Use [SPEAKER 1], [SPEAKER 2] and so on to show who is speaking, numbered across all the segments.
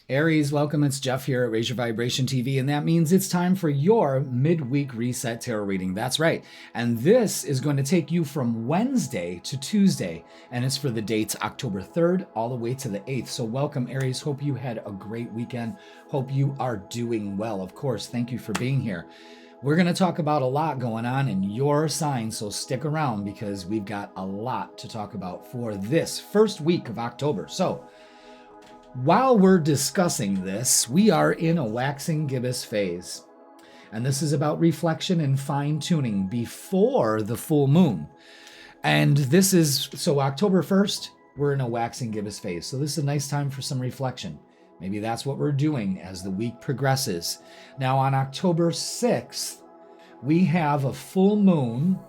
[SPEAKER 1] Aries, welcome. It's Jeff here at Raise Your Vibration TV, and that means it's time for your Midweek Reset Tarot Reading. That's right. And this is going to take you from Wednesday to Tuesday, and it's for the dates October 3rd all the way to the 8th. So welcome, Aries. Hope you had a great weekend. Hope you are doing well. Of course, thank you for being here. We're going to talk about a lot going on in your sign, so stick around because we've got a lot to talk about for this first week of October. So while we're discussing this, we are in a waxing gibbous phase. And this is about reflection and fine-tuning before the full moon. And this is, so October 1st, we're in a waxing gibbous phase. So this is a nice time for some reflection. Maybe that's what we're doing as the week progresses. Now on October 6th, we have a full moon.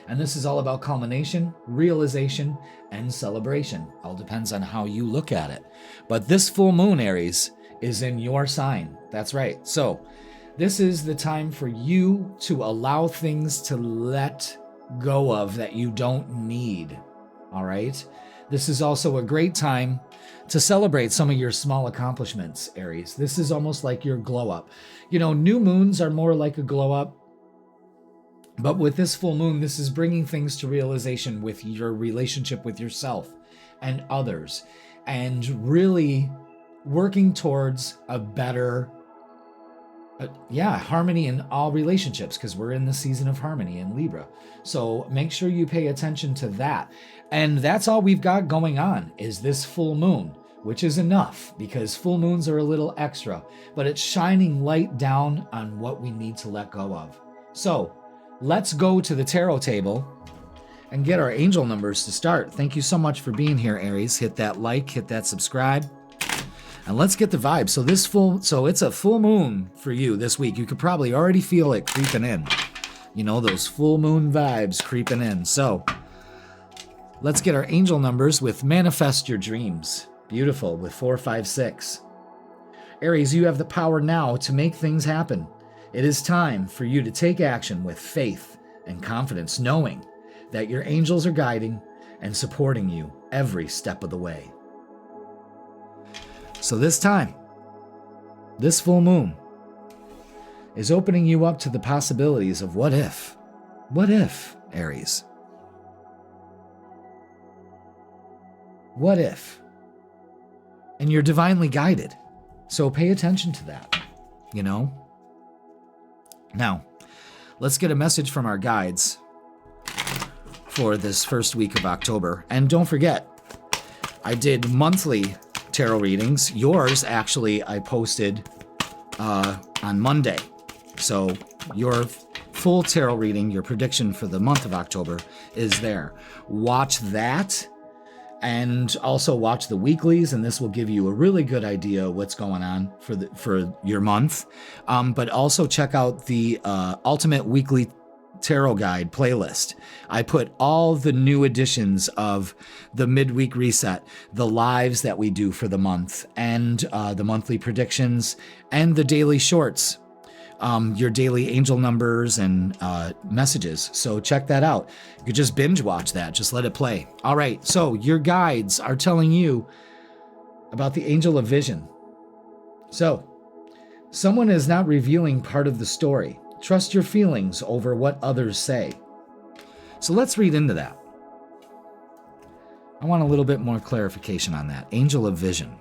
[SPEAKER 1] And this is all about culmination, realization, and celebration. All depends on how you look at it. But this full moon, Aries, is in your sign. That's right. So this is the time for you to allow things to let go of that you don't need. All right? This is also a great time to celebrate some of your small accomplishments, Aries. This is almost like your glow up. You know, new moons are more like a glow up. But with this full moon, this is bringing things to realization with your relationship with yourself and others, and really working towards a better, harmony in all relationships, because we're in the season of harmony in Libra. So make sure you pay attention to that. And that's all we've got going on is this full moon, which is enough because full moons are a little extra, but it's shining light down on what we need to let go of. So let's go to the tarot table and get our angel numbers to start. Thank you so much for being here, Aries. Hit that like, hit that subscribe, and let's get the vibe. So it's a full moon for you this week. You could probably already feel it creeping in. You know, those full moon vibes creeping in. So let's get our angel numbers with Manifest Your Dreams. Beautiful, with 4, 5, 6. Aries, you have the power now to make things happen. It is time for you to take action with faith and confidence, knowing that your angels are guiding and supporting you every step of the way. So this time, this full moon is opening you up to the possibilities of what if. What if, Aries? What if? And you're divinely guided. So pay attention to that, you know? Now, let's get a message from our guides for this first week of October. And don't forget, I did monthly tarot readings. Yours, actually, I posted on Monday. So your full tarot reading, your prediction for the month of October is there. Watch that. And also watch the weeklies, and this will give you a really good idea of what's going on for your month. But also check out the Ultimate Weekly Tarot Guide playlist. I put all the new editions of the Midweek Reset, the lives that we do for the month, and the monthly predictions, and the daily shorts. Your daily angel numbers and messages. So check that out. You could just binge watch that. Just let it play. All right. So your guides are telling you about the angel of vision. So someone is not revealing part of the story. Trust your feelings over what others say. So let's read into that. I want a little bit more clarification on that. Angel of vision.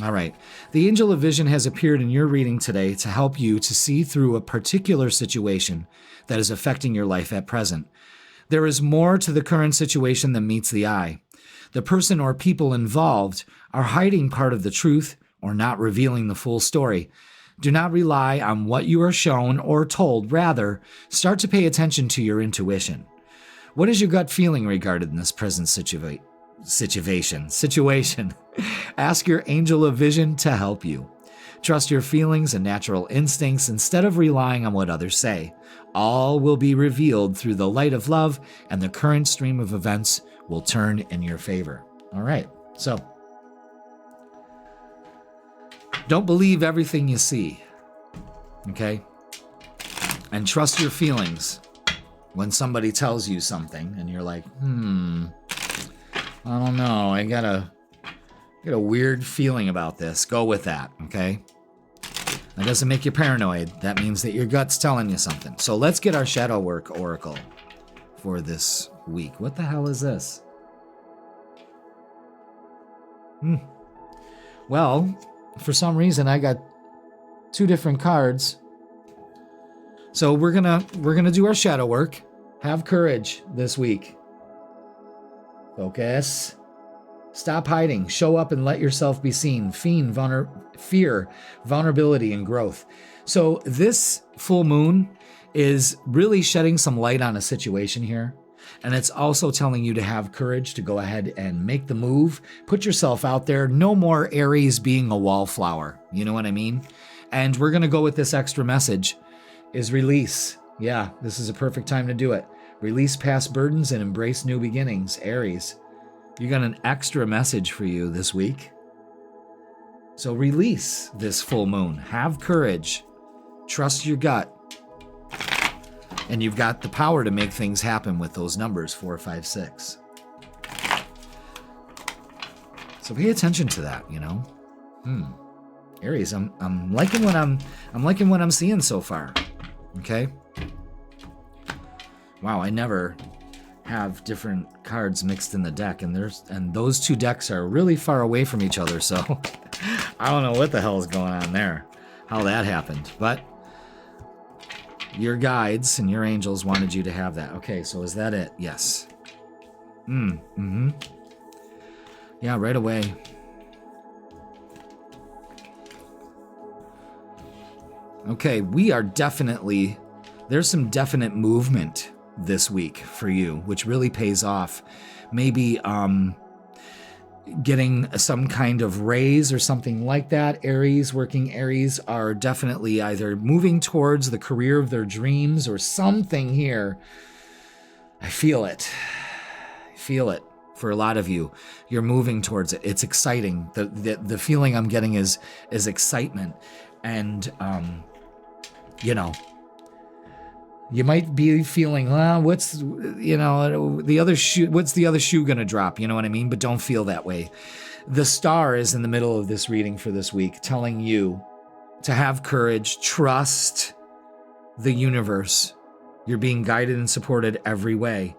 [SPEAKER 1] All right. The angel of vision has appeared in your reading today to help you to see through a particular situation that is affecting your life at present. There is more to the current situation than meets the eye. The person or people involved are hiding part of the truth or not revealing the full story. Do not rely on what you are shown or told. Rather, start to pay attention to your intuition. What is your gut feeling regarding this present situation? Ask your angel of vision to help you. Trust your feelings and natural instincts instead of relying on what others say. All will be revealed through the light of love, and the current stream of events will turn in your favor. All right, so don't believe everything you see, okay? And trust your feelings when somebody tells you something and you're like, I don't know. I got a weird feeling about this. Go with that, okay? That doesn't make you paranoid. That means that your gut's telling you something. So let's get our shadow work oracle for this week. What the hell is this? Well, for some reason I got 2 different cards. So we're gonna do our shadow work. Have courage this week. Focus. Stop hiding. Show up and let yourself be seen. Fear, vulnerability, and growth. So this full moon is really shedding some light on a situation here. And it's also telling you to have courage to go ahead and make the move. Put yourself out there. No more Aries being a wallflower. You know what I mean? And we're going to go with this extra message is release. Yeah, this is a perfect time to do it. Release past burdens and embrace new beginnings. Aries, you got an extra message for you this week. So release this full moon. Have courage. Trust your gut. And you've got the power to make things happen with those numbers 4, 5, 6. So pay attention to that, you know. Aries, I'm liking what I'm seeing so far. Okay. Wow, I never have different cards mixed in the deck, and those 2 decks are really far away from each other, so I don't know what the hell is going on there, how that happened, but your guides and your angels wanted you to have that. Okay, so is that it? Yes. Yeah, right away. Okay, there's some definite movement this week for you, which really pays off. Maybe getting some kind of raise or something like that. Working Aries are definitely either moving towards the career of their dreams or something here. I feel it. For a lot of you. You're moving towards it. It's exciting. The feeling I'm getting is excitement. And, you know, you might be feeling, what's the other shoe going to drop? You know what I mean? But don't feel that way. The star is in the middle of this reading for this week, telling you to have courage, trust the universe. You're being guided and supported every way.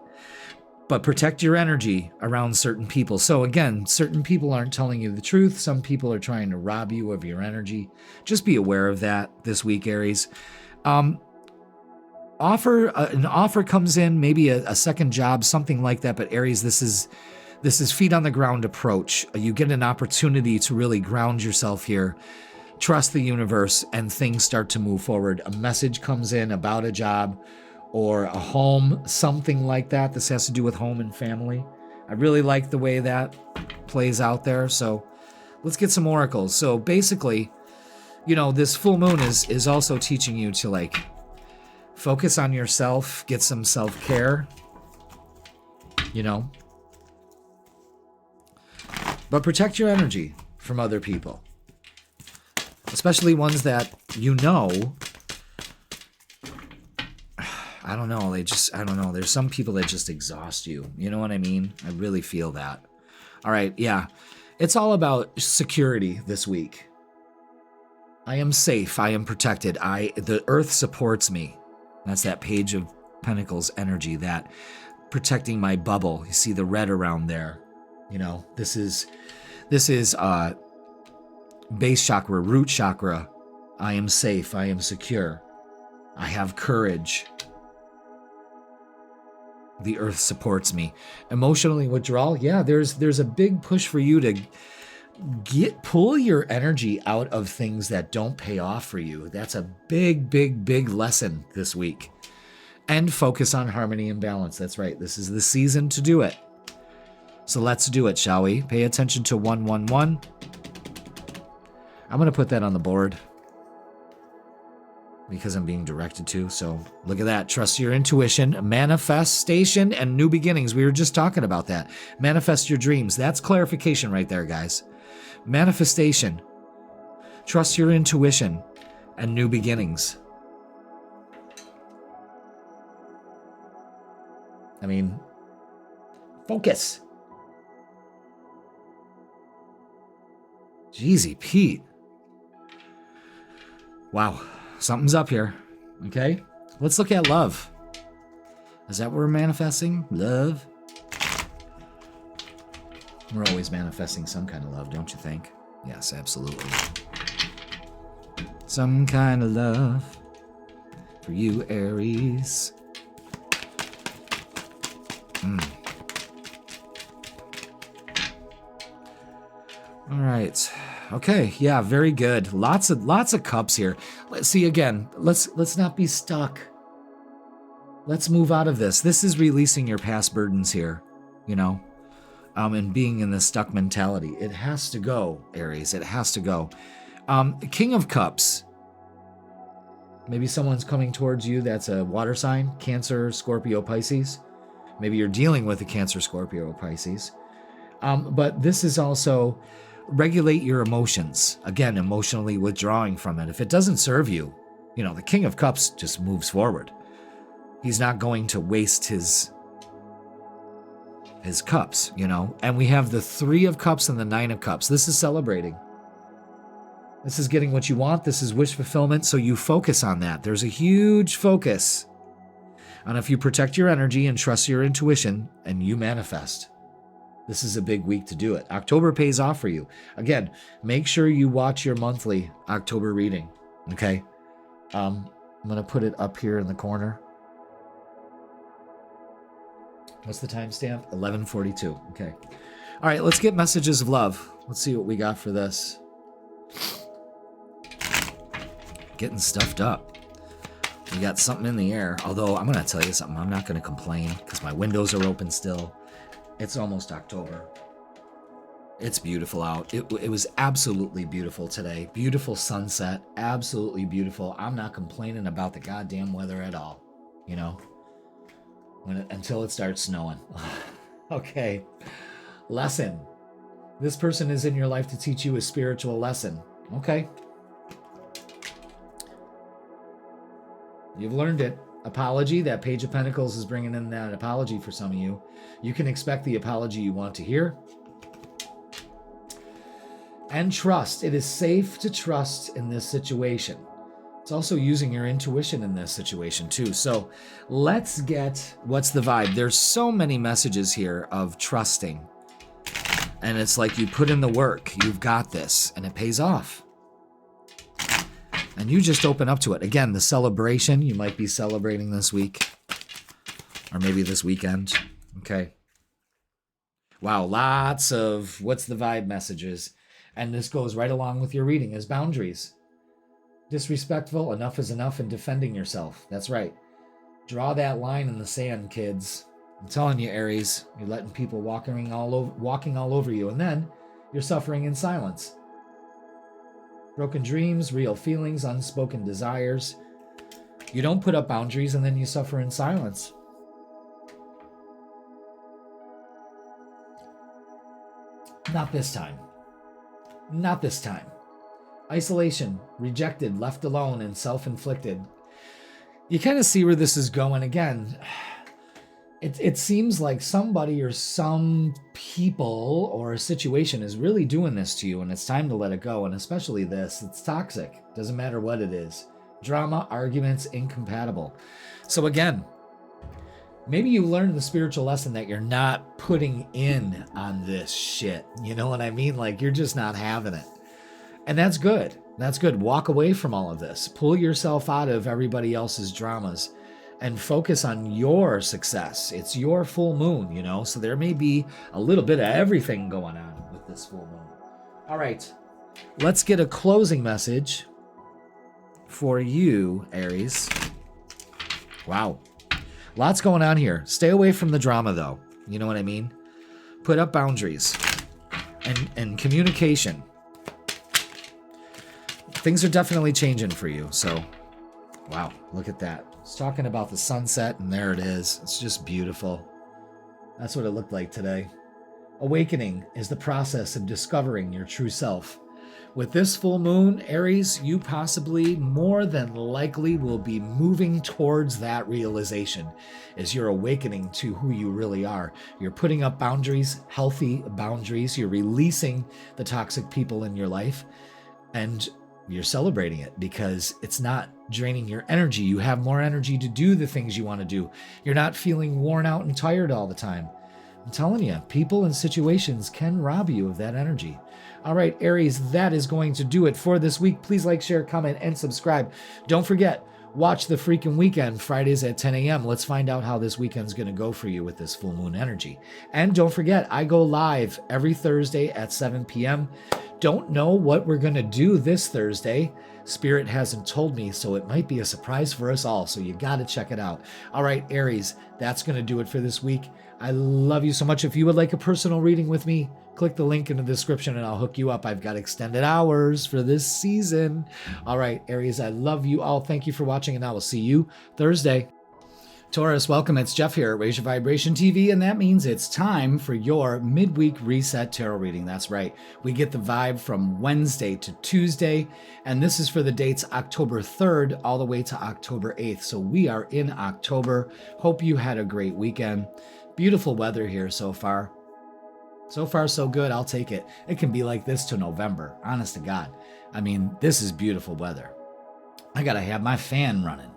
[SPEAKER 1] But protect your energy around certain people. So again, certain people aren't telling you the truth. Some people are trying to rob you of your energy. Just be aware of that this week, Aries. An offer comes in, maybe a second job, something like that. But Aries, this is feet on the ground approach. You get an opportunity to really ground yourself here. Trust the universe, and things start to move forward. A message comes in about a job or a home, something like that. This has to do with home and family. I really like the way that plays out there. So let's get some oracles. So basically, this full moon is also teaching you to focus on yourself, get some self-care, but protect your energy from other people, especially ones that I don't know. There's some people that just exhaust you. You know what I mean? I really feel that. All right. Yeah. It's all about security this week. I am safe. I am protected. The earth supports me. That's that Page of Pentacles energy, that protecting my bubble. You see the red around there. This is base chakra, root chakra. I am safe. I am secure. I have courage. The earth supports me. Emotionally withdrawal. Yeah, there's a big push for you to pull your energy out of things that don't pay off for you. That's a big, big, big lesson this week. And focus on harmony and balance. That's right. This is the season to do it. So let's do it, shall we? Pay attention to 111. I'm going to put that on the board because I'm being directed to. So look at that. Trust your intuition, manifestation, and new beginnings. We were just talking about that. Manifest your dreams. That's clarification right there, guys. Manifestation. Trust your intuition and new beginnings. I mean, focus. Jeezy Pete. Wow. Something's up here. Okay. Let's look at love. Is that what we're manifesting? Love? We're always manifesting some kind of love, don't you think? Yes, absolutely. Some kind of love for you, Aries. All right. Okay. Yeah, very good. Lots of cups here. Let's see again. Let's not be stuck. Let's move out of this. This is releasing your past burdens here, you know, and being in this stuck mentality. It has to go, Aries. It has to go. King of Cups. Maybe someone's coming towards you that's a water sign, Cancer, Scorpio, Pisces. Maybe you're dealing with a Cancer, Scorpio, or Pisces. But this is also regulate your emotions. Again, emotionally withdrawing from it. If it doesn't serve you, you know, the King of Cups just moves forward. He's not going to waste his cups, you know. And we have the 3 of Cups and the 9 of Cups. This is celebrating. This is getting what you want. This is wish fulfillment. So you focus on that. There's a huge focus on if you protect your energy and trust your intuition and you manifest. This is a big week to do it. October pays off for you. Again, make sure you watch your monthly October reading. Okay. I'm going to put it up here in the corner. What's the timestamp? 11:42. Okay. All right, let's get messages of love. Let's see what we got for this. Getting stuffed up. We got something in the air. Although, I'm going to tell you something. I'm not going to complain because my windows are open still. It's almost October. It's beautiful out. It was absolutely beautiful today. Beautiful sunset. Absolutely beautiful. I'm not complaining about the goddamn weather at all. You know? Until it starts snowing. Okay. Lesson. This person is in your life to teach you a spiritual lesson. Okay. You've learned it. Apology. That Page of Pentacles is bringing in that apology for some of you. You can expect the apology you want to hear. And trust. It is safe to trust in this situation. It's also using your intuition in this situation too. So let's get, what's the vibe? There's so many messages here of trusting. And it's like you put in the work. You've got this. And it pays off. And you just open up to it. Again, the celebration. You might be celebrating this week. Or maybe this weekend. Okay. Wow, lots of what's the vibe messages. And this goes right along with your reading as boundaries. Disrespectful, enough is enough, and defending yourself. That's right. Draw that line in the sand, kids. I'm telling you, Aries, you're letting people walking all over you, and then you're suffering in silence. Broken dreams, real feelings, unspoken desires. You don't put up boundaries, and then you suffer in silence. Not this time. Not this time. Isolation, rejected, left alone, and self-inflicted. You kind of see where this is going. Again, it seems like somebody or some people or a situation is really doing this to you, and it's time to let it go. And especially this, it's toxic. Doesn't matter what it is. Drama, arguments, incompatible. So again, maybe you learned the spiritual lesson that you're not putting in on this shit. You know what I mean? Like, you're just not having it. And that's good. That's good. Walk away from all of this. Pull yourself out of everybody else's dramas and focus on your success. It's your full moon, you know? So there may be a little bit of everything going on with this full moon. All right. Let's get a closing message for you, Aries. Wow. Lots going on here. Stay away from the drama, though. You know what I mean? Put up boundaries and communication. Things are definitely changing for you. So, wow, look at that. It's talking about the sunset, and there it is. It's just beautiful. That's what it looked like today. Awakening is the process of discovering your true self. With this full moon, Aries, you possibly more than likely will be moving towards that realization as you're awakening to who you really are. You're putting up boundaries, healthy boundaries. You're releasing the toxic people in your life, and you're celebrating it because it's not draining your energy. You have more energy to do the things you want to do. You're not feeling worn out and tired all the time. I'm telling you, people and situations can rob you of that energy. All right, Aries, that is going to do it for this week. Please like, share, comment, and subscribe. Don't forget, watch the freaking weekend, Fridays at 10 a.m. Let's find out how this weekend's going to go for you with this full moon energy. And don't forget, I go live every Thursday at 7 p.m. Don't know what we're going to do this Thursday. Spirit hasn't told me, so it might be a surprise for us all, so you got to check it out. All right, Aries, that's going to do it for this week. I love you so much. If you would like a personal reading with me, click the link in the description and I'll hook you up. I've got extended hours for this season. All right, Aries, I love you all. Thank you for watching, and I will see you Thursday. Taurus, welcome. It's Jeff here at Raise Your Vibration TV, and that means it's time for your Midweek Reset Tarot Reading. That's right. We get the vibe from Wednesday to Tuesday, and this is for the dates October 3rd all the way to October 8th. So we are in October. Hope you had a great weekend. Beautiful weather here so far. So far, so good. I'll take it. It can be like this to November, honest to God. I mean, this is beautiful weather. I got to have my fan running.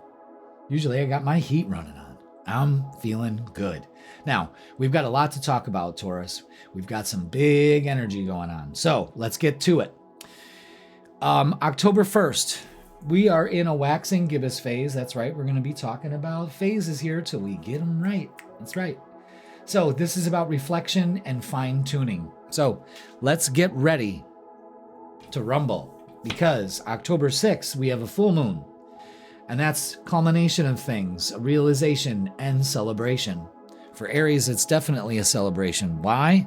[SPEAKER 1] Usually I got my heat running on. I'm feeling good. Now, we've got a lot to talk about, Taurus. We've got some big energy going on. So let's get to it. October 1st, we are in a waxing gibbous phase. That's right. We're going to be talking about phases here till we get them right. That's right. So this is about reflection and fine tuning. So let's get ready to rumble, because October 6th, we have a full moon. And that's culmination of things, a realization and celebration. For Aries, it's definitely a celebration. Why?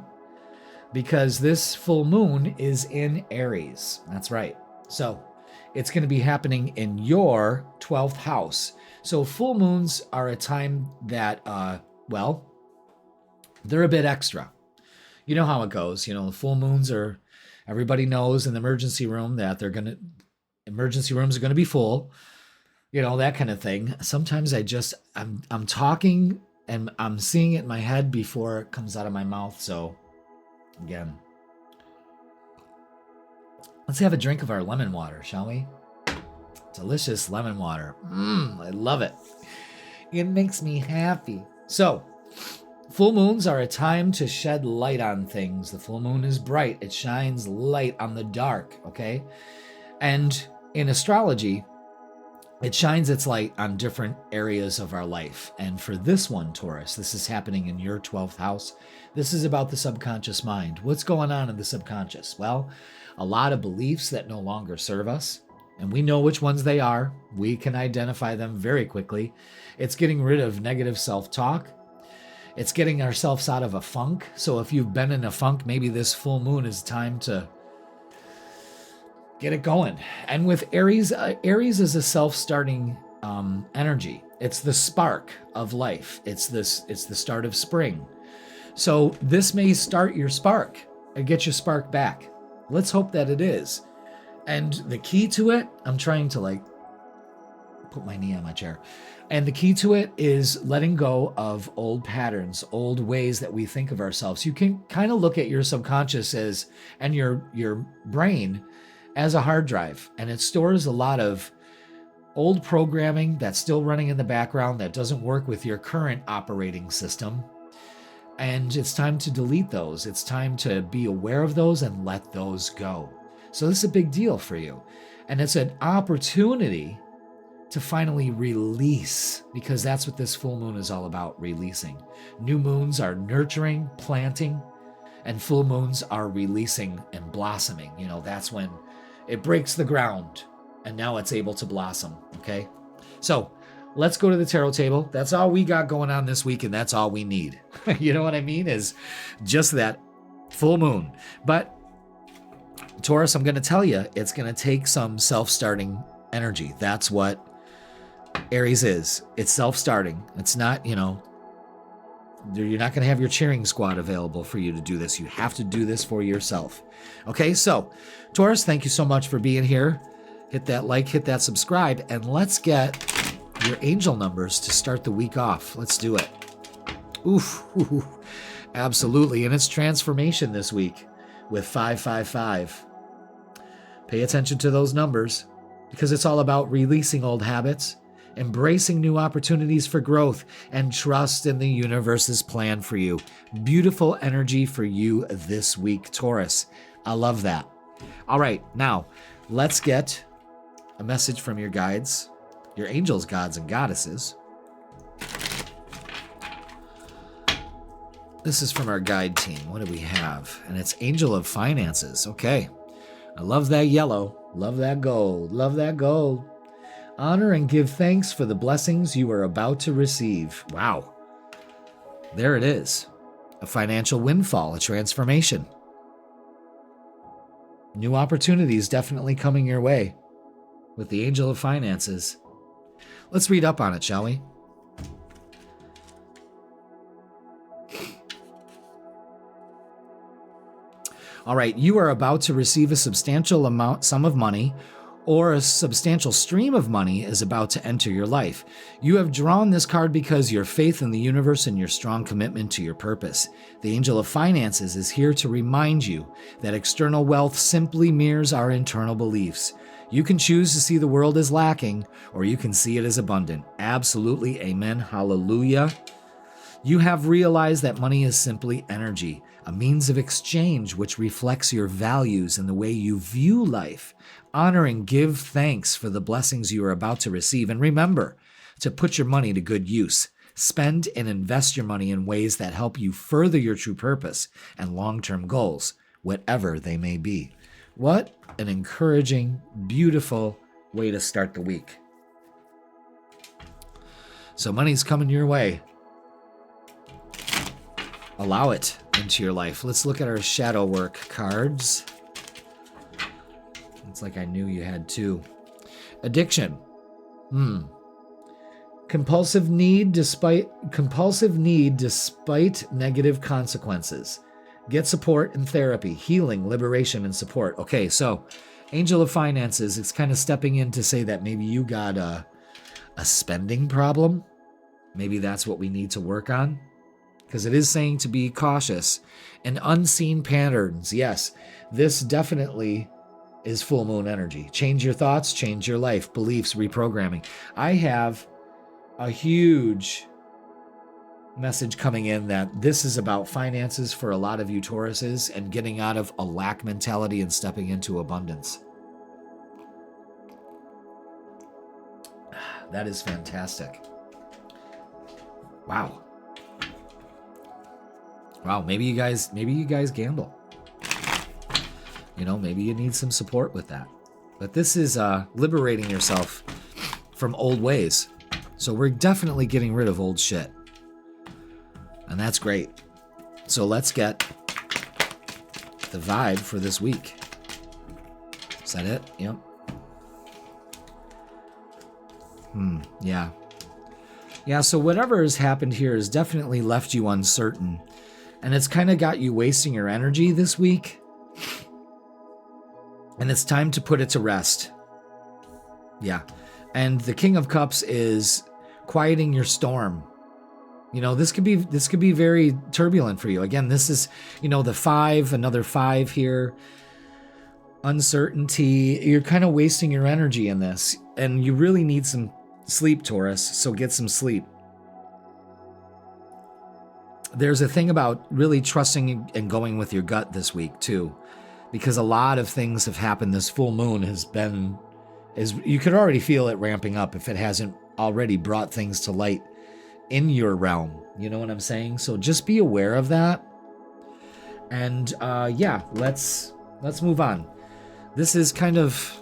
[SPEAKER 1] Because this full moon is in Aries. That's right. So it's going to be happening in your 12th house. So full moons are a time that, they're a bit extra. You know how it goes. You know, the full moons are, everybody knows in the emergency room that emergency rooms are going to be full. You know, that kind of thing. Sometimes I'm talking and I'm seeing it in my head before it comes out of my mouth. So again, let's have a drink of our lemon water, shall we? Delicious lemon water. I love it. It makes me happy. So full moons are a time to shed light on things. The full moon is bright. It shines light on the dark, okay? And in astrology, it shines its light on different areas of our life. And for this one, Taurus, this is happening in your 12th house. This is about the subconscious mind. What's going on in the subconscious? Well, a lot of beliefs that no longer serve us, and we know which ones they are. We can identify them very quickly. It's getting rid of negative self-talk. It's getting ourselves out of a funk. So if you've been in a funk, maybe this full moon is time to get it going. And with Aries, Aries is a self-starting energy. It's the spark of life. It's the start of spring. So this may start your spark and get your spark back. Let's hope that it is. And the key to it, I'm trying to put my knee on my chair. And the key to it is letting go of old patterns, old ways that we think of ourselves. You can kind of look at your subconscious and your brain as a hard drive, and it stores a lot of old programming that's still running in the background that doesn't work with your current operating system. And it's time to delete those. It's time to be aware of those and let those go. So this is a big deal for you. And it's an opportunity to finally release, because that's what this full moon is all about, releasing. New moons are nurturing, planting, and full moons are releasing and blossoming. You know, that's when it breaks the ground and now it's able to blossom, okay? So let's go to the tarot table. That's all we got going on this week, and that's all we need. You know what I mean? Is just that full moon. But Taurus, I'm going to tell you, it's going to take some self-starting energy. That's what Aries is. It's self-starting. It's not, You're not going to have your cheering squad available for you to do this. You have to do this for yourself. Okay, so Taurus, thank you so much for being here. Hit that like, hit that subscribe, and let's get your angel numbers to start the week off. Let's do it. Oof, absolutely. And it's transformation this week with 555. Pay attention to those numbers because it's all about releasing old habits, embracing new opportunities for growth, and trust in the universe's plan for you. Beautiful energy for you this week, Taurus. I love that. All right, now let's get a message from your guides, your angels, gods, and goddesses. This is from our guide team. What do we have? And it's Angel of Finances. Okay. I love that yellow. Love that gold. Love that gold. Honor and give thanks for the blessings you are about to receive. Wow. There it is. A financial windfall, a transformation. New opportunities definitely coming your way with the Angel of Finances. Let's read up on it, shall we? All right, you are about to receive a substantial sum of money, or a substantial stream of money is about to enter your life. You have drawn this card because your faith in the universe and your strong commitment to your purpose. The Angel of Finances is here to remind you that external wealth simply mirrors our internal beliefs. You can choose to see the world as lacking, or you can see it as abundant. Absolutely, amen, hallelujah. You have realized that money is simply energy, a means of exchange which reflects your values and the way you view life. Honor and give thanks for the blessings you are about to receive. And remember to put your money to good use. Spend and invest your money in ways that help you further your true purpose and long-term goals, whatever they may be. What an encouraging, beautiful way to start the week. So money's coming your way. Allow it into your life. Let's look at our shadow work cards. It's like I knew you had two. Addiction. Compulsive need despite negative consequences. Get support and therapy, healing, liberation, and support. Okay, so Angel of Finances, it's kind of stepping in to say that maybe you got a spending problem. Maybe that's what we need to work on. Because it is saying to be cautious. And unseen patterns. Yes, this definitely is full moon energy. Change your thoughts, change your life, beliefs, reprogramming. I have a huge message coming in that this is about finances for a lot of you Tauruses and getting out of a lack mentality and stepping into abundance. That is fantastic. Wow. Wow, maybe you guys gamble. You know, maybe you need some support with that. But this is liberating yourself from old ways. So we're definitely getting rid of old shit. And that's great. So let's get the vibe for this week. Is that it? Yep. Yeah. Yeah, so whatever has happened here has definitely left you uncertain. And it's kind of got you wasting your energy this week. And it's time to put it to rest. Yeah. And the King of Cups is quieting your storm. You know, this could be very turbulent for you. Again, this is, you know, the 5, another 5 here. Uncertainty. You're kind of wasting your energy in this. And you really need some sleep, Taurus. So get some sleep. There's a thing about really trusting and going with your gut this week, too. Because a lot of things have happened. This full moon you could already feel it ramping up if it hasn't already brought things to light in your realm. You know what I'm saying? So just be aware of that. And yeah, let's move on. This is kind of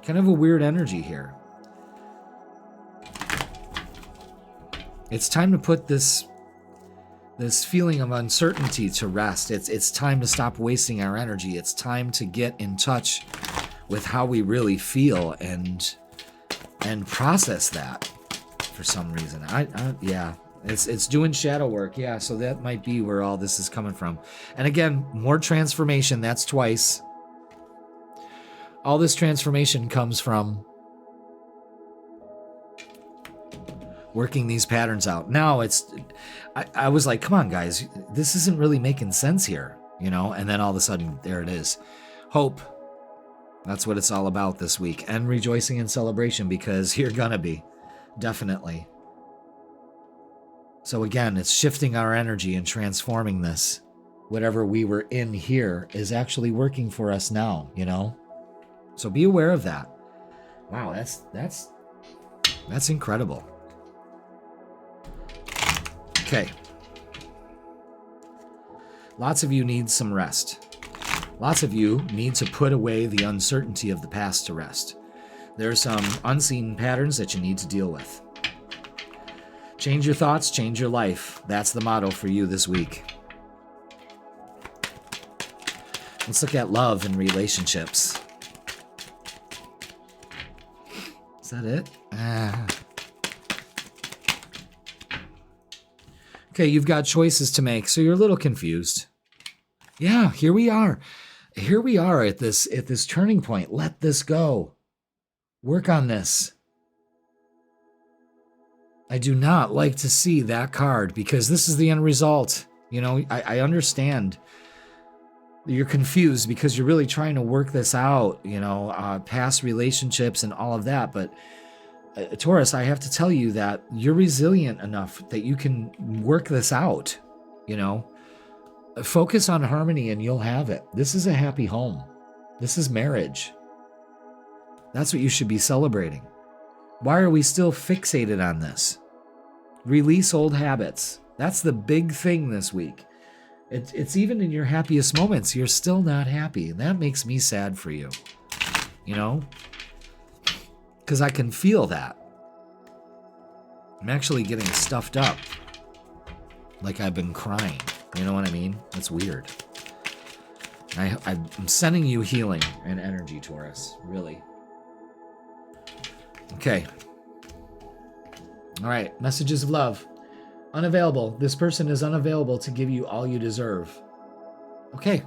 [SPEAKER 1] a weird energy here. It's time to put this feeling of uncertainty to rest. It's time to stop wasting our energy. It's time to get in touch with how we really feel and process that for some reason. Yeah, It's doing shadow work. Yeah, so that might be where all this is coming from. And again, more transformation. That's twice. All this transformation comes from working these patterns out. Now I was like, come on, guys, this isn't really making sense here, you know? And then all of a sudden, there it is. Hope. That's what it's all about this week. And rejoicing and celebration, because you're gonna be. Definitely. So again, it's shifting our energy and transforming this. Whatever we were in here is actually working for us now, you know? So be aware of that. Wow, that's incredible. Okay. Lots of you need some rest. Lots of you need to put away the uncertainty of the past to rest. There are some unseen patterns that you need to deal with. Change your thoughts, change your life. That's the motto for you this week. Let's look at love and relationships. Is that it? Okay, you've got choices to make, so you're a little confused. Yeah, here we are. Here we are at this turning point. Let this go. Work on this. I do not like to see that card, because this is the end result. You know, I understand you're confused because you're really trying to work this out, you know, past relationships and all of that. But Taurus, I have to tell you that you're resilient enough that you can work this out, you know. Focus on harmony and you'll have it. This is a happy home. This is marriage. That's what you should be celebrating. Why are we still fixated on this? Release old habits. That's the big thing this week. It's even in your happiest moments, you're still not happy. And that makes me sad for you. You know? Because I can feel that. I'm actually getting stuffed up. Like I've been crying. You know what I mean? That's weird. I'm sending you healing and energy, Taurus. Really. Okay. All right. Messages of love. Unavailable. This person is unavailable to give you all you deserve. Okay.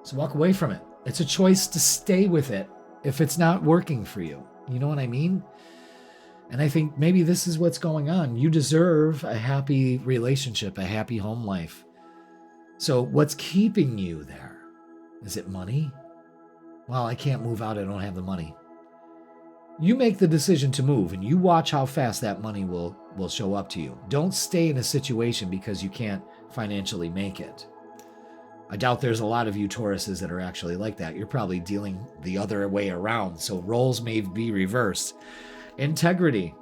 [SPEAKER 1] So walk away from it. It's a choice to stay with it if it's not working for you. You know what I mean? And I think maybe this is what's going on. You deserve a happy relationship, a happy home life. So what's keeping you there? Is it money? Well, I can't move out. I don't have the money. You make the decision to move, and you watch how fast that money will show up to you. Don't stay in a situation because you can't financially make it. I doubt there's a lot of you Tauruses that are actually like that. You're probably dealing the other way around, so roles may be reversed. Integrity.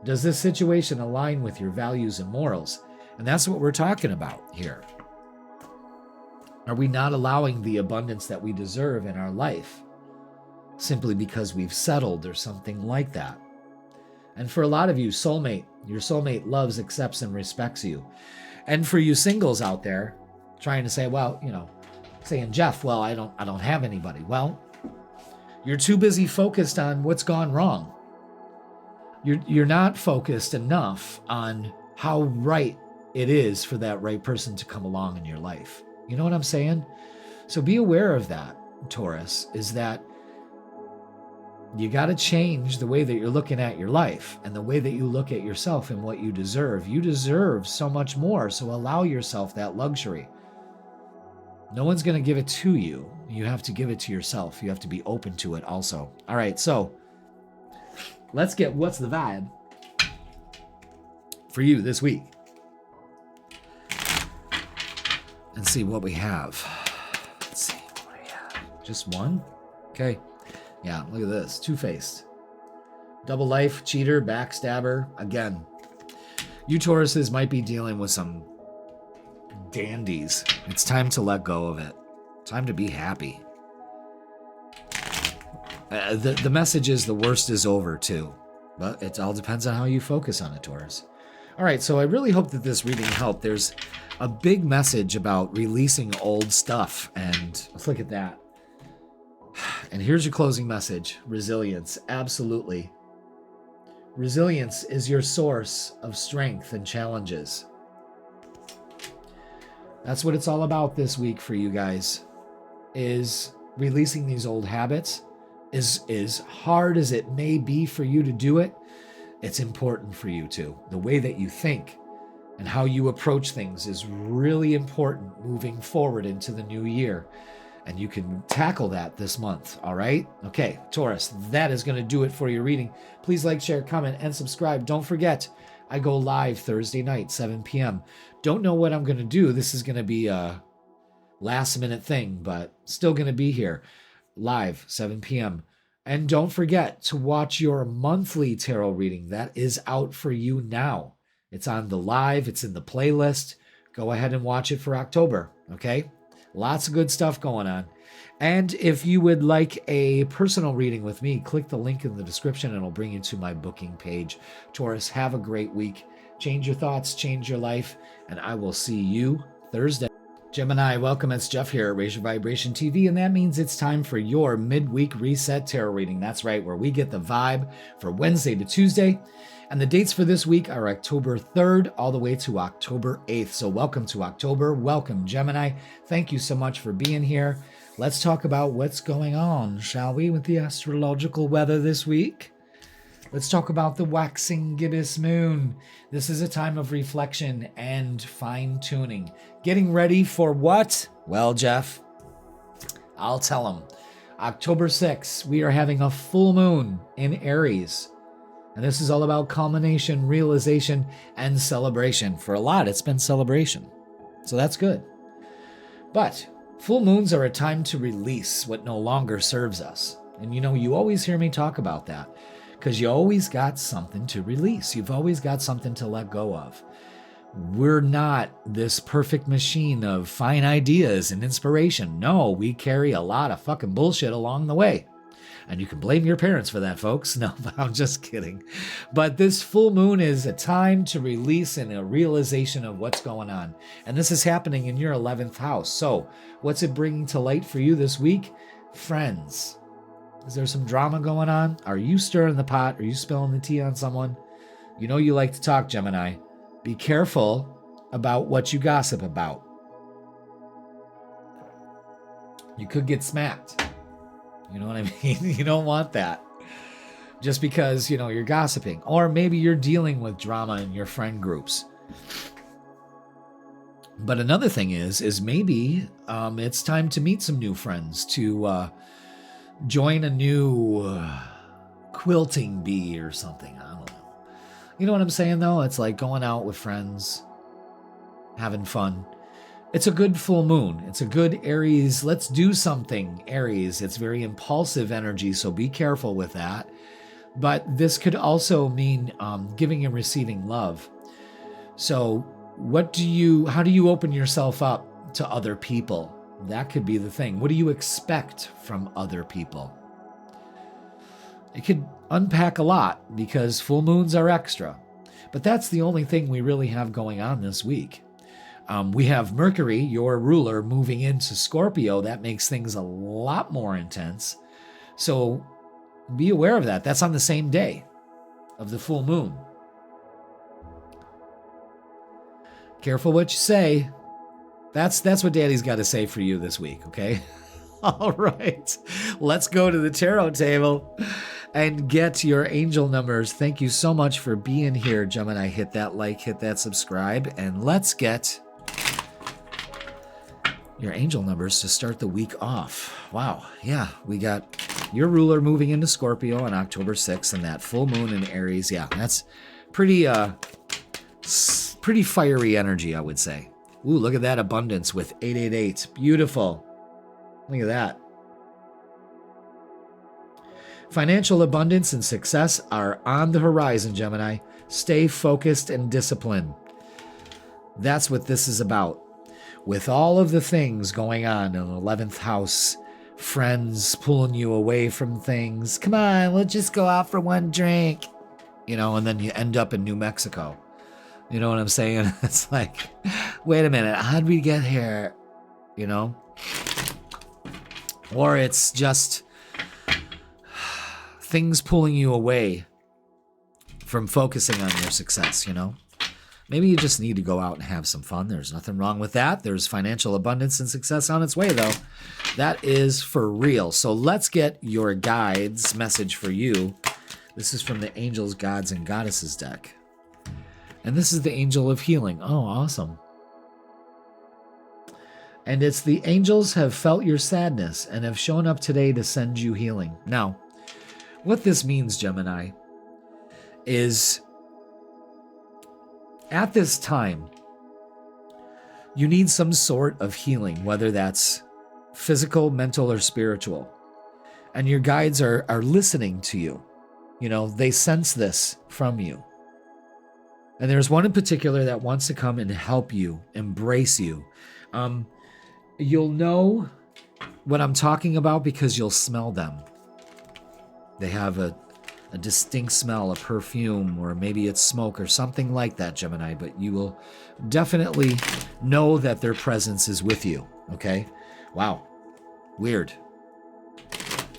[SPEAKER 1] Does this situation align with your values and morals? And that's what we're talking about here. Are we not allowing the abundance that we deserve in our life simply because we've settled or something like that? And for a lot of you, soulmate, your soulmate loves, accepts, and respects you. And for you singles out there trying to say, well, you know, saying, Jeff, well, I don't have anybody. Well, you're too busy focused on what's gone wrong. You're not focused enough on how right it is for that right person to come along in your life. You know what I'm saying? So be aware of that, Taurus, is that you got to change the way that you're looking at your life and the way that you look at yourself and what you deserve. You deserve so much more, so allow yourself that luxury. No one's going to give it to you. You have to give it to yourself. You have to be open to it also. All right, so let's get what's the vibe for you this week. And see what we have. Let's see what we have. Just one? Okay. Yeah, look at this. Two-faced. Double life, cheater, backstabber. Again, you Tauruses might be dealing with some dandies. It's time to let go of it. Time to be happy. The message is the worst is over too. But it all depends on how you focus on it, Taurus. All right, so I really hope that this reading helped. There's a big message about releasing old stuff, and let's look at that. And here's your closing message. Resilience, absolutely. Resilience is your source of strength and challenges. That's what it's all about this week for you guys, is releasing these old habits. As hard as it may be for you to do it, it's important for you to. The way that you think and how you approach things is really important moving forward into the new year. And you can tackle that this month, all right? Okay, Taurus, that is going to do it for your reading. Please like, share, comment, and subscribe. Don't forget, I go live Thursday night, 7 p.m. Don't know what I'm going to do. This is going to be a last-minute thing, but still going to be here live, 7 p.m. And don't forget to watch your monthly tarot reading. That is out for you now. It's on the live. It's in the playlist. Go ahead and watch it for October, okay? Lots of good stuff going on. And if you would like a personal reading with me, click the link in the description and it'll bring you to my booking page. Taurus, have a great week. Change your thoughts, change your life, and I will see you Thursday. Gemini, welcome. It's Jeff here at Raise Your Vibration TV, and that means it's time for your Midweek Reset Tarot Reading. That's right, where we get the vibe for Wednesday to Tuesday. And the dates for this week are October 3rd all the way to October 8th. So welcome to October. Welcome, Gemini. Thank you so much for being here. Let's talk about what's going on, shall we, with the astrological weather this week? Let's talk about the waxing gibbous moon. This is a time of reflection and fine-tuning. Getting ready for what? Well, Jeff, I'll tell him. October 6th, we are having a full moon in Aries. And this is all about culmination, realization, and celebration. For a lot, it's been celebration. So that's good. But full moons are a time to release what no longer serves us. And you always hear me talk about that because you always got something to release. You've always got something to let go of. We're not this perfect machine of fine ideas and inspiration. No, we carry a lot of fucking bullshit along the way. And you can blame your parents for that, folks. No, I'm just kidding. But this full moon is a time to release and a realization of what's going on. And this is happening in your 11th house. So what's it bringing to light for you this week? Friends. Is there some drama going on? Are you stirring the pot? Are you spilling the tea on someone? You know you like to talk, Gemini. Be careful about what you gossip about. You could get smacked. You know what I mean? You don't want that. Just because, you're gossiping. Or maybe you're dealing with drama in your friend groups. But another thing is maybe it's time to meet some new friends, to join a new quilting bee or something. I don't know. You know what I'm saying, though? It's like going out with friends, having fun. It's a good full moon. It's a good Aries. Let's do something, Aries. It's very impulsive energy, so be careful with that. But this could also mean giving and receiving love. So how do you open yourself up to other people? That could be the thing. What do you expect from other people? It could unpack a lot because full moons are extra. But that's the only thing we really have going on this week. We have Mercury, your ruler, moving into Scorpio. That makes things a lot more intense. So be aware of that. That's on the same day of the full moon. Careful what you say. That's what Daddy's got to say for you this week, okay? All right. Let's go to the tarot table and get your angel numbers. Thank you so much for being here, Gemini. Hit that like, hit that subscribe, and let's get your angel numbers to start the week off. Wow. Yeah, we got your ruler moving into Scorpio on October 6th and that full moon in Aries. Yeah, that's pretty fiery energy, I would say. Ooh, look at that abundance with 888. Beautiful. Look at that. Financial abundance and success are on the horizon, Gemini. Stay focused and disciplined. That's what this is about. With all of the things going on in the 11th house, friends pulling you away from things. Come on, we'll just go out for one drink. And then you end up in New Mexico. You know what I'm saying? It's like, wait a minute, how'd we get here? Or it's just things pulling you away from focusing on your success, you know? Maybe you just need to go out and have some fun. There's nothing wrong with that. There's financial abundance and success on its way, though. That is for real. So let's get your guide's message for you. This is from the Angels, Gods, and Goddesses deck. And this is the Angel of Healing. Oh, awesome. And it's the angels have felt your sadness and have shown up today to send you healing. Now, what this means, Gemini, is at this time, you need some sort of healing, whether that's physical, mental, or spiritual. And your guides are listening to you. You know, they sense this from you. And there's one in particular that wants to come and help you, embrace you. You'll know what I'm talking about because you'll smell them. They have a distinct smell, a perfume, or maybe it's smoke or something like that, Gemini, but you will definitely know that their presence is with you, okay? Wow. Weird.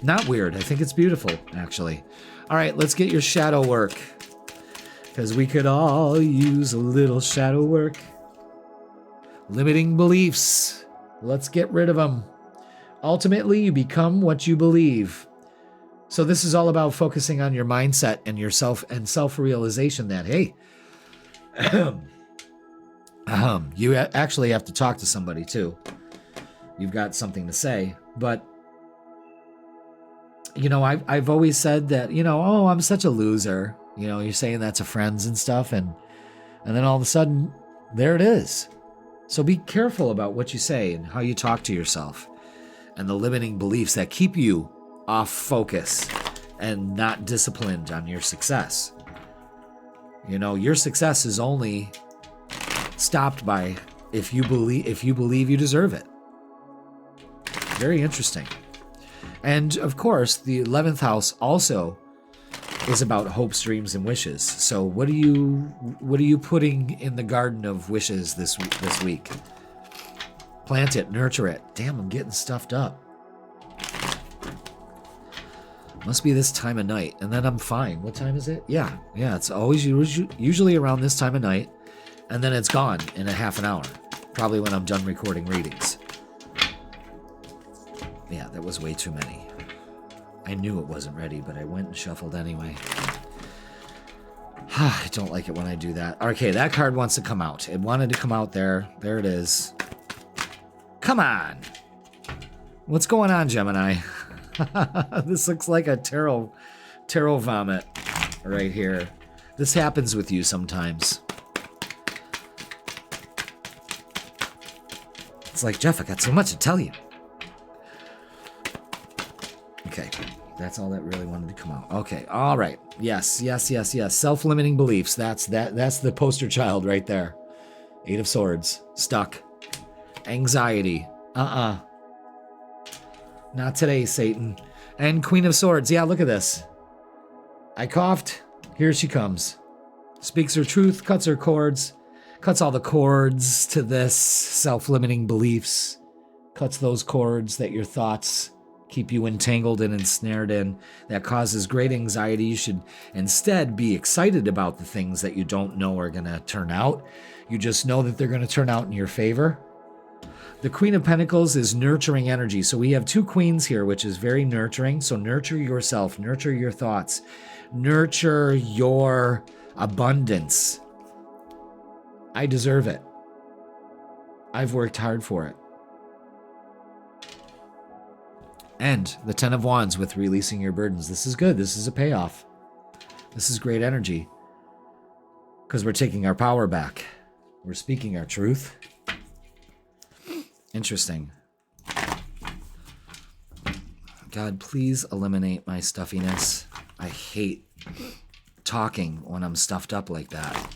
[SPEAKER 1] Not weird. I think it's beautiful, actually. All right, let's get your shadow work, because we could all use a little shadow work. Limiting beliefs. Let's get rid of them. Ultimately, you become what you believe. So this is all about focusing on your mindset and yourself and self-realization that, hey, you actually have to talk to somebody too. You've got something to say. But, you know, I've always said that, you know, oh, I'm such a loser. You know, you're saying that to friends and stuff. And then all of a sudden, there it is. So be careful about what you say and how you talk to yourself and the limiting beliefs that keep you off focus and not disciplined on your success. You know, your success is only stopped by if you believe you deserve it. Very interesting. And of course, the 11th house also is about hopes, dreams, and wishes. So what are you putting in the garden of wishes this week? Plant it, nurture it. Damn, I'm getting stuffed up. Must be this time of night, and then I'm fine. What time is it? Yeah, it's always usually around this time of night, and then it's gone in a half an hour, probably when I'm done recording readings. Yeah, that was way too many. I knew it wasn't ready, but I went and shuffled anyway. I don't like it when I do that. Okay, that card wants to come out. It wanted to come out there. There it is. Come on! What's going on, Gemini? This looks like a tarot vomit right here. This happens with you sometimes. It's like, Jeff, I got so much to tell you. Okay, that's all that really wanted to come out. Okay, all right. Yes. Self-limiting beliefs. That's the poster child right there. 8 of Swords. Stuck. Anxiety. Not today, Satan. And Queen of Swords. Yeah, look at this. I coughed. Here she comes. Speaks her truth, cuts her cords, cuts all the cords to this self-limiting beliefs, cuts those cords that your thoughts keep you entangled and ensnared in. That causes great anxiety. You should instead be excited about the things that you don't know are going to turn out. You just know that they're going to turn out in your favor. The Queen of Pentacles is nurturing energy. So we have 2 queens here, which is very nurturing. So nurture yourself, nurture your thoughts, nurture your abundance. I deserve it. I've worked hard for it. And the 10 of Wands with releasing your burdens. This is good. This is a payoff. This is great energy because we're taking our power back. We're speaking our truth. Interesting. God, please eliminate my stuffiness. I hate talking when I'm stuffed up like that.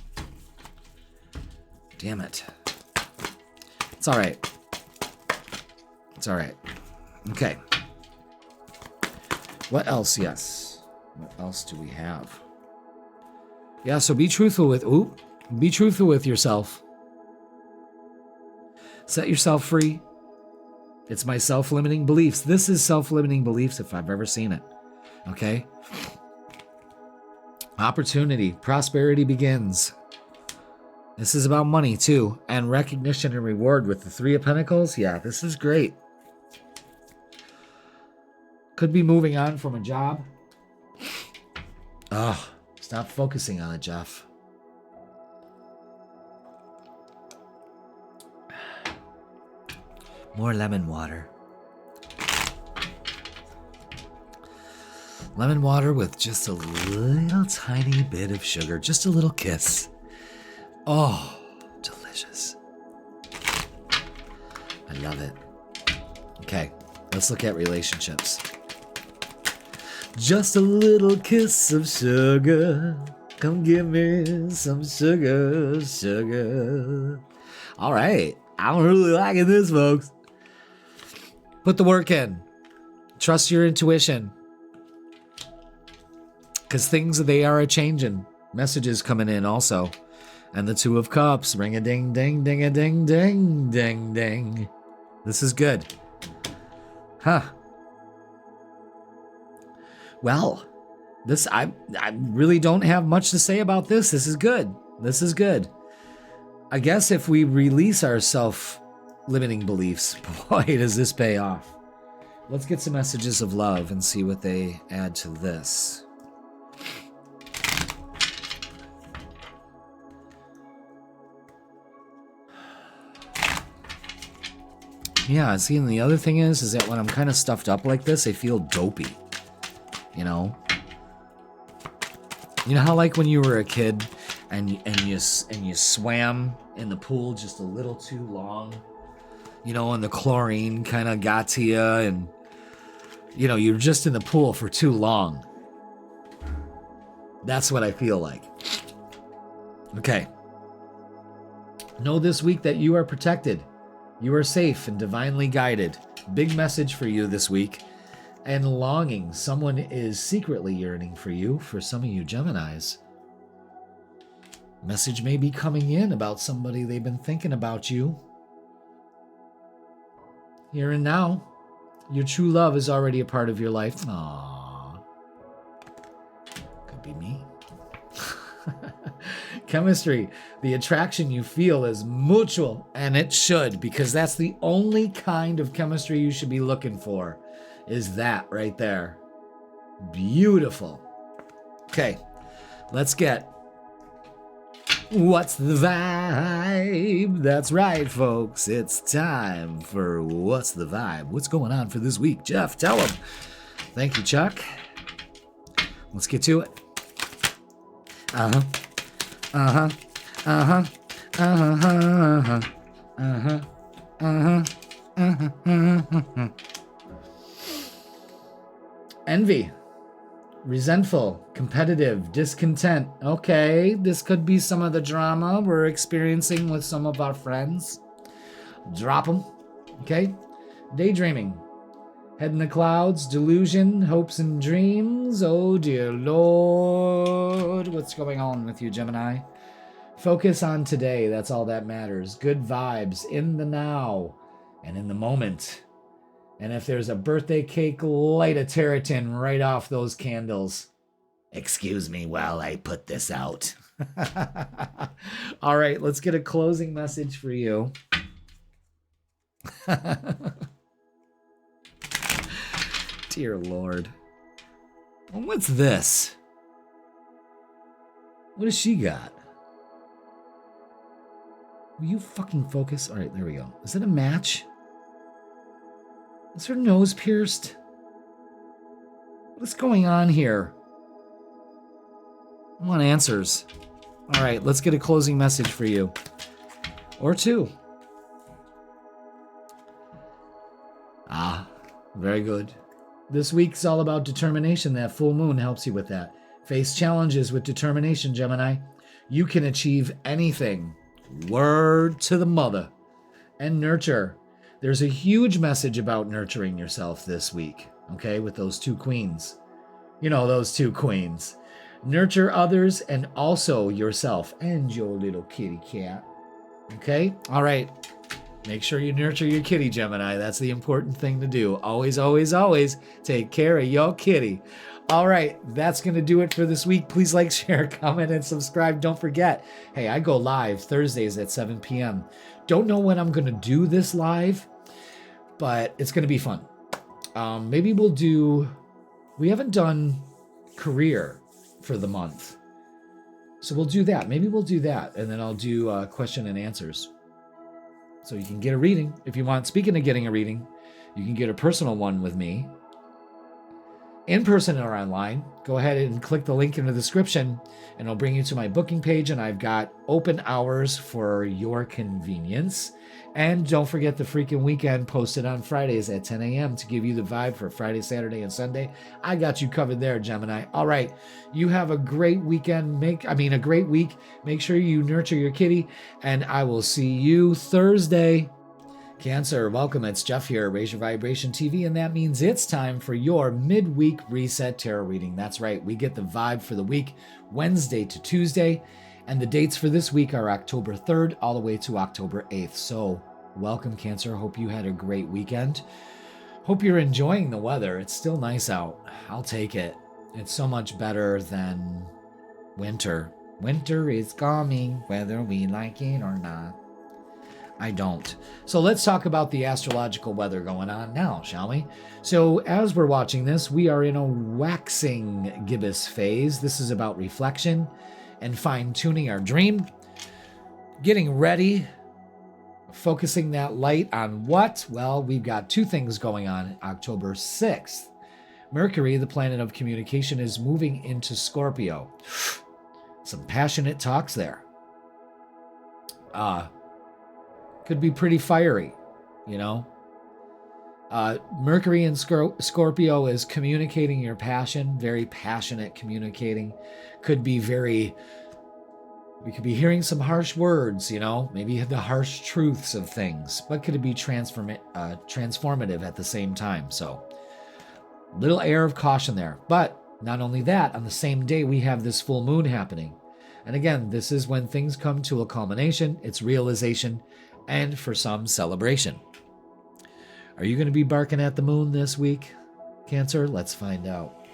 [SPEAKER 1] Damn it. It's all right. It's all right. Okay. What else? Yes. What else do we have? Yeah, so be truthful with yourself. Set yourself free. It's my self-limiting beliefs. This is self-limiting beliefs if I've ever seen it. Okay? Opportunity, prosperity begins. This is about money too, and recognition and reward with the Three of Pentacles. Yeah, this is great. Could be moving on from a job. Oh, stop focusing on it, Jeff. More lemon water. Lemon water with just a little tiny bit of sugar. Just a little kiss. Oh, delicious. I love it. Okay, let's look at relationships. Just a little kiss of sugar. Come give me some sugar, sugar. All right, I'm really liking this, folks. Put the work in. Trust your intuition. Because things, they are a-changing. Messages coming in also. And the Two of Cups. Ring-a-ding, ding, ding-a-ding, ding, ding, ding. This is good. Huh. Well, this I really don't have much to say about this. This is good. This is good. I guess if we release our self-limiting beliefs, boy, does this pay off. Let's get some messages of love and see what they add to this. Yeah, see, and the other thing is that when I'm kind of stuffed up like this, I feel dopey. You know how like when you were a kid and you swam in the pool just a little too long, and the chlorine kind of got to you, and you're just in the pool for too long. That's what I feel like. Okay. Know this week that you are protected. You are safe and divinely guided. Big message for you this week. And longing. Someone is secretly yearning for you, for some of you Geminis. Message may be coming in about somebody they've been thinking about you. Here and now. Your true love is already a part of your life. Aww. Could be me. Chemistry. The attraction you feel is mutual, and it should, because that's the only kind of chemistry you should be looking for. Is that right there. Beautiful. Okay, let's get What's the Vibe? That's right, folks. It's time for What's the Vibe? What's going on for this week? Jeff, tell them. Thank you, Chuck. Let's get to it. Uh-huh. Uh-huh. Uh-huh. Uh-huh. Uh-huh. Uh-huh. Uh-huh. Uh-huh. Envy, resentful, competitive, discontent. Okay, this could be some of the drama we're experiencing with some of our friends. Drop them. Okay, daydreaming, head in the clouds, delusion, hopes and dreams. Oh dear Lord, what's going on with you, Gemini? Focus on today. That's all that matters. Good vibes in the now and in the moment. And if there's a birthday cake, light a terratin right off those candles. Excuse me while I put this out. All right, let's get a closing message for you. Dear Lord. What's this? What has she got? Will you fucking focus? All right, there we go. Is it a match? Is her nose pierced? What's going on here? I want answers. All right, let's get a closing message for you. Or two. Ah, very good. This week's all about determination. That full moon helps you with that. Face challenges with determination, Gemini. You can achieve anything. Word to the mother. And nurture. There's a huge message about nurturing yourself this week, okay, with those two queens. Those two queens. Nurture others and also yourself and your little kitty cat. Okay? All right. Make sure you nurture your kitty, Gemini. That's the important thing to do. Always, always, always take care of your kitty. All right, that's going to do it for this week. Please like, share, comment, and subscribe. Don't forget, hey, I go live Thursdays at 7 p.m. Don't know when I'm going to do this live, but it's going to be fun. Maybe we haven't done career for the month. So we'll do that. Maybe we'll do that. And then I'll do question and answers. So you can get a reading if you want. Speaking of getting a reading, you can get a personal one with me in person or online. Go ahead and click the link in the description and it'll bring you to my booking page. And I've got open hours for your convenience. And don't forget the freaking weekend posted on Fridays at 10 a.m. to give you the vibe for Friday, Saturday, and Sunday. I got you covered there, Gemini. All right. You have a great weekend. A great week. Make sure you nurture your kitty. And I will see you Thursday. Cancer, welcome. It's Jeff here, Raise Your Vibration TV, and that means it's time for your Midweek Reset Tarot Reading. That's right. We get the vibe for the week, Wednesday to Tuesday. And the dates for this week are October 3rd all the way to October 8th. So welcome, Cancer. Hope you had a great weekend. Hope you're enjoying the weather. It's still nice out. I'll take it. It's so much better than winter. Winter is coming, whether we like it or not. I don't. So let's talk about the astrological weather going on now, shall we? So as we're watching this, we are in a waxing gibbous phase. This is about reflection and fine-tuning our dream, getting ready, focusing that light on what? Well, we've got two things going on. October 6th, Mercury, the planet of communication, is moving into Scorpio. Some passionate talks there. Could be pretty fiery, you know? Mercury in Scorpio is communicating your passion, very passionate communicating. We could be hearing some harsh words, you know, maybe the harsh truths of things, but could it be transformative at the same time? So little air of caution there. But not only that, on the same day, we have this full moon happening. And again, this is when things come to a culmination, it's realization, and for some, celebration. Are you going to be barking at the moon this week, Cancer? Let's find out.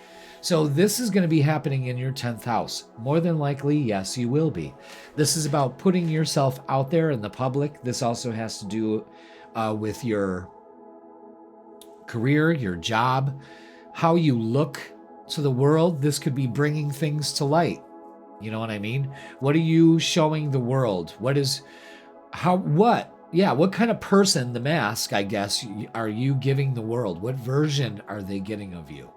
[SPEAKER 1] So this is going to be happening in your 10th house. More than likely, yes, you will be. This is about putting yourself out there in the public. This also has to do with your career, your job, how you look to the world. This could be bringing things to light. You know what I mean? What are you showing the world? What kind of person, the mask, I guess, are you giving the world? What version are they getting of you?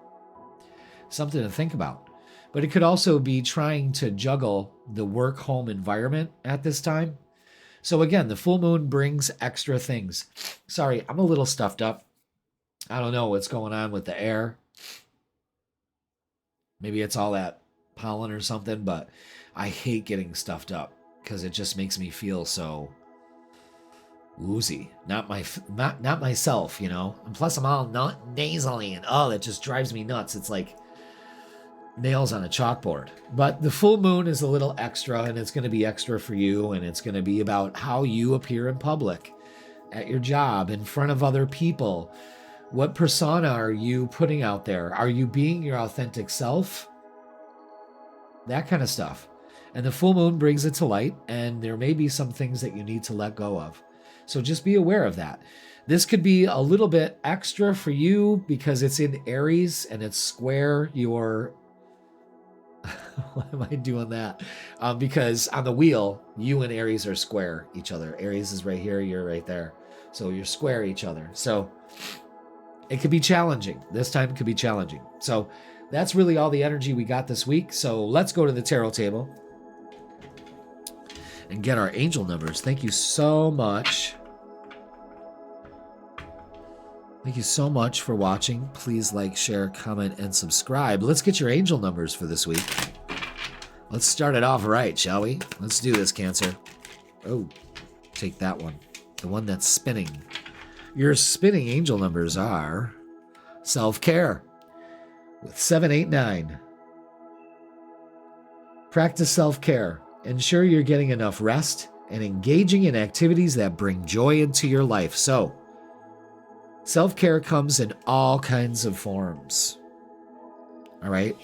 [SPEAKER 1] Something to think about. But it could also be trying to juggle the work-home environment at this time. So again, the full moon brings extra things. Sorry, I'm a little stuffed up. I don't know what's going on with the air. Maybe it's all that pollen or something, but I hate getting stuffed up because it just makes me feel so woozy. Not myself, you know. And plus I'm all nasally and that just drives me nuts. It's like nails on a chalkboard. But the full moon is a little extra, and it's going to be extra for you, and it's going to be about how you appear in public, at your job, in front of other people. What persona are you putting out there? Are you being your authentic self? That kind of stuff. And the full moon brings it to light, and there may be some things that you need to let go of. So just be aware of that. This could be a little bit extra for you because it's in Aries and it's square your... Why am I doing that? Because on the wheel, you and Aries are square each other. Aries is right here, you're right there. So you're square each other. So it could be challenging. This time it could be challenging. So that's really all the energy we got this week. So let's go to the tarot table and get our angel numbers. Thank you so much. Thank you so much for watching. Please like, share, comment, and subscribe. Let's get your angel numbers for this week. Let's start it off right, shall we? Let's do this, Cancer. Oh, take that one. The one that's spinning. Your spinning angel numbers are self-care with 789. Practice self-care. Ensure you're getting enough rest and engaging in activities that bring joy into your life. So, self-care comes in all kinds of forms. All right?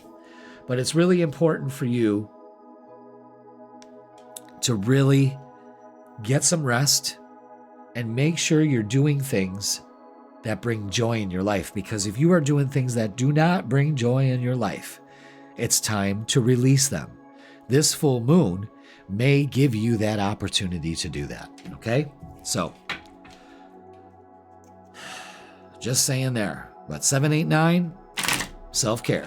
[SPEAKER 1] But it's really important for you to really get some rest and make sure you're doing things that bring joy in your life. Because if you are doing things that do not bring joy in your life, it's time to release them. This full moon may give you that opportunity to do that. Okay? So, just saying there. But 789, self-care.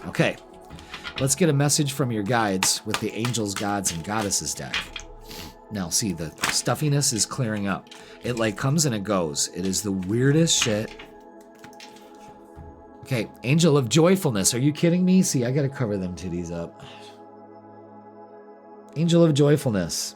[SPEAKER 1] Okay. Let's get a message from your guides with the angels, gods, and goddesses deck. Now, see, the stuffiness is clearing up. It like comes and it goes. It is the weirdest shit. Okay, angel of joyfulness. Are you kidding me? See, I got to cover them titties up. Angel of joyfulness.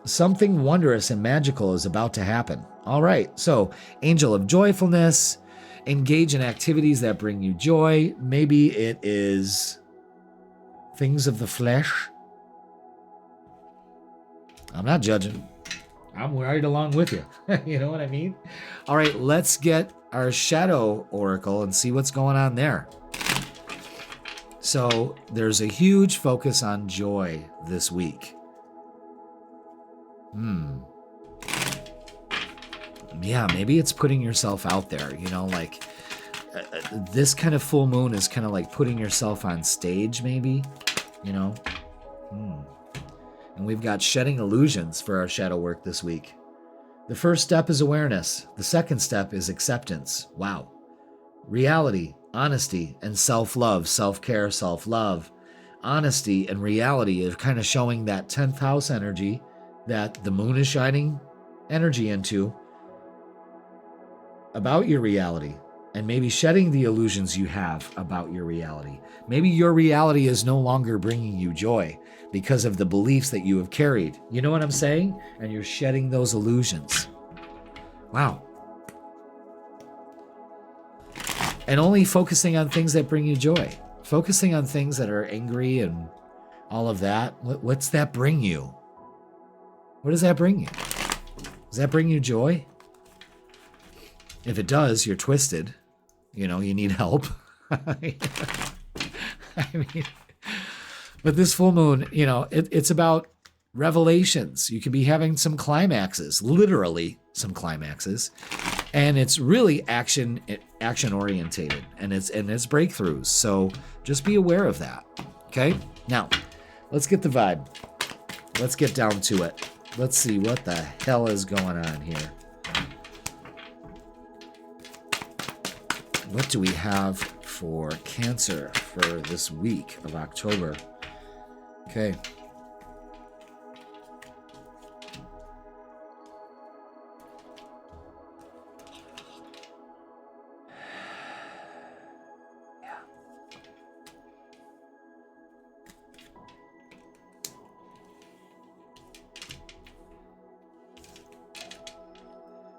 [SPEAKER 1] Something wondrous and magical is about to happen. All right, so angel of joyfulness. Engage in activities that bring you joy. Maybe it is things of the flesh. I'm not judging. I'm right along with you. You know what I mean? All right, let's get our shadow oracle and see what's going on there. So there's a huge focus on joy this week. Yeah, maybe it's putting yourself out there, you know, like this kind of full moon is kind of like putting yourself on stage, maybe, you know. And we've got shedding illusions for our shadow work this week. The first step is awareness. The second step is acceptance. Wow. Reality, honesty, and self-love, self-care, self-love. Honesty and reality is kind of showing that 10th house energy that the moon is shining energy into about your reality, and maybe shedding the illusions you have about your reality. Maybe your reality is no longer bringing you joy because of the beliefs that you have carried. You know what I'm saying? And you're shedding those illusions. Wow. And only focusing on things that bring you joy. Focusing on things that are angry and all of that. What's that bring you? What does that bring you? Does that bring you joy? If it does, you're twisted. You know, you need help. I mean, but this full moon, you know, it's about revelations. You could be having some climaxes, literally some climaxes, and it's really action orientated, and it's breakthroughs. So just be aware of that. Okay. Now, let's get the vibe. Let's get down to it. Let's see what the hell is going on here. What do we have for Cancer for this week of October? Okay.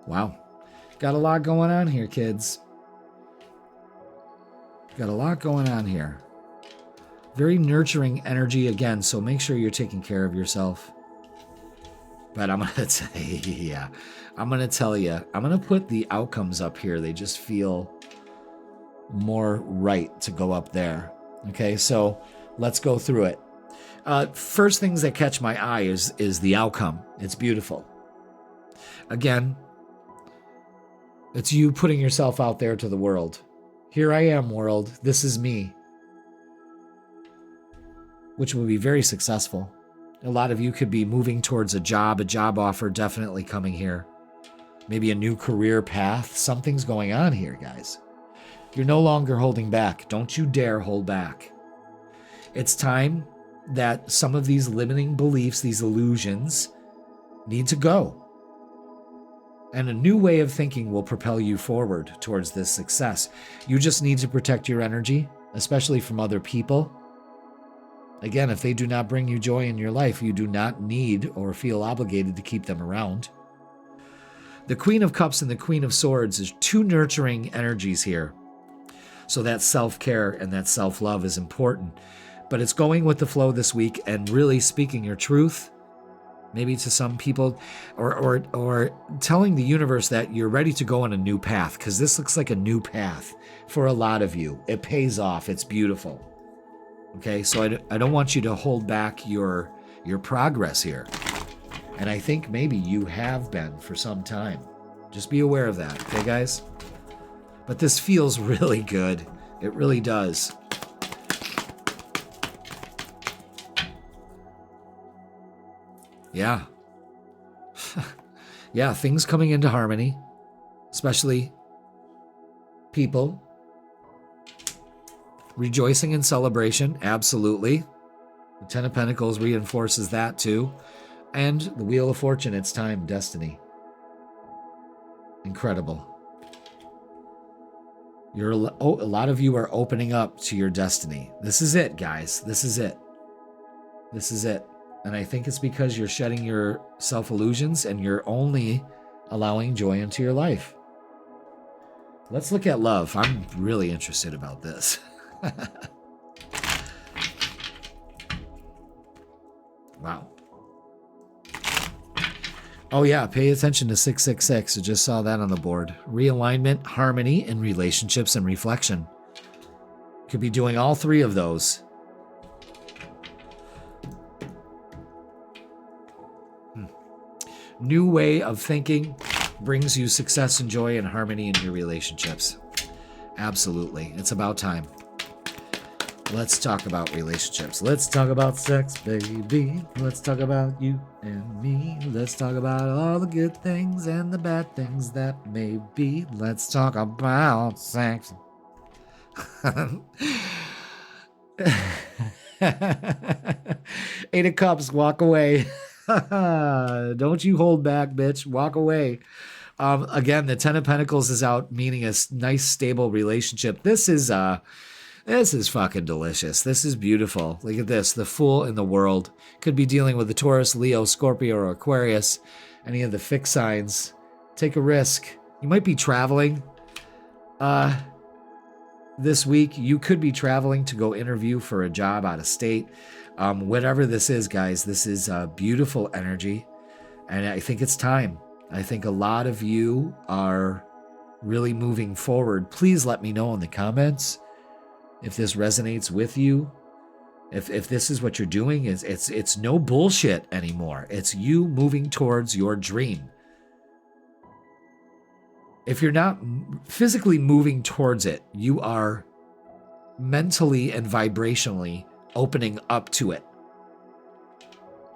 [SPEAKER 1] Wow. Got a lot going on here, kids. Got a lot going on here. Very nurturing energy again, so make sure you're taking care of yourself. But I'm going to tell you, I'm going to put the outcomes up here. They just feel more right to go up there. Okay, so let's go through it. First things that catch my eye is the outcome. It's beautiful. Again, it's you putting yourself out there to the world. Here I am, world. This is me. Which will be very successful. A lot of you could be moving towards a job offer definitely coming here. Maybe a new career path. Something's going on here, guys. You're no longer holding back. Don't you dare hold back. It's time that some of these limiting beliefs, these illusions, need to go. And a new way of thinking will propel you forward towards this success. You just need to protect your energy, especially from other people. Again, if they do not bring you joy in your life, you do not need or feel obligated to keep them around. The Queen of Cups and the Queen of Swords is two nurturing energies here. So that self-care and that self-love is important. But it's going with the flow this week and really speaking your truth Maybe to some people, or telling the universe that you're ready to go on a new path, because this looks like a new path for a lot of you. It pays off. It's beautiful. Okay, so I don't want you to hold back your progress here. And I think maybe you have been for some time. Just be aware of that, okay, guys? But this feels really good. It really does. Yeah. Yeah, things coming into harmony, especially people. Rejoicing and celebration, absolutely. The Ten of Pentacles reinforces that too. And the Wheel of Fortune, it's time, destiny. Incredible. A lot of you are opening up to your destiny. This is it, guys. This is it. This is it. And I think it's because you're shedding your self-illusions and you're only allowing joy into your life. Let's look at love. I'm really interested about this. Wow. Oh yeah, pay attention to 666. I just saw that on the board. Realignment, harmony in relationships, and reflection. Could be doing all three of those. New way of thinking brings you success and joy and harmony in your relationships. Absolutely. It's about time. Let's talk about relationships. Let's talk about sex, baby. Let's talk about you and me. Let's talk about all the good things and the bad things that may be. Let's talk about sex. Eight of Cups, walk away. Don't you hold back, bitch. Walk away. Again, the Ten of Pentacles is out, meaning a nice, stable relationship. This is fucking delicious. This is beautiful. Look at this. The Fool in the World. Could be dealing with the Taurus, Leo, Scorpio, or Aquarius. Any of the fixed signs. Take a risk. You might be traveling. This week, you could be traveling to go interview for a job out of state. Whatever this is, guys, this is beautiful energy. And I think it's time. I think a lot of you are really moving forward. Please let me know in the comments if this resonates with you. If this is what you're doing, it's no bullshit anymore. It's you moving towards your dream. If you're not physically moving towards it, you are mentally and vibrationally opening up to it.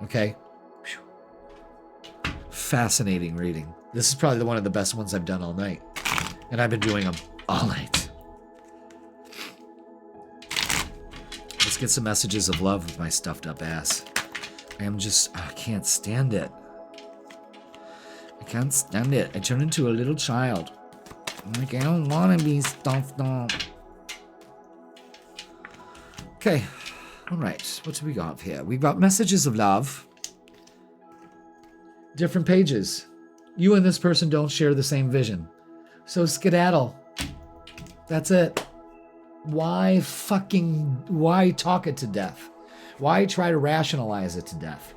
[SPEAKER 1] Okay? Fascinating reading. This is probably one of the best ones I've done all night. And I've been doing them all night. Let's get some messages of love with my stuffed up ass. I can't stand it. I can't stand it. I turn into a little child. I'm like, I don't want to be stuffed up. Okay. All right. What do we got here? We've got messages of love. Different pages. You and this person don't share the same vision. So skedaddle. That's it. Why talk it to death? Why try to rationalize it to death?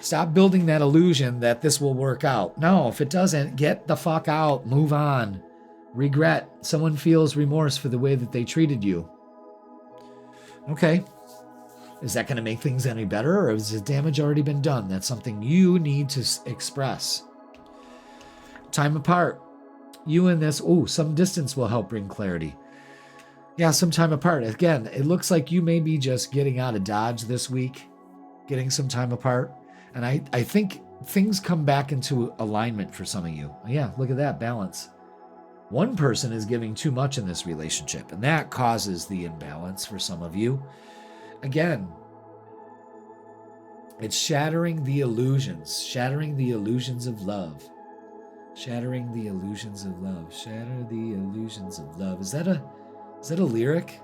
[SPEAKER 1] Stop building that illusion that this will work out. No, if it doesn't, get the fuck out. Move on. Regret. Someone feels remorse for the way that they treated you. Okay. Is that going to make things any better, or has the damage already been done? That's something you need to express. Time apart. You and this, some distance will help bring clarity. Yeah, some time apart. Again, it looks like you may be just getting out of Dodge this week, getting some time apart. And I think things come back into alignment for some of you. Yeah, look at that balance. One person is giving too much in this relationship, and that causes the imbalance for some of you. Again, it's shattering the illusions of love. Shattering the illusions of love. Shatter the illusions of love. Is that a lyric?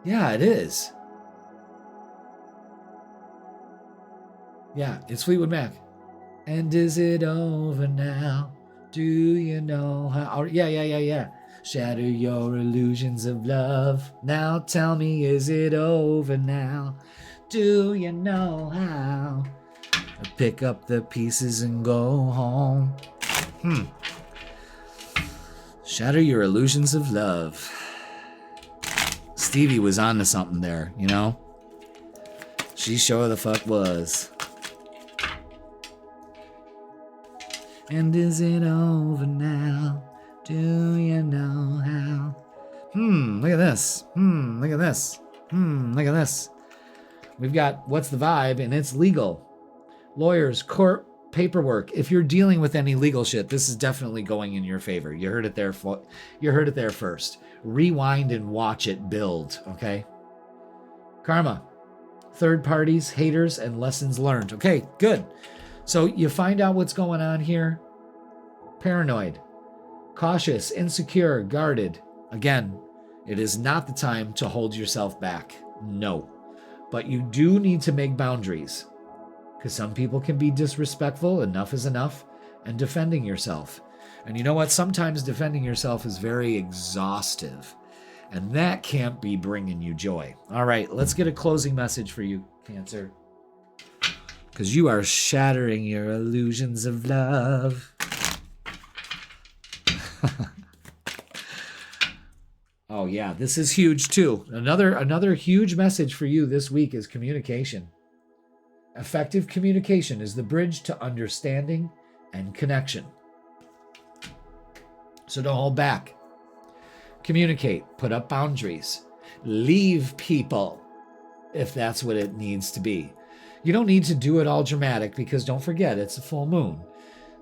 [SPEAKER 1] Yeah, it is. Yeah, it's Fleetwood Mac. And is it over now? Do you know how? Yeah. Shatter your illusions of love. Now tell me, is it over now? Do you know how? Pick up the pieces and go home. Shatter your illusions of love. Stevie was onto something there, you know? She sure the fuck was. And is it over now? Do you know how? Look at this. Look at this. Look at this. We've got what's the vibe, and it's legal. Lawyers, court, paperwork. If you're dealing with any legal shit, this is definitely going in your favor. You heard it there. You heard it there first. Rewind and watch it build, okay? Karma. Third parties, haters, and lessons learned. Okay, good. So you find out what's going on here. Paranoid, cautious, insecure, guarded. Again, it is not the time to hold yourself back. No. But you do need to make boundaries, because some people can be disrespectful. Enough is enough. And defending yourself. And you know what? Sometimes defending yourself is very exhaustive. And that can't be bringing you joy. All right, let's get a closing message for you, Cancer. Because you are shattering your illusions of love. Oh yeah, this is huge too. Another huge message for you this week is communication. Effective communication is the bridge to understanding and connection. So don't hold back. Communicate, put up boundaries, leave people if that's what it needs to be. You don't need to do it all dramatic, because don't forget, it's a full moon.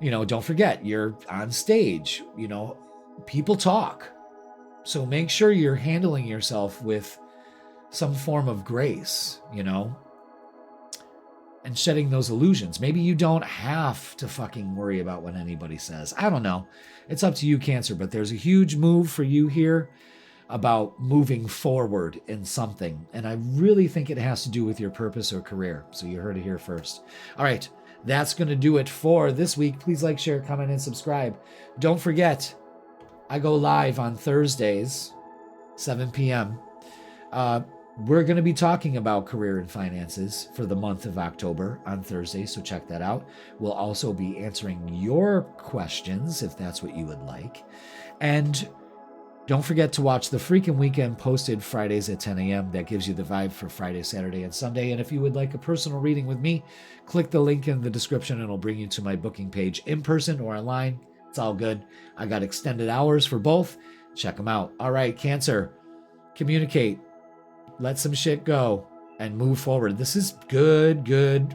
[SPEAKER 1] You know, don't forget, you're on stage. You know, people talk. So make sure you're handling yourself with some form of grace, you know, and shedding those illusions. Maybe you don't have to fucking worry about what anybody says. I don't know. It's up to you, Cancer, but there's a huge move for you here about moving forward in something. And I really think it has to do with your purpose or career. So you heard it here first. All right. That's going to do it for this week. Please like, share, comment, and subscribe. Don't forget, I go live on Thursdays, 7 p.m. We're going to be talking about career and finances for the month of October on Thursday, so check that out. We'll also be answering your questions if that's what you would like. And don't forget to watch the Freakin' Weekend posted Fridays at 10 a.m. That gives you the vibe for Friday, Saturday, and Sunday. And if you would like a personal reading with me, click the link in the description and it'll bring you to my booking page in person or online. It's all good. I got extended hours for both. Check them out. All right, Cancer, communicate. Let some shit go and move forward. This is good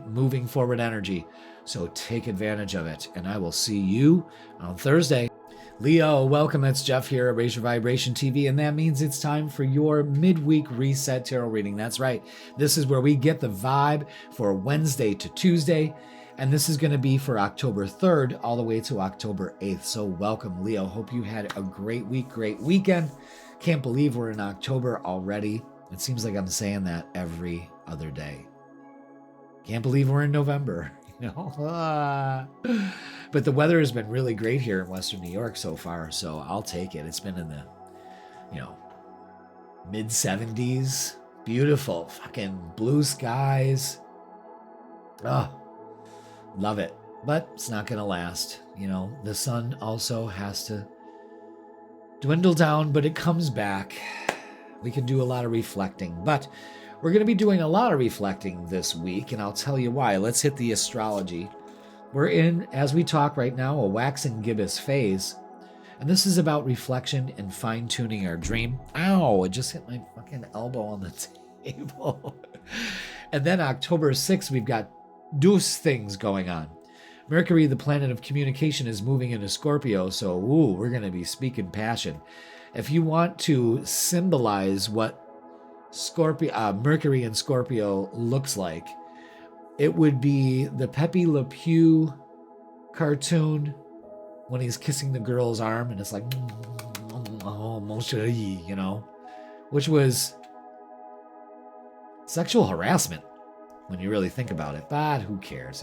[SPEAKER 1] moving forward energy. So take advantage of it. And I will see you on Thursday. Leo, welcome. It's Jeff here at Raise Your Vibration TV. And that means it's time for your Midweek Reset Tarot Reading. That's right. This is where we get the vibe for Wednesday to Tuesday. And this is going to be for October 3rd all the way to October 8th. So welcome, Leo. Hope you had a great week, great weekend. Can't believe we're in October already. It seems like I'm saying that every other day. Can't believe we're in November, you know? But the weather has been really great here in Western New York so far, so I'll take it. It's been in the, mid 70s. Beautiful. Fucking blue skies. Oh, love it. But it's not going to last. The sun also has to dwindle down, but it comes back. We can do a lot of reflecting, but we're going to be doing a lot of reflecting this week, and I'll tell you why. Let's hit the astrology. We're in, as we talk right now, a wax and gibbous phase, and this is about reflection and fine-tuning our dream. Ow, it just hit my fucking elbow on the table. And then October 6th, we've got deuce things going on. Mercury, the planet of communication, is moving into Scorpio, so we're going to be speaking passion. If you want to symbolize what Mercury in Scorpio looks like, it would be the Pepe Le Pew cartoon when he's kissing the girl's arm and it's like, oh, mon chéri, which was sexual harassment when you really think about it. But who cares,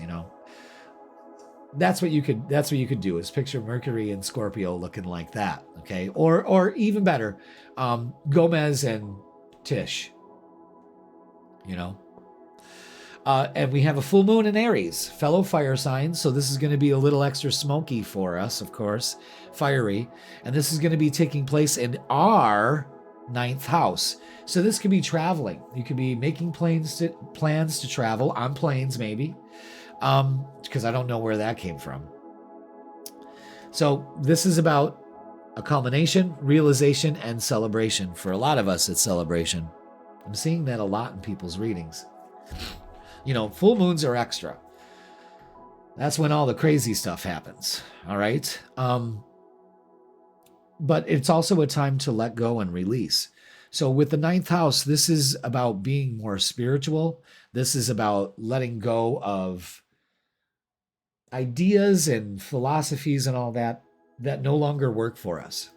[SPEAKER 1] That's what you could do, is picture Mercury and Scorpio looking like that, okay? Or even better, Gomez and Tish, And we have a full moon in Aries, fellow fire signs. So this is going to be a little extra smoky for us, of course, fiery. And this is going to be taking place in our 9th house. So this could be traveling. You could be making plans to travel on planes, maybe, because I don't know where that came from. So this is about a culmination, realization, and celebration. For a lot of us, it's celebration. I'm seeing that a lot in people's readings. You know, full moons are extra. That's when all the crazy stuff happens. All right. But it's also a time to let go and release. So with the 9th house, this is about being more spiritual. This is about letting go of ideas and philosophies and all that no longer work for us.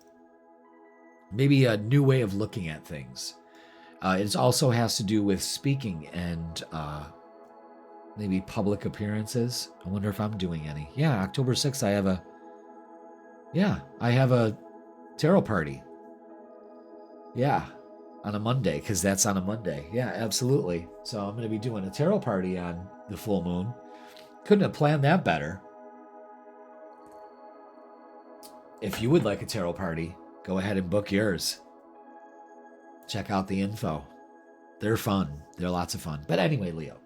[SPEAKER 1] Maybe a new way of looking at things. It also has to do with speaking and maybe public appearances. I wonder if I'm doing any. Yeah, October 6th, I have a tarot party. Yeah, on a Monday, because that's on a Monday. Yeah, absolutely. So I'm going to be doing a tarot party on the full moon. Couldn't have planned that better. If you would like a tarot party, go ahead and book yours. Check out the info. They're fun. They're lots of fun. But anyway, Leo,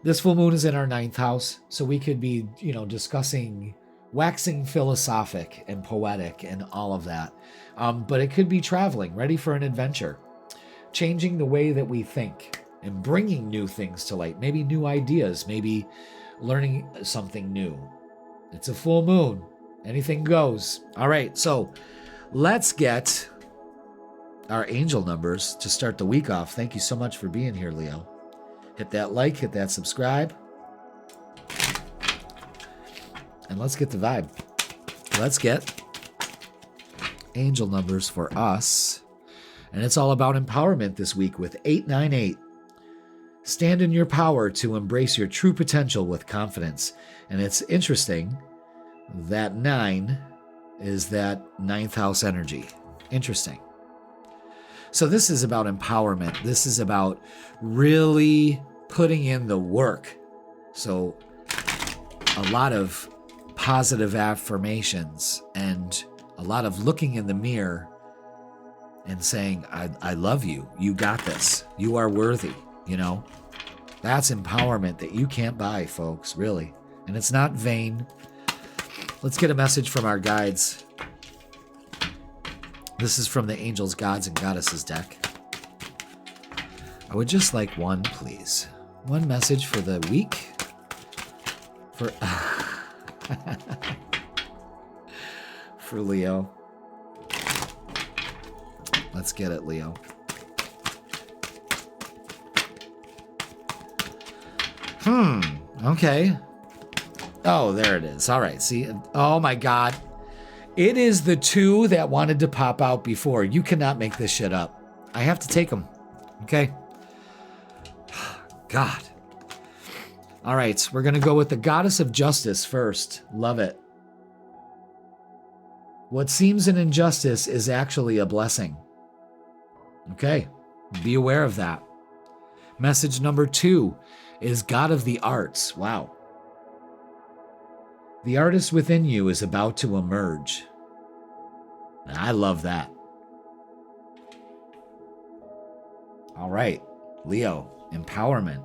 [SPEAKER 1] this full moon is in our 9th house, so we could be, discussing waxing philosophic and poetic and all of that. But it could be traveling, ready for an adventure, changing the way that we think and bringing new things to light, maybe new ideas, maybe learning something new. It's a full moon. Anything goes. All right, so let's get our angel numbers to start the week off. Thank you so much for being here, Leo. Hit that like, hit that subscribe. And let's get the vibe. Let's get angel numbers for us. And it's all about empowerment this week with 898. Stand in your power to embrace your true potential with confidence. And it's interesting that 9 is that 9th house energy. Interesting. So this is about empowerment. This is about really putting in the work. So a lot of positive affirmations and a lot of looking in the mirror and saying, I love you. You got this. You are worthy. That's empowerment that you can't buy, folks, really. And it's not vain. Let's get a message from our guides. This is from the Angels, Gods, and Goddesses deck. I would just like one, please. One message for the week. For Leo. Let's get it, Leo. Okay. Oh, there it is. All right. See, oh my God. It is the 2 that wanted to pop out before. You cannot make this shit up. I have to take them. Okay. God. All right. We're going to go with the Goddess of Justice first. Love it. What seems an injustice is actually a blessing. Okay. Be aware of that. Message number 2 is God of the Arts. Wow. The artist within you is about to emerge. I love that. All right, Leo, empowerment.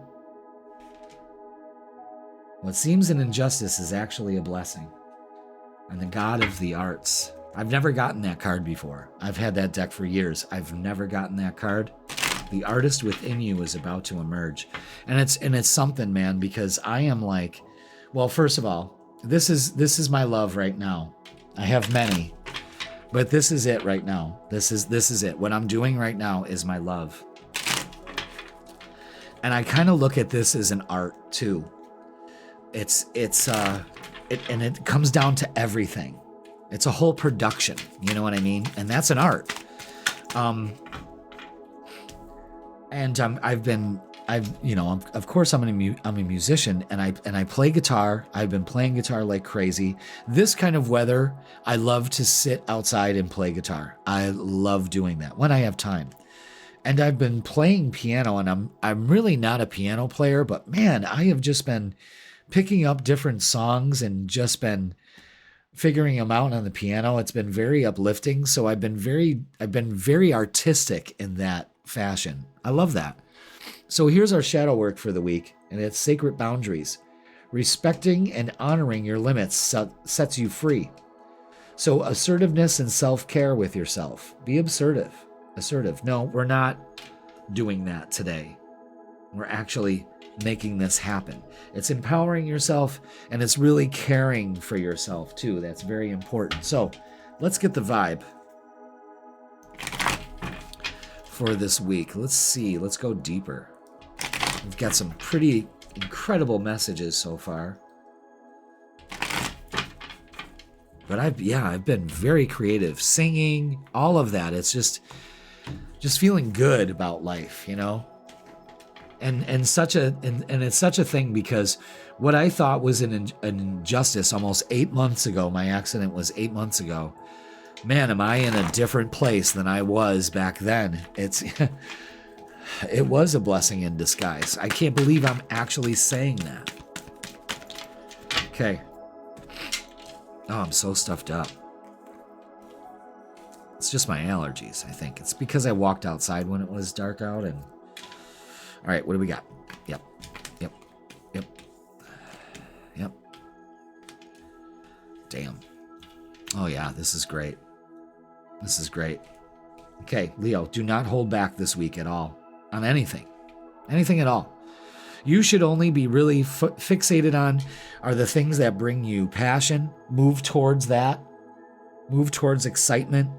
[SPEAKER 1] What seems an injustice is actually a blessing. And the God of the Arts. I've never gotten that card before. I've had that deck for years. I've never gotten that card. The artist within you is about to emerge. And it's something, man, because I am like, well, first of all, this is my love right now. I have many, but this is it right now. This is it. What I'm doing right now is my love. And I kind of look at this as an art too. It comes down to everything. It's a whole production. You know what I mean? And that's an art. Of course I'm a musician and I play guitar. I've been playing guitar like crazy. This kind of weather, I love to sit outside and play guitar. I love doing that when I have time. And I've been playing piano, and I'm really not a piano player, but man, I have just been picking up different songs and just been figuring them out on the piano. It's been very uplifting. So I've been very artistic in that fashion. I love that. So here's our shadow work for the week, and it's sacred boundaries. Respecting and honoring your limits sets you free. So assertiveness and self-care with yourself. Be assertive. No, we're not doing that today. We're actually making this happen. It's empowering yourself, and it's really caring for yourself too. That's very important. So let's get the vibe for this week. Let's see. Let's go deeper. We've got some pretty incredible messages so far. But I've been very creative, singing, all of that. It's just feeling good about life, you know? And it's such a thing, because what I thought was an injustice almost 8 months ago, my accident was 8 months ago. Man, am I in a different place than I was back then. It was a blessing in disguise. I can't believe I'm actually saying that. Okay. Oh, I'm so stuffed up. It's just my allergies, I think. It's because I walked outside when it was dark out. And all right, what do we got? Yep. Damn. Oh yeah, this is great. Okay, Leo, do not hold back this week at all on anything at all. You should only be really fixated on are the things that bring you passion. Move towards that. Move towards excitement.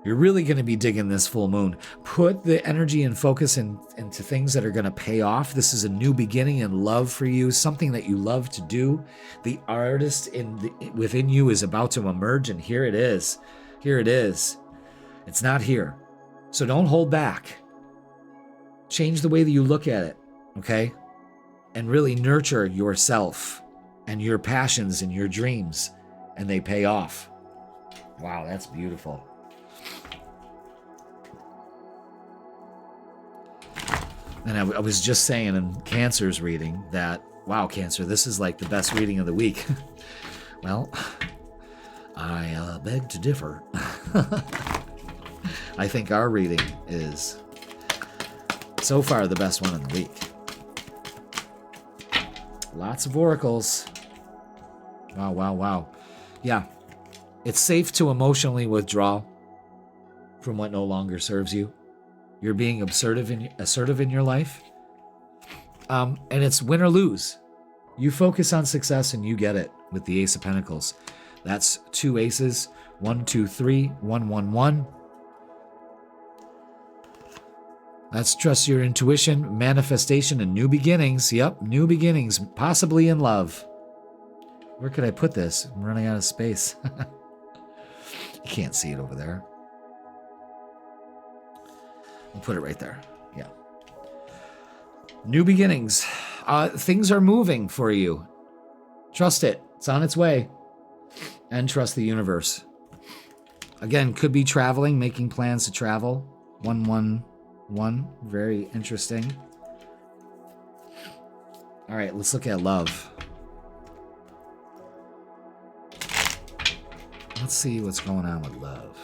[SPEAKER 1] You're really going to be digging this full moon. Put the energy and focus into things that are going to pay off. This is a new beginning in love for you, something that you love to do. The artist within you is about to emerge, and here it is. It's not here. So don't hold back. Change the way that you look at it, okay? And really nurture yourself and your passions and your dreams, and they pay off. Wow, that's beautiful. And I was just saying in Cancer's reading that, wow, Cancer, this is like the best reading of the week. Well, I beg to differ. I think our reading is so far the best one of the week. Lots of oracles. Wow. Yeah, it's safe to emotionally withdraw from what no longer serves you. You're being assertive in your life. And it's win or lose. You focus on success and you get it with the Ace of Pentacles. That's 2 aces. 1, 2, 3, 1, 1, 1. Let's trust your intuition, manifestation, and new beginnings. Yep, new beginnings, possibly in love. Where could I put this? I'm running out of space. You can't see it over there. I'll put it right there. Yeah. New beginnings. Things are moving for you. Trust it. It's on its way. And trust the universe. Again, could be traveling, making plans to travel. 111. Very interesting. All right, let's look at love. Let's see what's going on with love.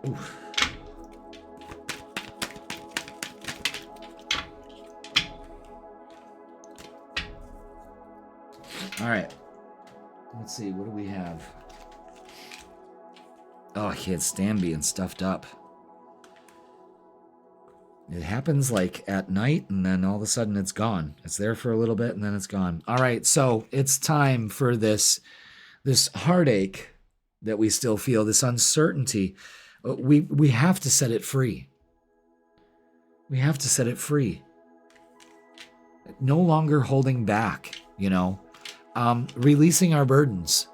[SPEAKER 1] Oof. All right. Let's see. What do we have? Oh, I can't stand being stuffed up. It happens like at night, and then all of a sudden it's gone. It's there for a little bit, and then it's gone. All right, so it's time for this heartache that we still feel, this uncertainty. We have to set it free. We have to set it free. No longer holding back, you know. Releasing our burdens.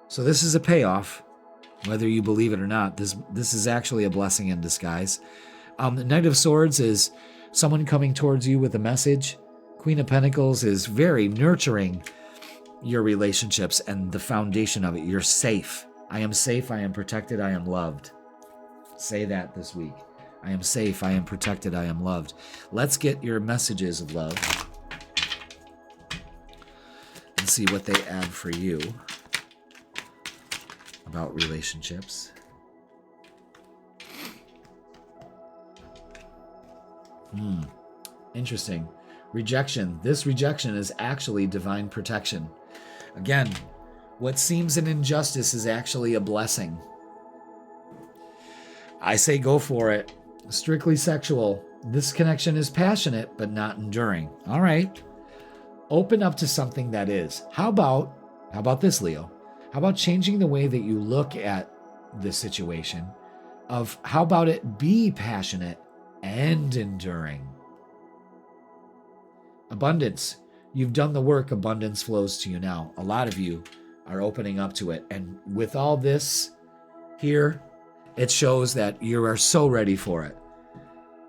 [SPEAKER 1] So this is a payoff, whether you believe it or not. This is actually a blessing in disguise. The Knight of Swords is someone coming towards you with a message. Queen of Pentacles is very nurturing. your relationships and the foundation of it. You're safe. I am safe. I am protected. I am loved. Say that this week. I am safe. I am protected. I am loved. Let's get your messages of love and see what they add for you about relationships. Interesting. Rejection. This rejection is actually divine protection. Again, what seems an injustice is actually a blessing. I say go for it. Strictly sexual. This connection is passionate, but not enduring. All right. Open up to something that is. How about this, Leo? How about changing the way that you look at this situation of how about it be passionate and enduring? Abundance. You've done the work. Abundance flows to you now. A lot of you are opening up to it. And with all this here, it shows that you are so ready for it.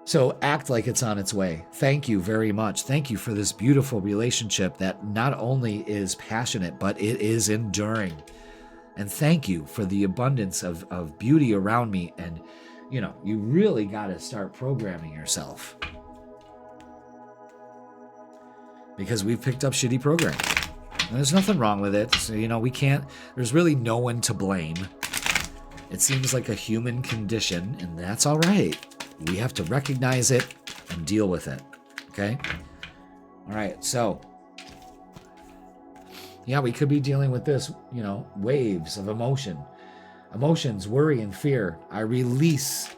[SPEAKER 1] So act like it's on its way. Thank you very much. Thank you for this beautiful relationship that not only is passionate, but it is enduring. And thank you for the abundance of beauty around me. And, you really got to start programming yourself. Because we've picked up shitty programming. And there's nothing wrong with it. So, there's really no one to blame. It seems like a human condition, and that's all right. We have to recognize it and deal with it. Okay? All right, so. Yeah, we could be dealing with this, waves of emotion. Emotions, worry, and fear. I release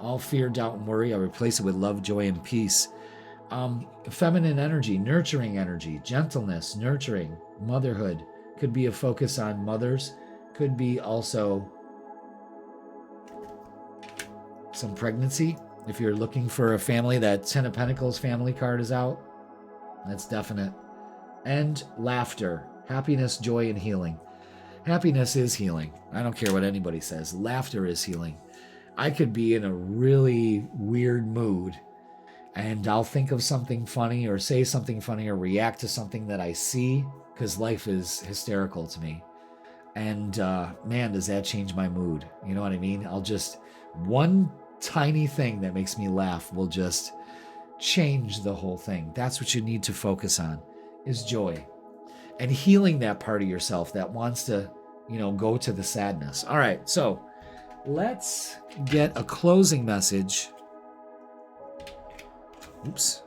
[SPEAKER 1] all fear, doubt, and worry. I replace it with love, joy, and peace. Feminine energy, nurturing energy, gentleness, nurturing, motherhood. Could be a focus on mothers. Could be also some pregnancy. If you're looking for a family, that Ten of Pentacles family card is out. That's definite. And laughter, happiness, joy, and healing. Happiness is healing. I don't care what anybody says. Laughter is healing. I could be in a really weird mood and I'll think of something funny or say something funny or react to something that I see because life is hysterical to me. And man, does that change my mood. You know what I mean? One tiny thing that makes me laugh will just change the whole thing. That's what you need to focus on, is joy. And healing that part of yourself that wants to, go to the sadness. All right, so let's get a closing message. Oops.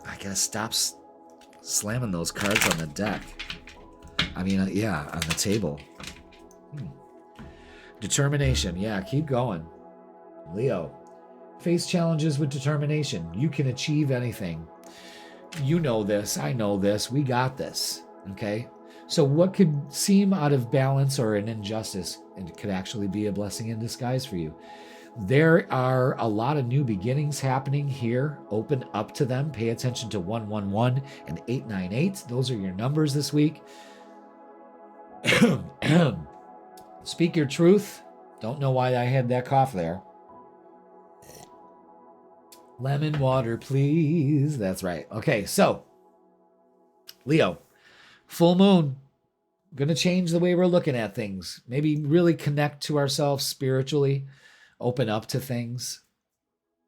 [SPEAKER 1] I gotta stop slamming those cards on the deck. On the table. Determination. Yeah, keep going. Leo. Face challenges with determination. You can achieve anything. You know this. I know this. We got this. Okay? So what could seem out of balance or an injustice, and it could actually be a blessing in disguise for you. There are a lot of new beginnings happening here. Open up to them. Pay attention to 111 and 898. Those are your numbers this week. Speak your truth. Don't know why I had that cough there. Lemon water, please. That's right. Okay, so Leo, full moon. Going to change the way we're looking at things. Maybe really connect to ourselves spiritually. Open up to things.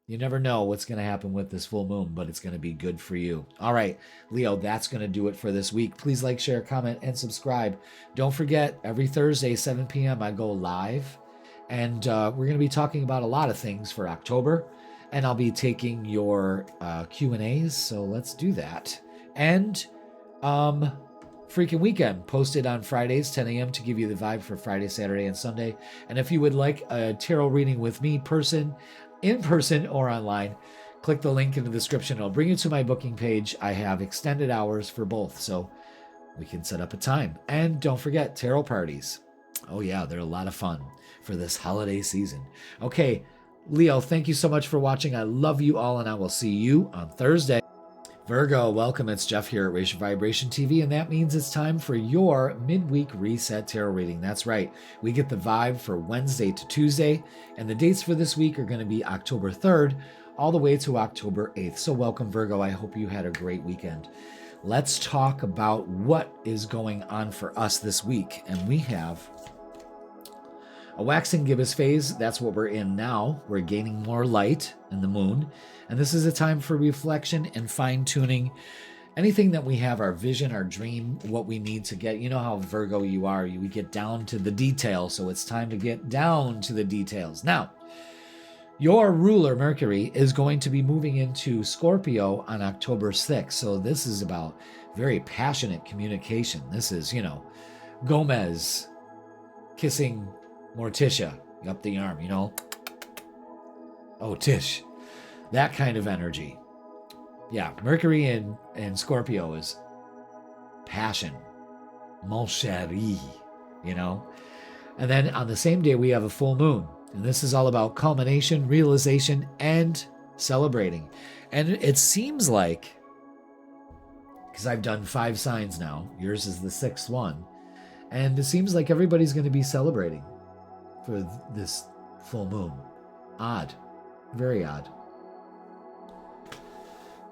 [SPEAKER 1] You never know what's going to happen with this full moon, but it's going to be good for you. All right, Leo, that's going to do it for this week. Please like, share, comment, and subscribe. Don't forget, every Thursday, 7 p.m., I go live. And we're going to be talking about a lot of things for October. And I'll be taking your Q&As, so let's do that. And Freaking Weekend, posted on Fridays, 10 a.m. to give you the vibe for Friday, Saturday, and Sunday. And if you would like a tarot reading with me, in person or online, click the link in the description. It'll bring you to my booking page. I have extended hours for both, so we can set up a time. And don't forget, tarot parties. Oh yeah, they're a lot of fun for this holiday season. Okay, Leo, thank you so much for watching. I love you all, and I will see you on Thursday. Virgo, welcome. It's Jeff here at Raise Your Vibration TV, and that means it's time for your Midweek Reset Tarot Reading. That's right. We get the vibe for Wednesday to Tuesday, and the dates for this week are going to be October 3rd all the way to October 8th. So welcome, Virgo. I hope you had a great weekend. Let's talk about what is going on for us this week. And we have a waxing gibbous phase. That's what we're in now. We're gaining more light in the moon. And this is a time for reflection and fine-tuning anything that we have, our vision, our dream, what we need to get. You know how Virgo you are. We get down to the details. So it's time to get down to the details. Now, your ruler, Mercury, is going to be moving into Scorpio on October 6th. So this is about very passionate communication. This is, Gomez kissing Morticia up the arm, Oh, Tish. That kind of energy. Yeah, Mercury in Scorpio is passion. Mon chéri, And then on the same day, we have a full moon. And this is all about culmination, realization, and celebrating. And it seems like, because I've done 5 signs now, yours is the 6th one, and it seems like everybody's going to be celebrating for this full moon. Odd. Very odd.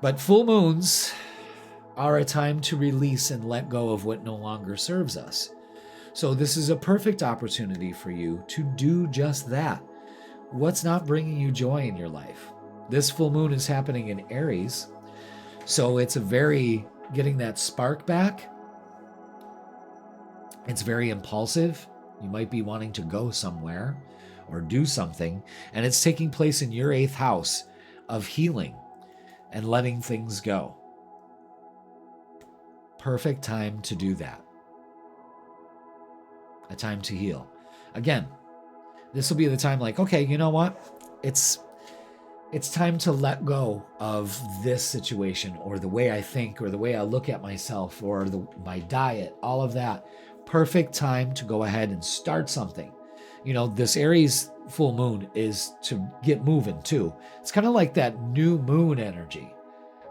[SPEAKER 1] But full moons are a time to release and let go of what no longer serves us. So this is a perfect opportunity for you to do just that. What's not bringing you joy in your life? This full moon is happening in Aries. So it's getting that spark back. It's very impulsive. You might be wanting to go somewhere or do something, and it's taking place in your 8th house of healing and letting things go. Perfect time to do that. A time to heal. Again, this will be the time like, okay, you know what? It's time to let go of this situation or the way I think or the way I look at myself or my diet, all of that. Perfect time to go ahead and start something. This Aries full moon is to get moving too. It's kind of like that new moon energy,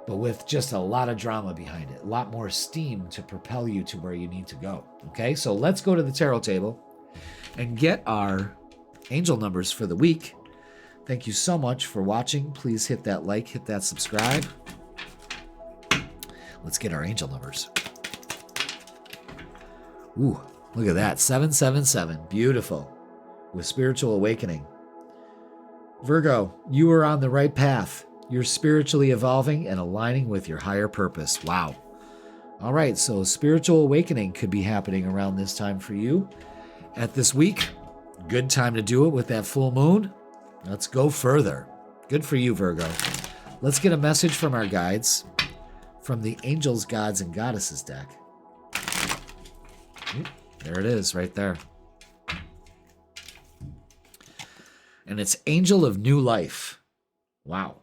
[SPEAKER 1] but with just a lot of drama behind it, a lot more steam to propel you to where you need to go. Okay, so let's go to the tarot table and get our angel numbers for the week. Thank you so much for watching. Please hit that like, hit that subscribe. Let's get our angel numbers. Ooh, look at that. 777. Beautiful. With spiritual awakening. Virgo, you are on the right path. You're spiritually evolving and aligning with your higher purpose. Wow. All right, so spiritual awakening could be happening around this time for you. At this week, good time to do it with that full moon. Let's go further. Good for you, Virgo. Let's get a message from our guides from the Angels, Gods, and Goddesses deck. There it is, right there. And it's Angel of New Life. Wow.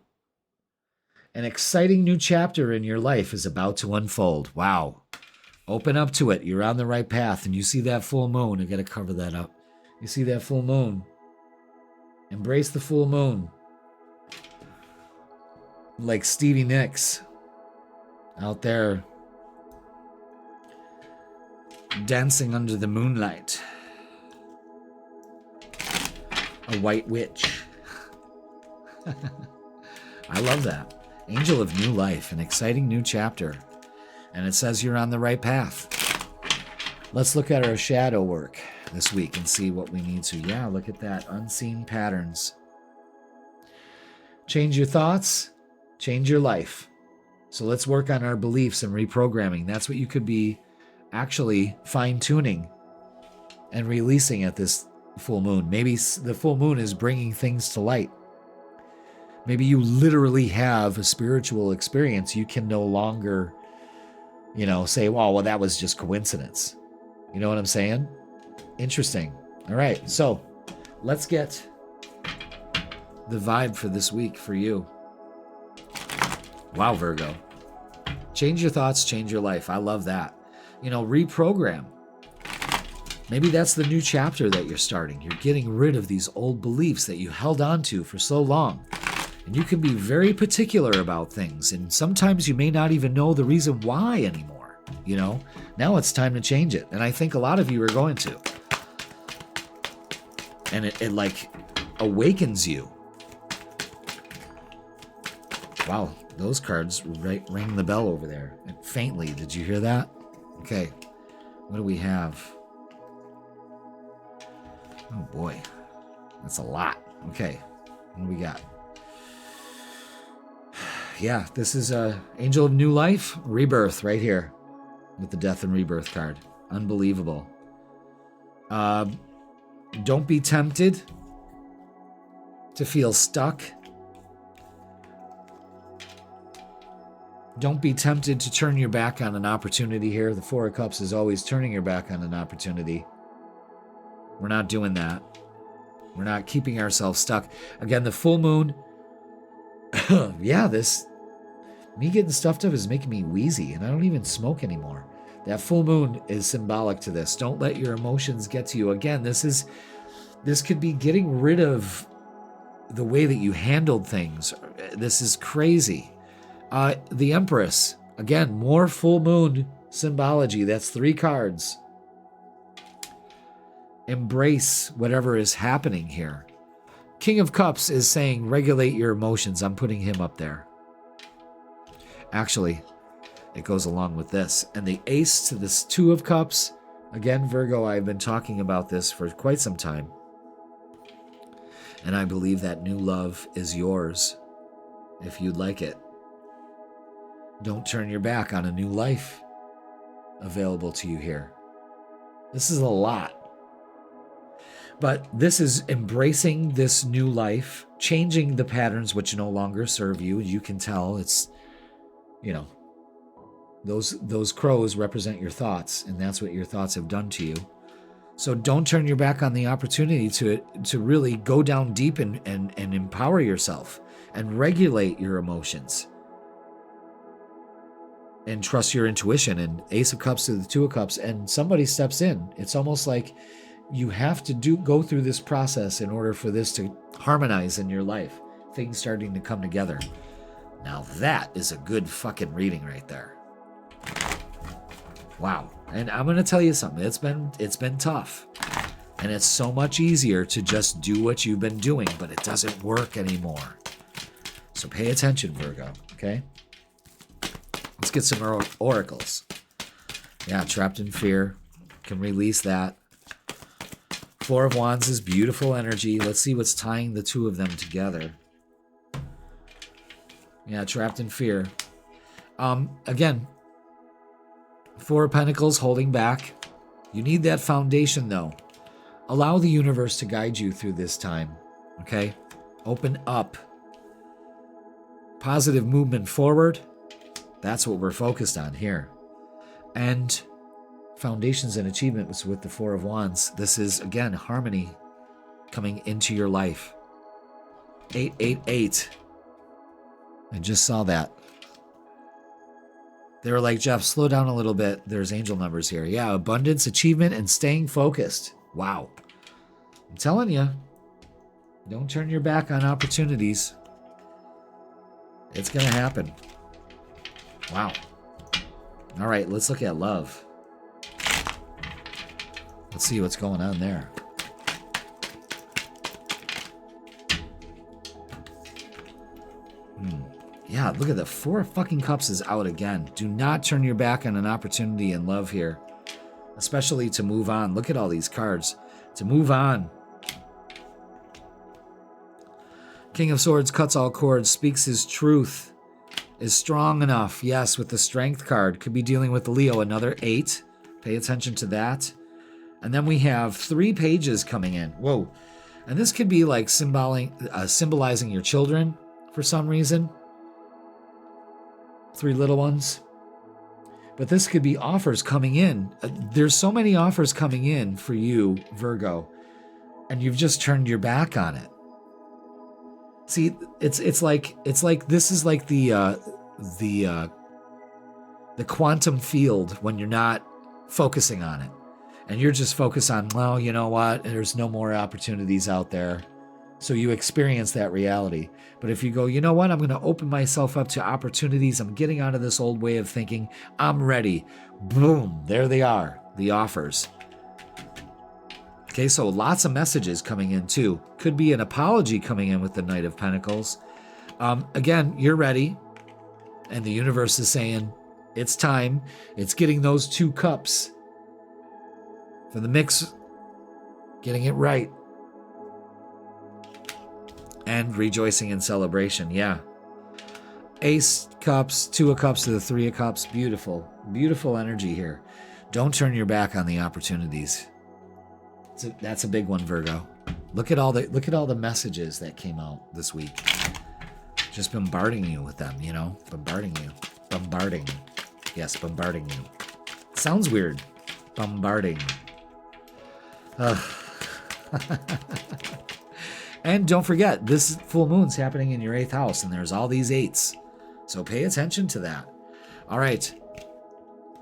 [SPEAKER 1] An exciting new chapter in your life is about to unfold. Wow. Open up to it. You're on the right path. And you see that full moon. I got to cover that up. You see that full moon. Embrace the full moon. Like Stevie Nicks out there dancing under the moonlight. A white witch. I love that. Angel of New Life, an exciting new chapter. And it says you're on the right path. Let's look at our shadow work this week and see what we need to. Yeah, look at that. Unseen patterns. Change your thoughts, change your life. So let's work on our beliefs and reprogramming. That's what you could be actually fine-tuning and releasing at this full moon. Maybe the full moon is bringing things to light. Maybe you literally have a spiritual experience. You can no longer, say, well, that was just coincidence. You know what I'm saying? Interesting. All right, so let's get the vibe for this week for you. Wow, Virgo. Change your thoughts, change your life. I love that. Reprogram. Maybe that's the new chapter that you're starting. You're getting rid of these old beliefs that you held on to for so long. And you can be very particular about things. And sometimes you may not even know the reason why anymore. Now it's time to change it. And I think a lot of you are going to. And it like awakens you. Wow, those cards ring the bell over there. And faintly, did you hear that? Okay, what do we have? Oh boy, that's a lot. Okay, what do we got? Yeah, this is Angel of New Life, Rebirth right here with the Death and Rebirth card. Unbelievable. Don't be tempted to feel stuck. Don't be tempted to turn your back on an opportunity here. The Four of Cups is always turning your back on an opportunity. We're not doing that. We're not keeping ourselves stuck. Again, the full moon. Yeah, me getting stuffed up is making me wheezy, and I don't even smoke anymore. That full moon is symbolic to this. Don't let your emotions get to you. Again, this could be getting rid of the way that you handled things. This is crazy. The Empress, again, more full moon symbology. That's 3 cards. Embrace whatever is happening here. King of Cups is saying regulate your emotions. I'm putting him up there. Actually, it goes along with this. And the Ace to this 2 of Cups. Again, Virgo, I've been talking about this for quite some time. And I believe that new love is yours if you'd like it. Don't turn your back on a new life available to you here. This is a lot. But this is embracing this new life, changing the patterns which no longer serve you. You can tell it's, those crows represent your thoughts, and that's what your thoughts have done to you. So don't turn your back on the opportunity to really go down deep and empower yourself and regulate your emotions. And trust your intuition. And Ace of Cups to the 2 of Cups, and somebody steps in. It's almost like you have to go through this process in order for this to harmonize in your life. Things starting to come together. Now that is a good fucking reading right there. Wow. And I'm going to tell you something. It's been tough. And it's so much easier to just do what you've been doing, but it doesn't work anymore. So pay attention, Virgo, okay? Let's get some oracles. Yeah, trapped in fear. Can release that. 4 of Wands is beautiful energy. Let's see what's tying the 2 of them together. Yeah, trapped in fear. Again, 4 of Pentacles holding back. You need that foundation, though. Allow the universe to guide you through this time, okay? Open up. Positive movement forward. That's what we're focused on here. And foundations and achievements with the 4 of Wands. This is, again, harmony coming into your life. 888. I just saw that. They were like, Jeff, slow down a little bit. There's angel numbers here. Yeah, abundance, achievement, and staying focused. Wow. I'm telling you, don't turn your back on opportunities. It's going to happen. Wow. All right, let's look at love. Let's see what's going on there. Yeah, look at the 4 of fucking Cups is out again. Do not turn your back on an opportunity in love here. Especially to move on. Look at all these cards. To move on. King of Swords cuts all cords, speaks his truth. Is strong enough. Yes, with the Strength card. Could be dealing with Leo. Another 8. Pay attention to that. And then we have 3 pages coming in. Whoa. And this could be like symbolizing your children for some reason. 3 little ones. But this could be offers coming in. There's so many offers coming in for you, Virgo. And you've just turned your back on it. See, it's like this is like the quantum field when you're not focusing on it. And you're just focused on, well, you know what? There's no more opportunities out there. So you experience that reality. But if you go, you know what? I'm going to open myself up to opportunities. I'm getting out of this old way of thinking. I'm ready. Boom. There they are. The offers. Okay, so lots of messages coming in too. Could be an apology coming in with the Knight of Pentacles. Again, you're ready. And the universe is saying, it's time. It's getting those 2 cups for the mix, getting it right. And rejoicing in celebration, yeah. Ace cups, 2 of cups to the 3 of cups. Beautiful, beautiful energy here. Don't turn your back on the opportunities. That's a big one, Virgo. Look at all the messages that came out this week. Just bombarding you with them, you know? Bombarding you. Bombarding. Yes, bombarding you. Sounds weird. Bombarding. And don't forget, this full moon's happening in your 8th house, and there's all these 8s. So pay attention to that. All right.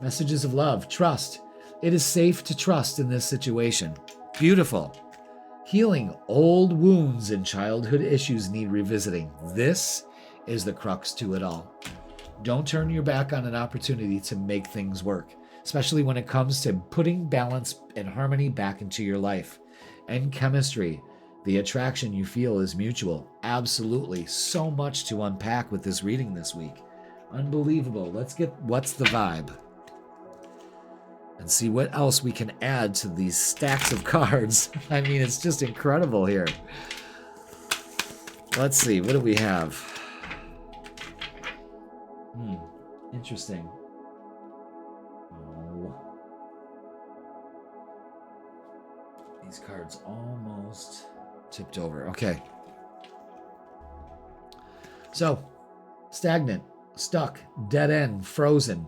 [SPEAKER 1] Messages of love. Trust. It is safe to trust in this situation. Beautiful. Healing old wounds and childhood issues need revisiting. This is the crux to it all. Don't turn your back on an opportunity to make things work, especially when it comes to putting balance and harmony back into your life. And chemistry. The attraction you feel is mutual. Absolutely. So much to unpack with this reading this week. Unbelievable. Let's get what's the vibe and see what else we can add to these stacks of cards. I mean, it's just incredible here. Let's see. What do we have? Interesting. Oh. These cards almost tipped over. Okay. So, stagnant, stuck, dead end, frozen.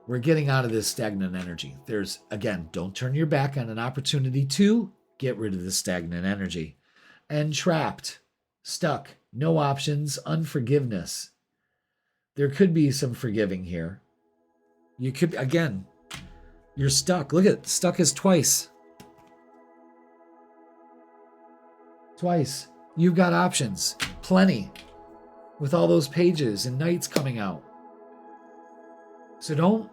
[SPEAKER 1] We're getting out of this stagnant energy. There's, again, don't turn your back on an opportunity to get rid of the stagnant energy. And trapped, stuck, no options, unforgiveness. There could be some forgiving here. You could, again, you're stuck. Look at, stuck is twice. Twice. You've got options. Plenty. With all those pages and nights coming out. So don't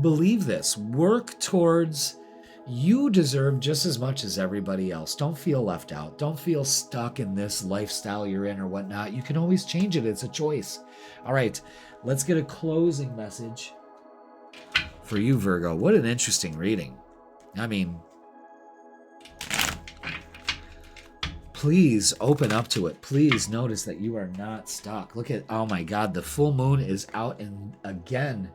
[SPEAKER 1] believe this. Work towards, you deserve just as much as everybody else. Don't feel left out. Don't feel stuck in this lifestyle you're in or whatnot. You can always change it. It's a choice. All right. Let's get a closing message for you, Virgo. What an interesting reading. I mean, please open up to it. Please notice that you are not stuck. Look at, oh my God, the full moon is out, and again,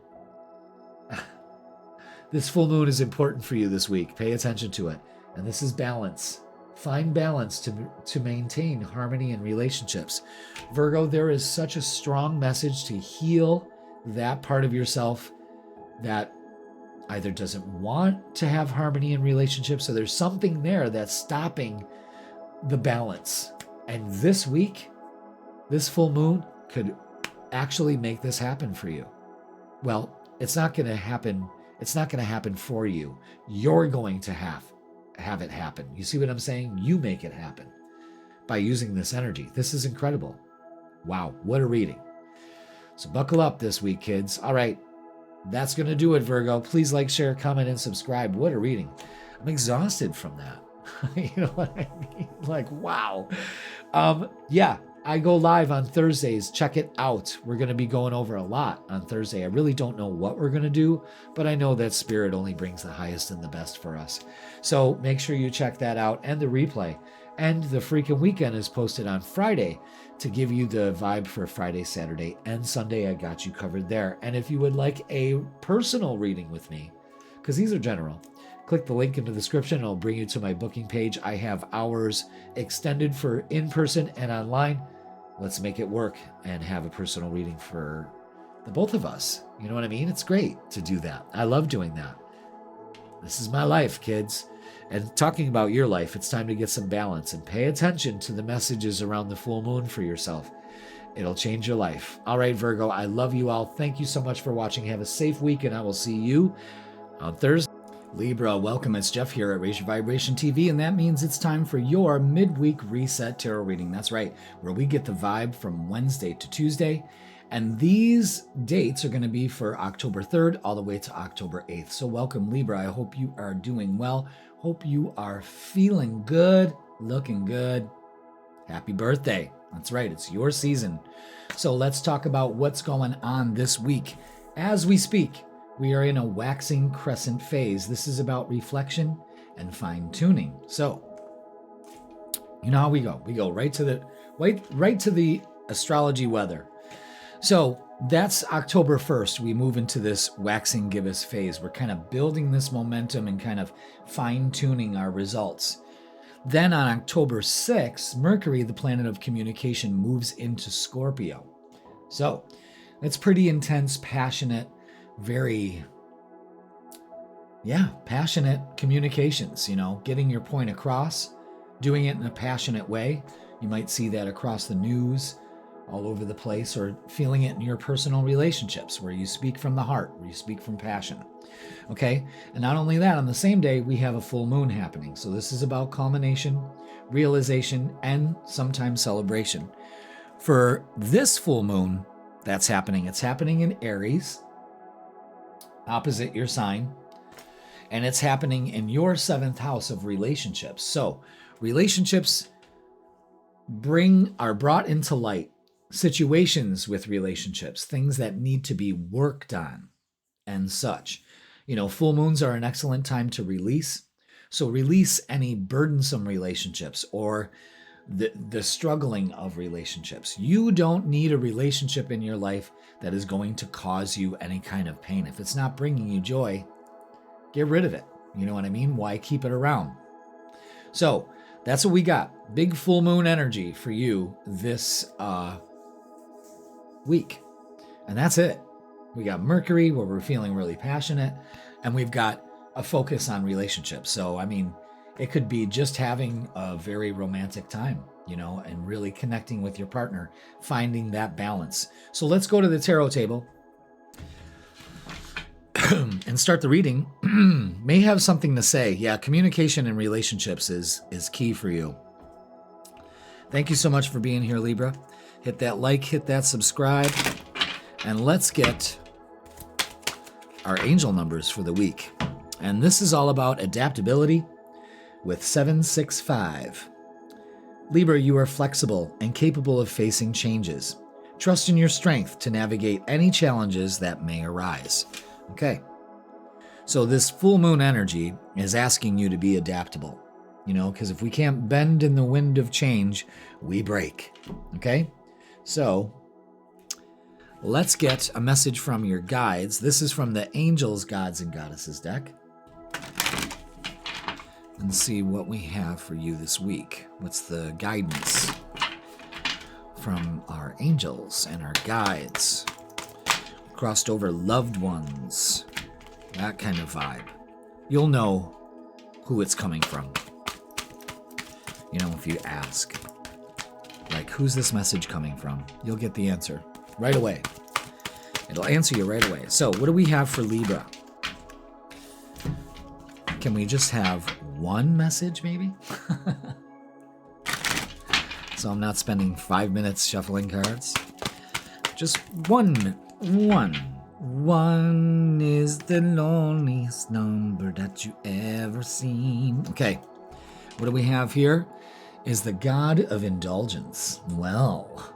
[SPEAKER 1] this full moon is important for you this week. Pay attention to it. And this is balance. Find balance to maintain harmony in relationships. Virgo, there is such a strong message to heal that part of yourself that either doesn't want to have harmony in relationships, or there's something there that's stopping the balance. And this week, this full moon could actually make this happen for you. Well, it's not going to happen. It's not going to happen for you. You're going to have it happen. You see what I'm saying? You make it happen by using this energy. This is incredible. Wow, what a reading. So buckle up this week, kids. All right, that's going to do it, Virgo. Please like, share, comment, and subscribe. What a reading. I'm exhausted from that. You know what I mean? Like, wow. Yeah, I go live on Thursdays. Check it out. We're going to be going over a lot on Thursday. I really don't know what we're going to do, but I know that Spirit only brings the highest and the best for us. So make sure you check that out, and the replay. And the freaking weekend is posted on Friday to give you the vibe for Friday, Saturday, and Sunday. I got you covered there. And if you would like a personal reading with me, because these are general, click the link in the description. It'll bring you to my booking page. I have hours extended for in-person and online. Let's make it work and have a personal reading for the both of us. You know what I mean? It's great to do that. I love doing that. This is my life, kids. And talking about your life, it's time to get some balance and pay attention to the messages around the full moon for yourself. It'll change your life. All right, Virgo, I love you all. Thank you so much for watching. Have a safe week, and I will see you on Thursday.
[SPEAKER 2] Libra, welcome. It's Jeff here at Raise Your Vibration TV, and that means it's time for your Midweek Reset Tarot Reading. That's right, where we get the vibe from Wednesday to Tuesday. And these dates are going to be for October 3rd all the way to October 8th. So welcome, Libra. I hope you are doing well. Hope you are feeling good, looking good. Happy birthday. That's right, it's your season. So let's talk about what's going on this week. As we speak, we are in a waxing crescent phase. This is about reflection and fine-tuning. So, you know how we go. We go right to the astrology weather. So that's October 1st. We move into this waxing gibbous phase. We're kind of building this momentum and kind of fine-tuning our results. Then on October 6th, Mercury, the planet of communication, moves into Scorpio. So it's pretty intense, passionate, very, passionate communications, getting your point across, doing it in a passionate way. You might see that across the news, all over the place, or feeling it in your personal relationships where you speak from the heart, where you speak from passion. Okay? And not only that, on the same day, we have a full moon happening. So this is about culmination, realization, and sometimes celebration. For this full moon that's happening, it's happening in Aries, opposite your sign, and it's happening in your 7th house of relationships. So relationships are brought into light. Situations with relationships, things that need to be worked on and such. Full moons are an excellent time to release. So release any burdensome relationships or the struggling of relationships. You don't need a relationship in your life that is going to cause you any kind of pain. If it's not bringing you joy, get rid of it. You know what I mean? Why keep it around? So that's what we got. Big full moon energy for you this week. And that's it. We got Mercury where we're feeling really passionate, and we've got a focus on relationships. So, it could be just having a very romantic time, and really connecting with your partner, finding that balance. So let's go to the tarot table and start the reading. May have something to say. Yeah, communication and relationships is key for you. Thank you so much for being here, Libra. Hit that like, hit that subscribe, and let's get our angel numbers for the week. And this is all about adaptability with 765. Libra, you are flexible and capable of facing changes. Trust in your strength to navigate any challenges that may arise. Okay. So this full moon energy is asking you to be adaptable, because if we can't bend in the wind of change, we break. Okay? So let's get a message from your guides. This is from the Angels, Gods, and Goddesses deck. And see what we have for you this week. What's the guidance from our angels and our guides? Crossed over loved ones. That kind of vibe. You'll know who it's coming from. If you ask. Like, who's this message coming from? You'll get the answer right away. It'll answer you right away. So, what do we have for Libra? Can we just have one message, maybe? So I'm not spending 5 minutes shuffling cards. Just one. One is the loneliest number that you ever seen. Okay, what do we have here? Is the God of Indulgence. Well,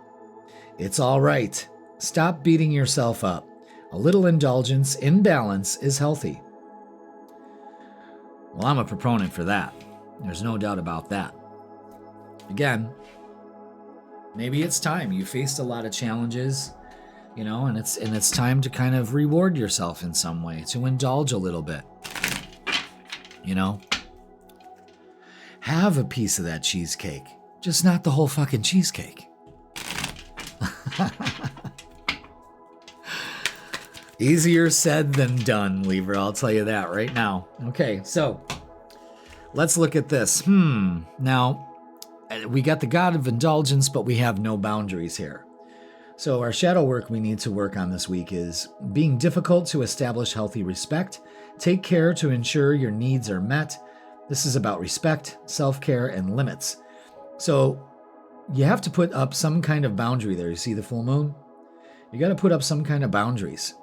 [SPEAKER 2] it's all right. Stop beating yourself up. A little indulgence in balance is healthy. Well, I'm a proponent for that. There's no doubt about that. Again, maybe it's time. You faced a lot of challenges, and it's time to kind of reward yourself in some way, to indulge a little bit. Have a piece of that cheesecake, just not the whole fucking cheesecake. Easier said than done, Libra, I'll tell you that right now. Okay, so let's look at this. Now, we got the God of Indulgence, but we have no boundaries here. So our shadow work we need to work on this week is being difficult to establish healthy respect. Take care to ensure your needs are met. This is about respect, self-care, and limits. So you have to put up some kind of boundary there. You see the full moon? You got to put up some kind of boundaries.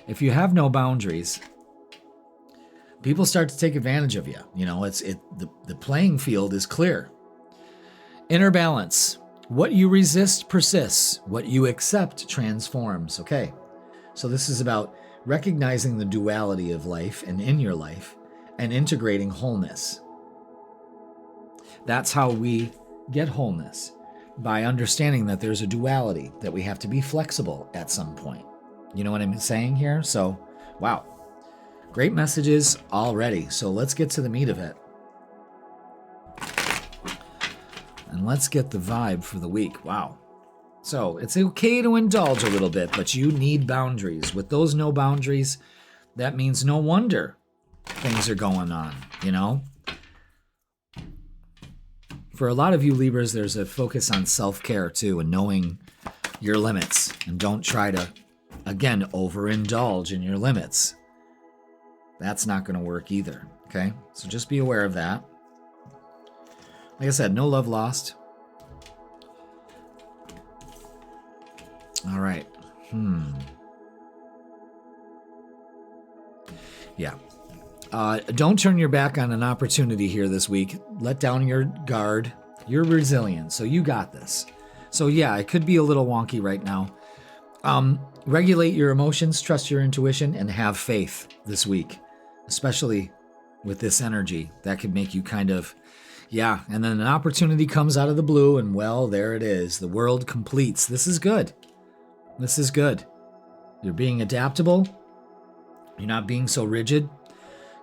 [SPEAKER 2] If you have no boundaries, people start to take advantage of you. The playing field is clear. Inner balance.
[SPEAKER 1] What you resist persists. What you accept transforms. Okay. So this is about recognizing the duality of life and in your life and integrating wholeness. That's how we get wholeness, by understanding that there's a duality, that we have to be flexible at some point. You know what I'm saying here? So, wow. Great messages already. So let's get to the meat of it. And let's get the vibe for the week. Wow. So it's okay to indulge a little bit, but you need boundaries. With those no boundaries, that means no wonder things are going on, you know? For a lot of you Libras, there's a focus on self-care too, and knowing your limits. And don't try to, again, overindulge in your limits. That's not going to work either, okay? So just be aware of that. Like I said, no love lost. All right. Yeah. Don't turn your back on an opportunity here this week. Let down your guard. You're resilient, so you got this. So yeah, it could be a little wonky right now. Regulate your emotions, trust your intuition, and have faith this week, especially with this energy. That could make you kind of, yeah, and then an opportunity comes out of the blue, and well, there it is. The world completes. This is good. This is good. You're being adaptable. You're not being so rigid.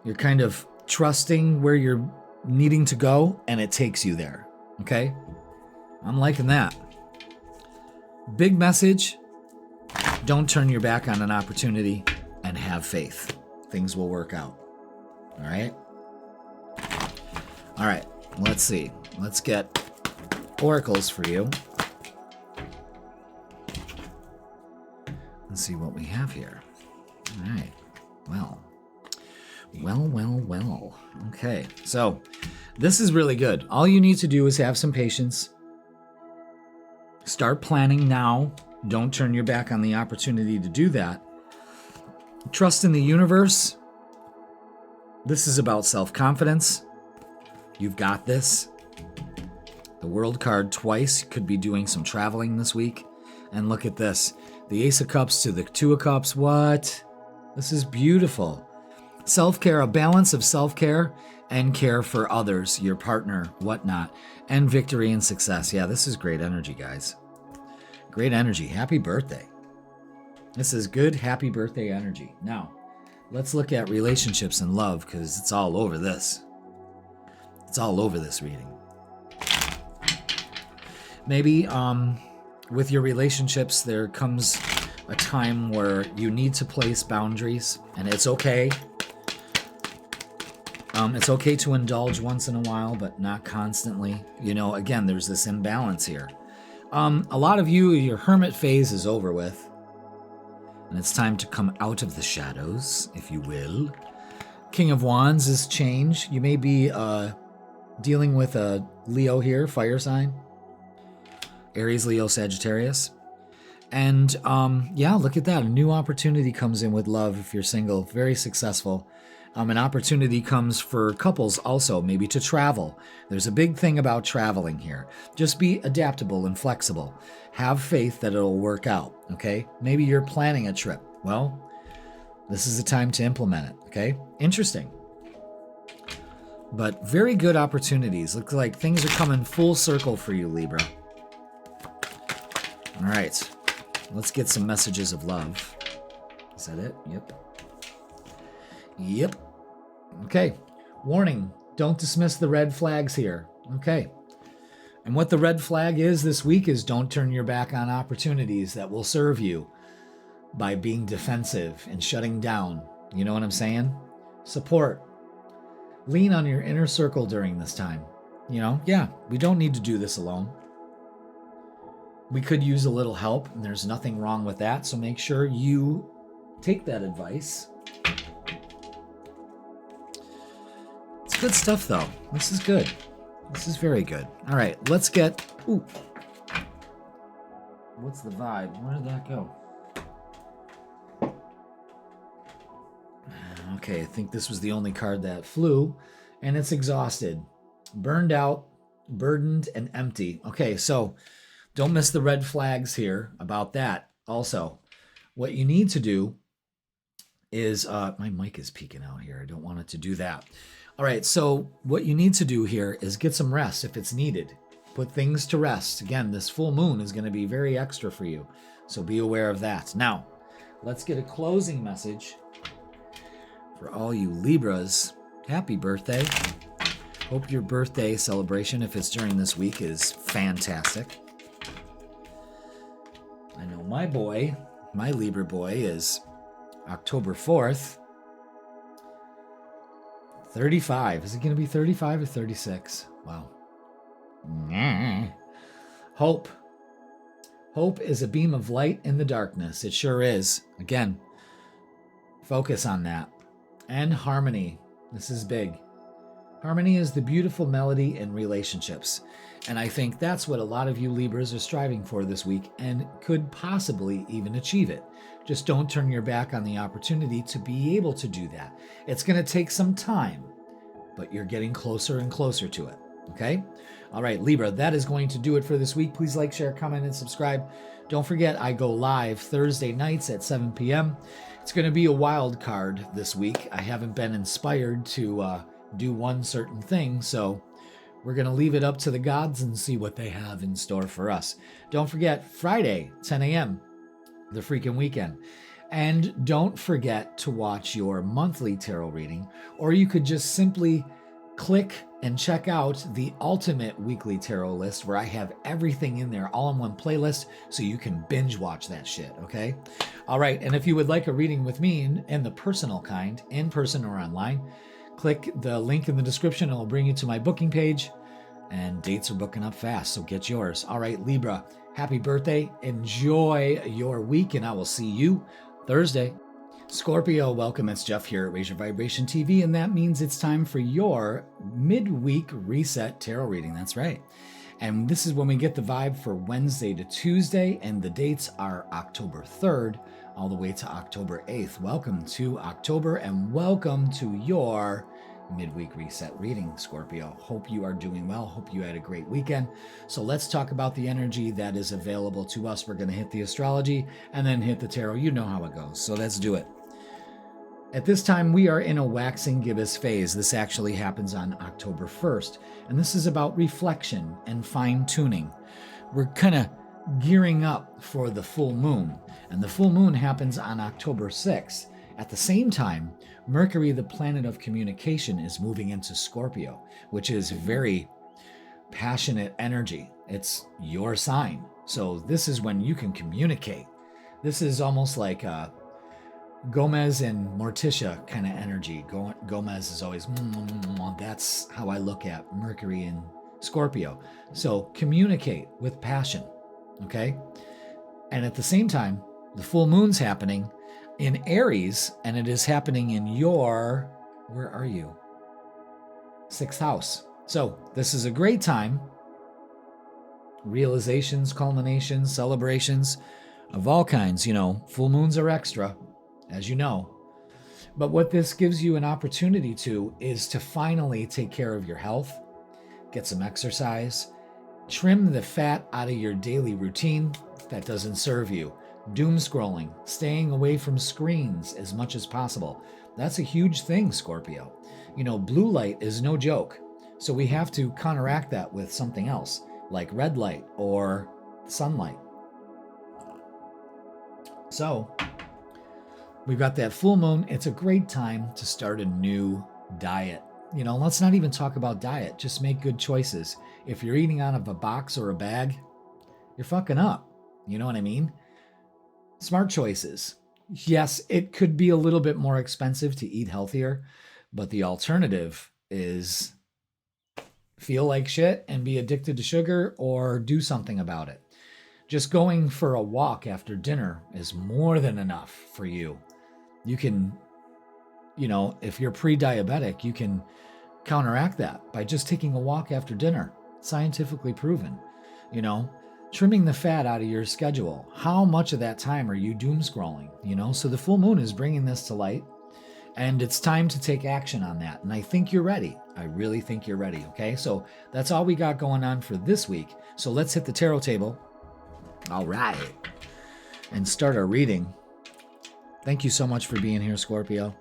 [SPEAKER 1] You're kind of trusting where you're needing to go, and it takes you there. Okay? I'm liking that. Big message. Don't turn your back on an opportunity, and have faith. Things will work out. All right? All right. Let's see. Let's get oracles for you. Let's see what we have here. All right. Well. Okay, so this is really good. All you need to do is have some patience. Start planning now. Don't turn your back on the opportunity to do that. Trust in the universe. This is about self-confidence. You've got this. The World card twice. Could be doing some traveling this week. And look at this. The Ace of Cups to the Two of Cups. What? This is beautiful. Self-care, a balance of self-care and care for others, your partner, whatnot, and victory and success. Yeah, this is great energy, guys. Great energy. Happy birthday. This is good, happy birthday energy. Now, let's look at relationships and love, because it's all over this. It's all over this reading. Maybe with your relationships, there comes a time where you need to place boundaries, and it's okay. It's okay to indulge once in a while, but not constantly. You know, again, there's this imbalance here. A lot of you, your hermit phase is over with, and it's time to come out of the shadows, if you will. King of Wands is change. You may be dealing with a Leo here, fire sign. Aries, Leo, Sagittarius. And yeah, look at that. A new opportunity comes in with love if you're single. Very successful. An opportunity comes for couples also, maybe to travel. There's a big thing about traveling here. Just be adaptable and flexible. Have faith that it'll work out, okay? Maybe you're planning a trip. Well, this is the time to implement it, okay? Interesting. But very good opportunities. Looks like things are coming full circle for you, Libra. All right. Let's get some messages of love. Is that it? Yep. Okay. Warning. Don't dismiss the red flags here. Okay. And what the red flag is this week is don't turn your back on opportunities that will serve you by being defensive and shutting down. You know what I'm saying? Support. Lean on your inner circle during this time. You know, yeah, we don't need to do this alone. We could use a little help, and there's nothing wrong with that. So make sure you take that advice. It's good stuff, though. This is good. This is very good. All right, let's get... Ooh. What's the vibe? Where did that go? Okay, I think this was the only card that flew, and it's exhausted. Burned out, burdened, and empty. Okay, so
[SPEAKER 2] Don't miss the red flags here about that. Also, what you need to do is, my mic is peeking out here. I don't want it to do that. All right, so what you need to do here is get some rest if it's needed. Put things to rest. Again, this full moon is going to be very extra for you, so be aware of that. Now, let's get a closing message for all you Libras. Happy birthday. Hope your birthday celebration, if it's during this week, is fantastic. I know my boy, my Libra boy, is October 4th. 35. Is it going to be 35 or 36? Wow. Hope. Hope is a beam of light in the darkness. It sure is. Again, focus on that. And harmony. This is big. Harmony is the beautiful melody in relationships. And I think that's what a lot of you Libras are striving for this week and could possibly even achieve it. Just don't turn your back on the opportunity to be able to do that. It's going to take some time, but you're getting closer and closer to it. Okay? All right, Libra, that is going to do it for this week. Please like, share, comment, and subscribe. Don't forget, I go live Thursday nights at 7 p.m. It's going to be a wild card this week. I haven't been inspired to do one certain thing, so we're going to leave it up to the gods and see what they have in store for us. Don't forget, Friday, 10 a.m., the freaking weekend. And don't forget to watch your monthly tarot reading, or you could just simply click and check out the ultimate weekly tarot list where I have everything in there all in one playlist so you can binge watch that shit, okay? All right, and if you would like a reading with me in the personal kind, in person or online, click the link in the description. It'll bring you to my booking page, and dates are booking up fast, so get yours. All right, Libra, happy birthday. Enjoy your week, and I will see you Thursday. Scorpio, welcome. It's Jeff here at Raise Your Vibration TV, and that means it's time for your Midweek Reset Tarot Reading. That's right. And this is when we get the vibe for Wednesday to Tuesday, and the dates are October 3rd all the way to October 8th. Welcome to October, and welcome to your Midweek Reset Reading, Scorpio. Hope you are doing well. Hope you had a great weekend. So let's talk about the energy that is available to us. We're going to hit the astrology and then hit the tarot. You know how it goes. So let's do it. At this time, we are in a waxing gibbous phase. This actually happens on October 1st, and this is about reflection and fine-tuning. We're kind of gearing up for the full moon, and the full moon happens on October 6th. At the same time, Mercury, the planet of communication, is moving into Scorpio, which is very passionate energy. It's your sign. So this is when you can communicate. This is almost like a Gomez and Morticia kind of energy. Gomez is always, that's how I look at Mercury and Scorpio. So communicate with passion, okay? And at the same time, the full moon's happening in Aries, and it is happening in your, where are you? 6th house. So this is a great time. Realizations, culminations, celebrations of all kinds. You know, full moons are extra, as you know. But what this gives you an opportunity to is to finally take care of your health, get some exercise, trim the fat out of your daily routine that doesn't serve you. Doom scrolling, staying away from screens as much as possible. That's a huge thing, Scorpio. You know, blue light is no joke. So we have to counteract that with something else, like red light or sunlight. So we've got that full moon. It's a great time to start a new diet. You know, let's not even talk about diet. Just make good choices. If you're eating out of a box or a bag, you're fucking up. You know what I mean? Smart choices. Yes, it could be a little bit more expensive to eat healthier, but the alternative is feel like shit and be addicted to sugar or do something about it. Just going for a walk after dinner is more than enough for you. You can, you know, if you're pre-diabetic, you can counteract that by just taking a walk after dinner. Scientifically proven, you know. Trimming the fat out of your schedule. How much of that time are you doom scrolling? You know, so the full moon is bringing this to light, and it's time to take action on that. And I think you're ready. I really think you're ready. Okay, so that's all we got going on for this week. So let's hit the tarot table
[SPEAKER 1] All right. And start our reading. Thank you so much for being here, Scorpio.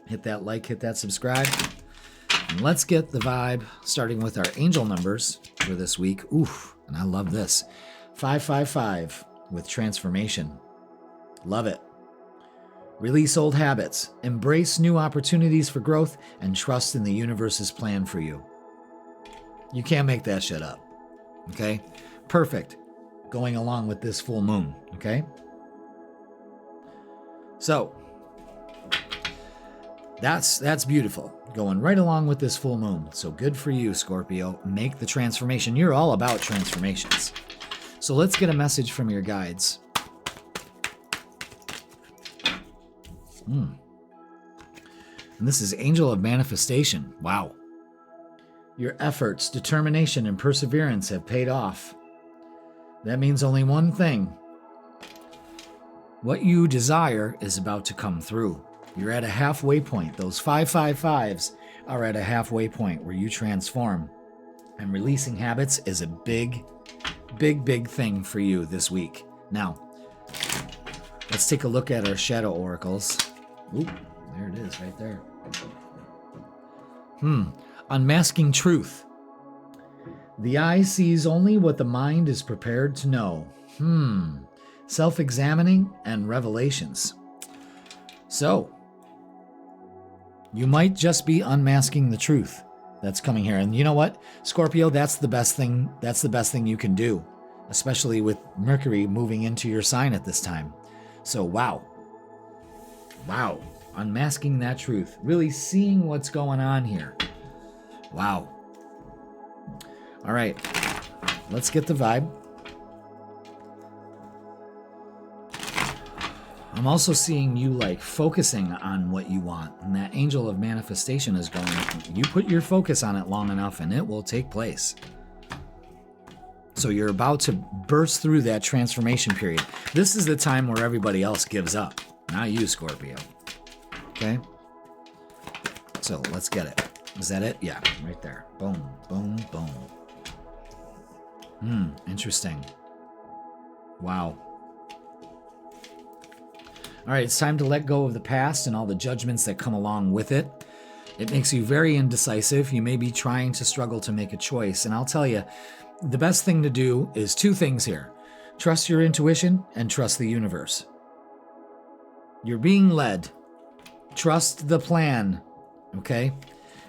[SPEAKER 1] Hit that like, hit that subscribe. And let's get the vibe, starting with our angel numbers for this week. Oof, and I love this. 555 with transformation. Love it. Release old habits, embrace new opportunities for growth, and trust in the universe's plan for you. You can't make that shit up. Okay? Perfect. Going along with this full moon. Okay? So, that's beautiful. Going right along with this full moon. So good for you, Scorpio. Make the transformation. You're all about transformations. So let's get a message from your guides. And this is Angel of Manifestation. Wow. Your efforts, determination, and perseverance have paid off. That means only one thing. What you desire is about to come through. You're at a halfway point. Those 555s are at a halfway point where you transform. And releasing habits is a big thing for you this week. Now, let's take a look at our shadow oracles. Ooh, there it is right there. Unmasking truth. The eye sees only what the mind is prepared to know. Self-examining and revelations. So, you might just be unmasking the truth that's coming here. And you know what, Scorpio, that's the best thing. That's the best thing you can do, especially with Mercury moving into your sign at this time. So, wow, unmasking that truth, really seeing what's going on here. Wow. All right, let's get the vibe. I'm also seeing you like focusing on what you want, and that Angel of Manifestation is going, you put your focus on it long enough and it will take place. So you're about to burst through that transformation period. This is the time where everybody else gives up. Not you, Scorpio. Okay? So let's get it. Is that it? Yeah, right there. Boom, boom, boom. Interesting. Wow. All right, it's time to let go of the past and all the judgments that come along with it. It makes you very indecisive. You may be trying to struggle to make a choice. And I'll tell you, the best thing to do is two things here. Trust your intuition and trust the universe. You're being led. Trust the plan, okay?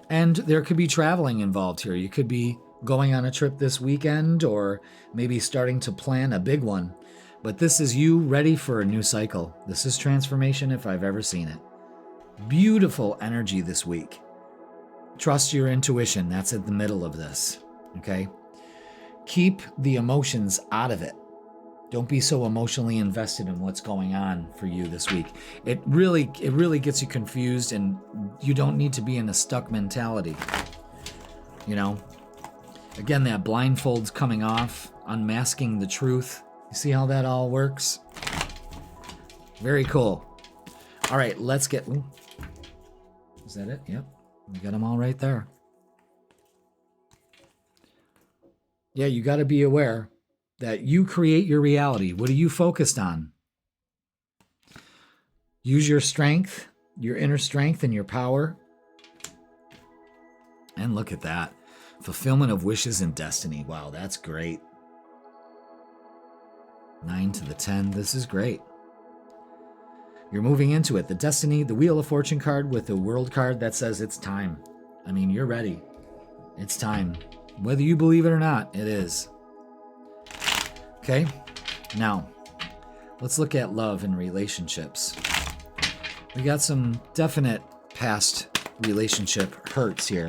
[SPEAKER 1] And there could be traveling involved here. You could be going on a trip this weekend or maybe starting to plan a big one. But this is you ready for a new cycle. This is transformation if I've ever seen it. Beautiful energy this week. Trust your intuition. That's at the middle of this, okay? Keep the emotions out of it. Don't be so emotionally invested in what's going on for you this week. It really gets you confused, and you don't need to be in a stuck mentality. You know? Again, that blindfold's coming off, unmasking the truth. You see how that all works? Very cool. All right, let's get... Ooh. Is that it? Yep. We got them all right there. Yeah, you got to be aware that you create your reality. What are you focused on? Use your strength, your inner strength and your power. And look at that. Fulfillment of wishes and destiny. Wow, that's great. 9 to the 10. This is great. You're moving into it. The Destiny, the Wheel of Fortune card with the World card that says it's time. I mean, you're ready. It's time. Whether you believe it or not, it is. Okay? Now, let's look at love and relationships. We got some definite past relationship hurts here.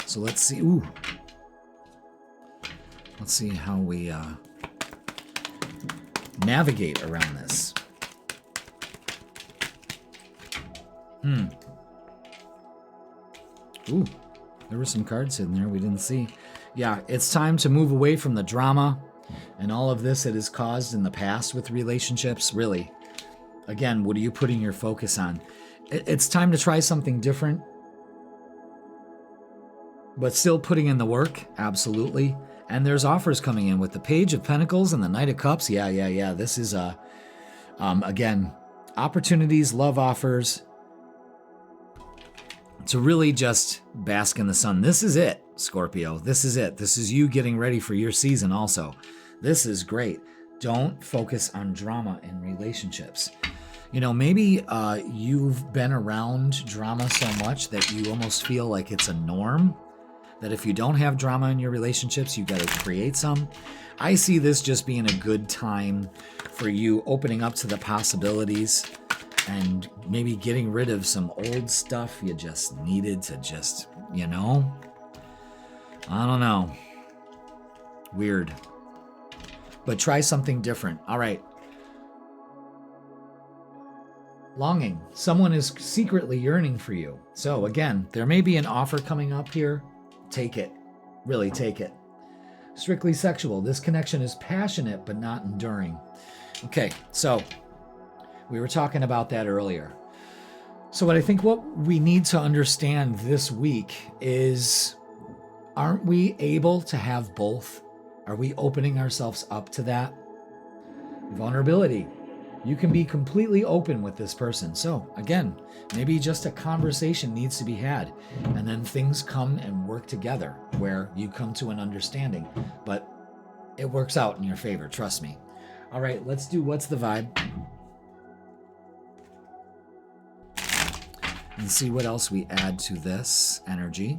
[SPEAKER 1] So let's see. Ooh. Let's see how we navigate around this. Ooh, there were some cards in there we didn't see. Yeah, it's time to move away from the drama and all of this that has caused in the past with relationships. Really, again, what are you putting your focus on? It's time to try something different, but still putting in the work, absolutely. And there's offers coming in with the Page of Pentacles and the Knight of Cups. Yeah. This is, again, opportunities, love offers to really just bask in the sun. This is it, Scorpio. This is it. This is you getting ready for your season also. This is great. Don't focus on drama in relationships. You know, maybe you've been around drama so much that you almost feel like it's a norm, that if you don't have drama in your relationships, you got to create some. I see this just being a good time for you opening up to the possibilities and maybe getting rid of some old stuff you just needed to just, you know, I don't know. Weird. But try something different. All right. Longing. Someone is secretly yearning for you. So again, there may be an offer coming up here. Take it. Really take it. Strictly sexual. This connection is passionate but not enduring. Okay, so we were talking about that earlier. So what we need to understand this week is, aren't we able to have both? Are we opening ourselves up to that? Vulnerability. You can be completely open with this person. So again, maybe just a conversation needs to be had, and then things come and work together where you come to an understanding, but it works out in your favor. Trust me. All right, let's do what's the vibe and see what else we add to this energy.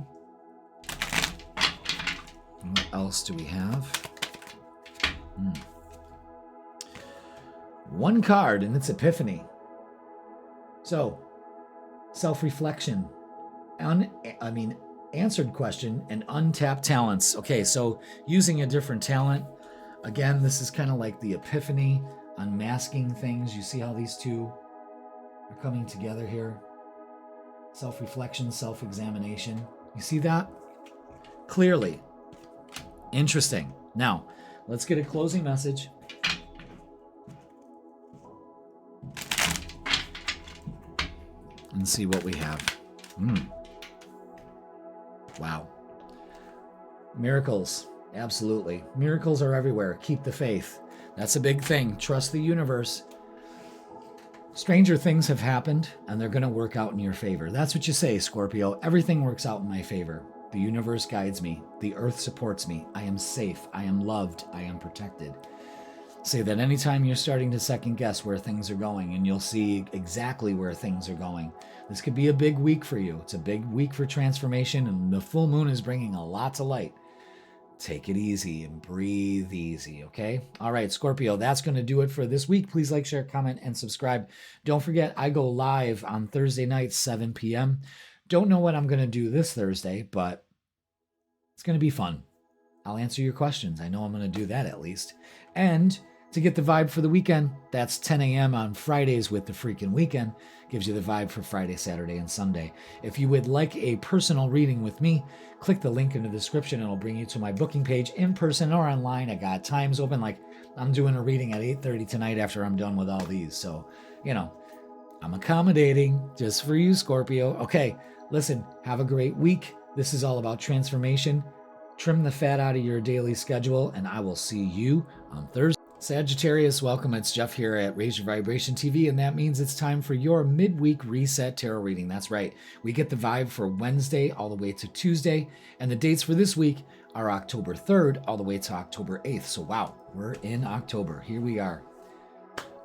[SPEAKER 1] What else do we have? One card, and it's Epiphany. So, self-reflection, answered question, and untapped talents. Okay, so using a different talent. Again, this is kind of like the Epiphany, unmasking things. You see how these two are coming together here? Self-reflection, self-examination. You see that? Clearly. Interesting. Now, let's get a closing message. And see what we have. Wow. Miracles. Absolutely. Miracles are everywhere. Keep the faith. That's a big thing. Trust the universe. Stranger things have happened, and they're going to work out in your favor. That's what you say, Scorpio. Everything works out in my favor. The universe guides me. The earth supports me. I am safe. I am loved. I am protected. Say that anytime you're starting to second guess where things are going, and you'll see exactly where things are going. This could be a big week for you. It's a big week for transformation, and the full moon is bringing a lot to light. Take it easy and breathe easy, okay? All right, Scorpio, that's going to do it for this week. Please like, share, comment, and subscribe. Don't forget, I go live on Thursday night, 7 p.m. Don't know what I'm going to do this Thursday, but it's going to be fun. I'll answer your questions. I know I'm going to do that at least. And to get the vibe for the weekend, that's 10 a.m. on Fridays with the freaking weekend. Gives you the vibe for Friday, Saturday, and Sunday. If you would like a personal reading with me, click the link in the description. It'll bring you to my booking page in person or online. I got times open. Like I'm doing a reading at 8:30 tonight after I'm done with all these. So, you know, I'm accommodating just for you, Scorpio. Okay, listen, have a great week. This is all about transformation. Trim the fat out of your daily schedule, and I will see you on Thursday. Sagittarius, welcome. It's Jeff here at Raise Your Vibration TV, and that means it's time for your Midweek Reset Tarot Reading. That's right. We get the vibe for Wednesday all the way to Tuesday, and the dates for this week are October 3rd all the way to October 8th. So wow, we're in October. Here we are.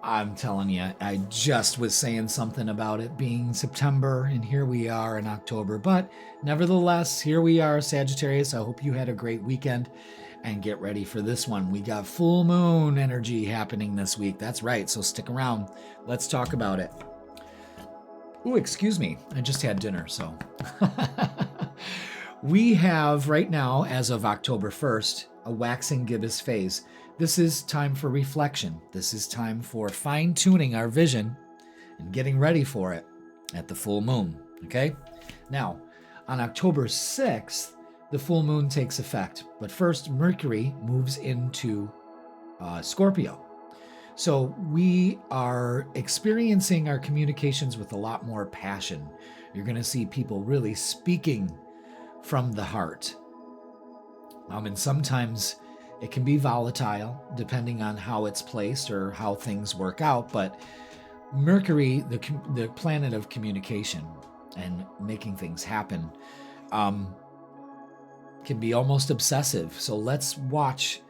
[SPEAKER 1] I'm telling you, I just was saying something about it being September, and here we are in October. But nevertheless, here we are, Sagittarius. I hope you had a great weekend. And get ready for this one. We got full moon energy happening this week. That's right. So stick around. Let's talk about it. Ooh, excuse me. I just had dinner, so. We have right now, as of October 1st, a waxing gibbous phase. This is time for reflection. This is time for fine-tuning our vision and getting ready for it at the full moon. Okay? Now, on October 6th, the full moon takes effect. But first, Mercury moves into Scorpio. So we are experiencing our communications with a lot more passion. You're going to see people really speaking from the heart. And sometimes it can be volatile depending on how it's placed or how things work out. But Mercury, the planet of communication and making things happen, can be almost obsessive. So let's watch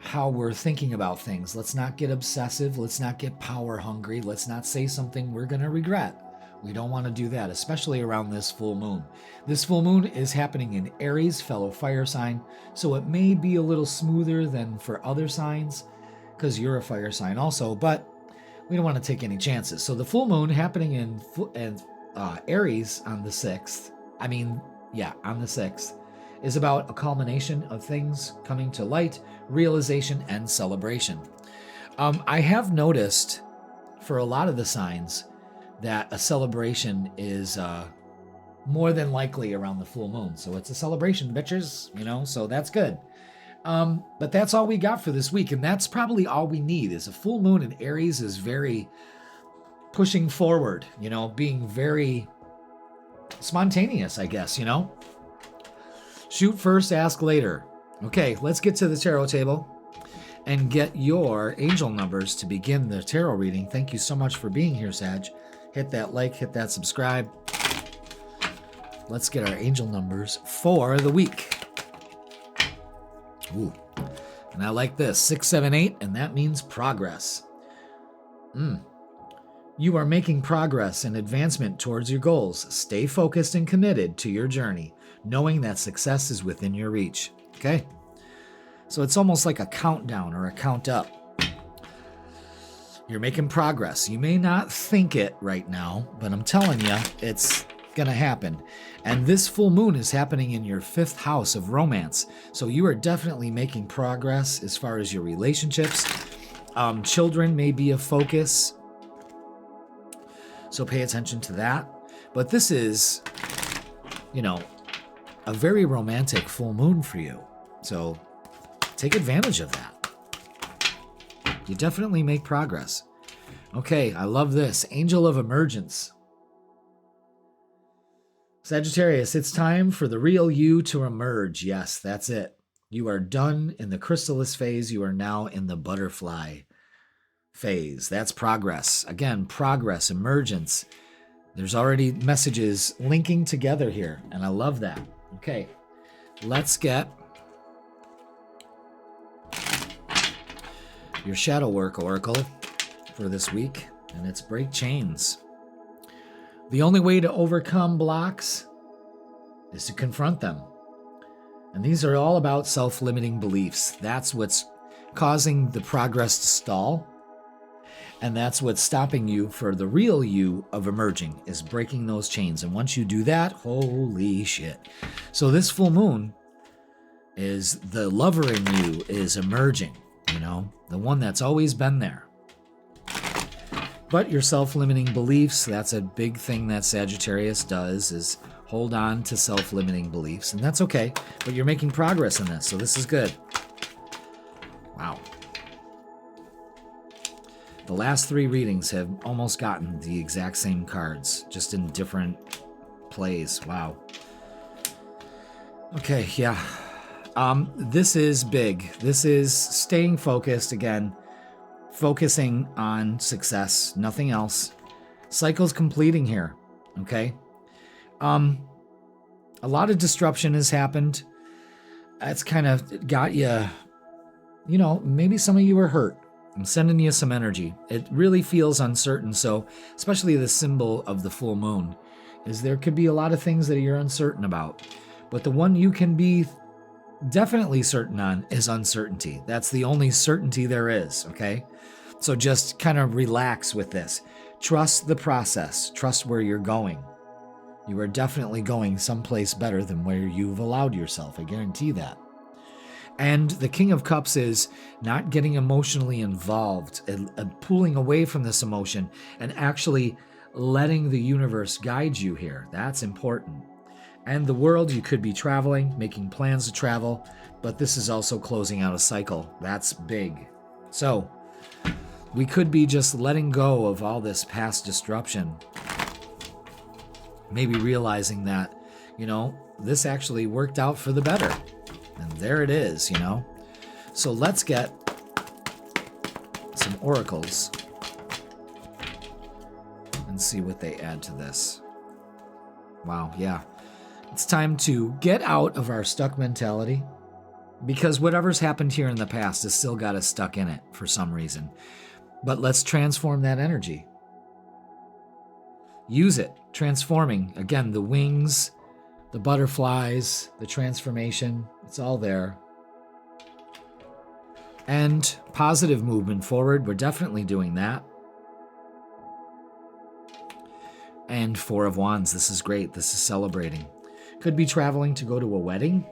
[SPEAKER 1] how we're thinking about things. Let's not get obsessive. Let's not get power hungry. Let's not say something we're going to regret. We don't want to do that, especially around this full moon. This full moon is happening in Aries, fellow fire sign, so it may be a little smoother than for other signs because you're a fire sign also, but we don't want to take any chances. So the full moon happening in Aries on the 6th, on the 6th, is about a culmination of things coming to light, realization, and celebration. I have noticed for a lot of the signs that a celebration is more than likely around the full moon. So it's a celebration, bitches, so that's good. But that's all we got for this week. And that's probably all we need is a full moon in Aries is very pushing forward, being very spontaneous, I guess, Shoot first, ask later. Okay, let's get to the tarot table and get your angel numbers to begin the tarot reading. Thank you so much for being here, Sag. Hit that like, hit that subscribe. Let's get our angel numbers for the week. Ooh, and I like this, 6, 7, 8, and that means progress. You are making progress and advancement towards your goals. Stay focused and committed to your journey, knowing that success is within your reach. Okay? So it's almost like a countdown or a count up. You're making progress. You may not think it right now, but I'm telling you, it's going to happen. And this full moon is happening in your 5th house of romance. So you are definitely making progress as far as your relationships. Children may be a focus, so pay attention to that. But this is, a very romantic full moon for you. So take advantage of that. You definitely make progress. Okay, I love this. Angel of Emergence. Sagittarius, it's time for the real you to emerge. Yes, that's it. You are done in the chrysalis phase. You are now in the butterfly phase. That's progress. Again, progress, emergence. There's already messages linking together here, and I love that. Okay, let's get your shadow work oracle for this week, and it's break chains. The only way to overcome blocks is to confront them. And these are all about self-limiting beliefs. That's what's causing the progress to stall. And that's what's stopping you for the real you of emerging, is breaking those chains. And once you do that, holy shit. So this full moon is the lover in you is emerging, the one that's always been there. But your self-limiting beliefs, that's a big thing that Sagittarius does, is hold on to self-limiting beliefs. And that's okay, but you're making progress in this, so this is good. Wow. The last 3 readings have almost gotten the exact same cards, just in different plays. Wow. Okay, yeah. This is big. This is staying focused again. Focusing on success, nothing else. Cycle's completing here, okay? A lot of disruption has happened. It's kind of got you, maybe some of you are hurt. I'm sending you some energy. It really feels uncertain, so especially the symbol of the full moon is there could be a lot of things that you're uncertain about. But the one you can be definitely certain on is uncertainty. That's the only certainty there is, okay? So just kind of relax with this. Trust the process. Trust where you're going. You are definitely going someplace better than where you've allowed yourself. I guarantee that. And the King of Cups is not getting emotionally involved and pulling away from this emotion and actually letting the universe guide you here. That's important. And the World, you could be traveling, making plans to travel, but this is also closing out a cycle. That's big. So we could be just letting go of all this past disruption. Maybe realizing that, this actually worked out for the better. And there it is, you know. So let's get some oracles and see what they add to this. Wow, yeah. It's time to get out of our stuck mentality, because whatever's happened here in the past has still got us stuck in it for some reason. But let's transform that energy. Use it. Transforming. Again, the wings, the butterflies, the transformation, it's all there. And positive movement forward. We're definitely doing that. And Four of Wands. This is great. This is celebrating. Could be traveling to go to a wedding.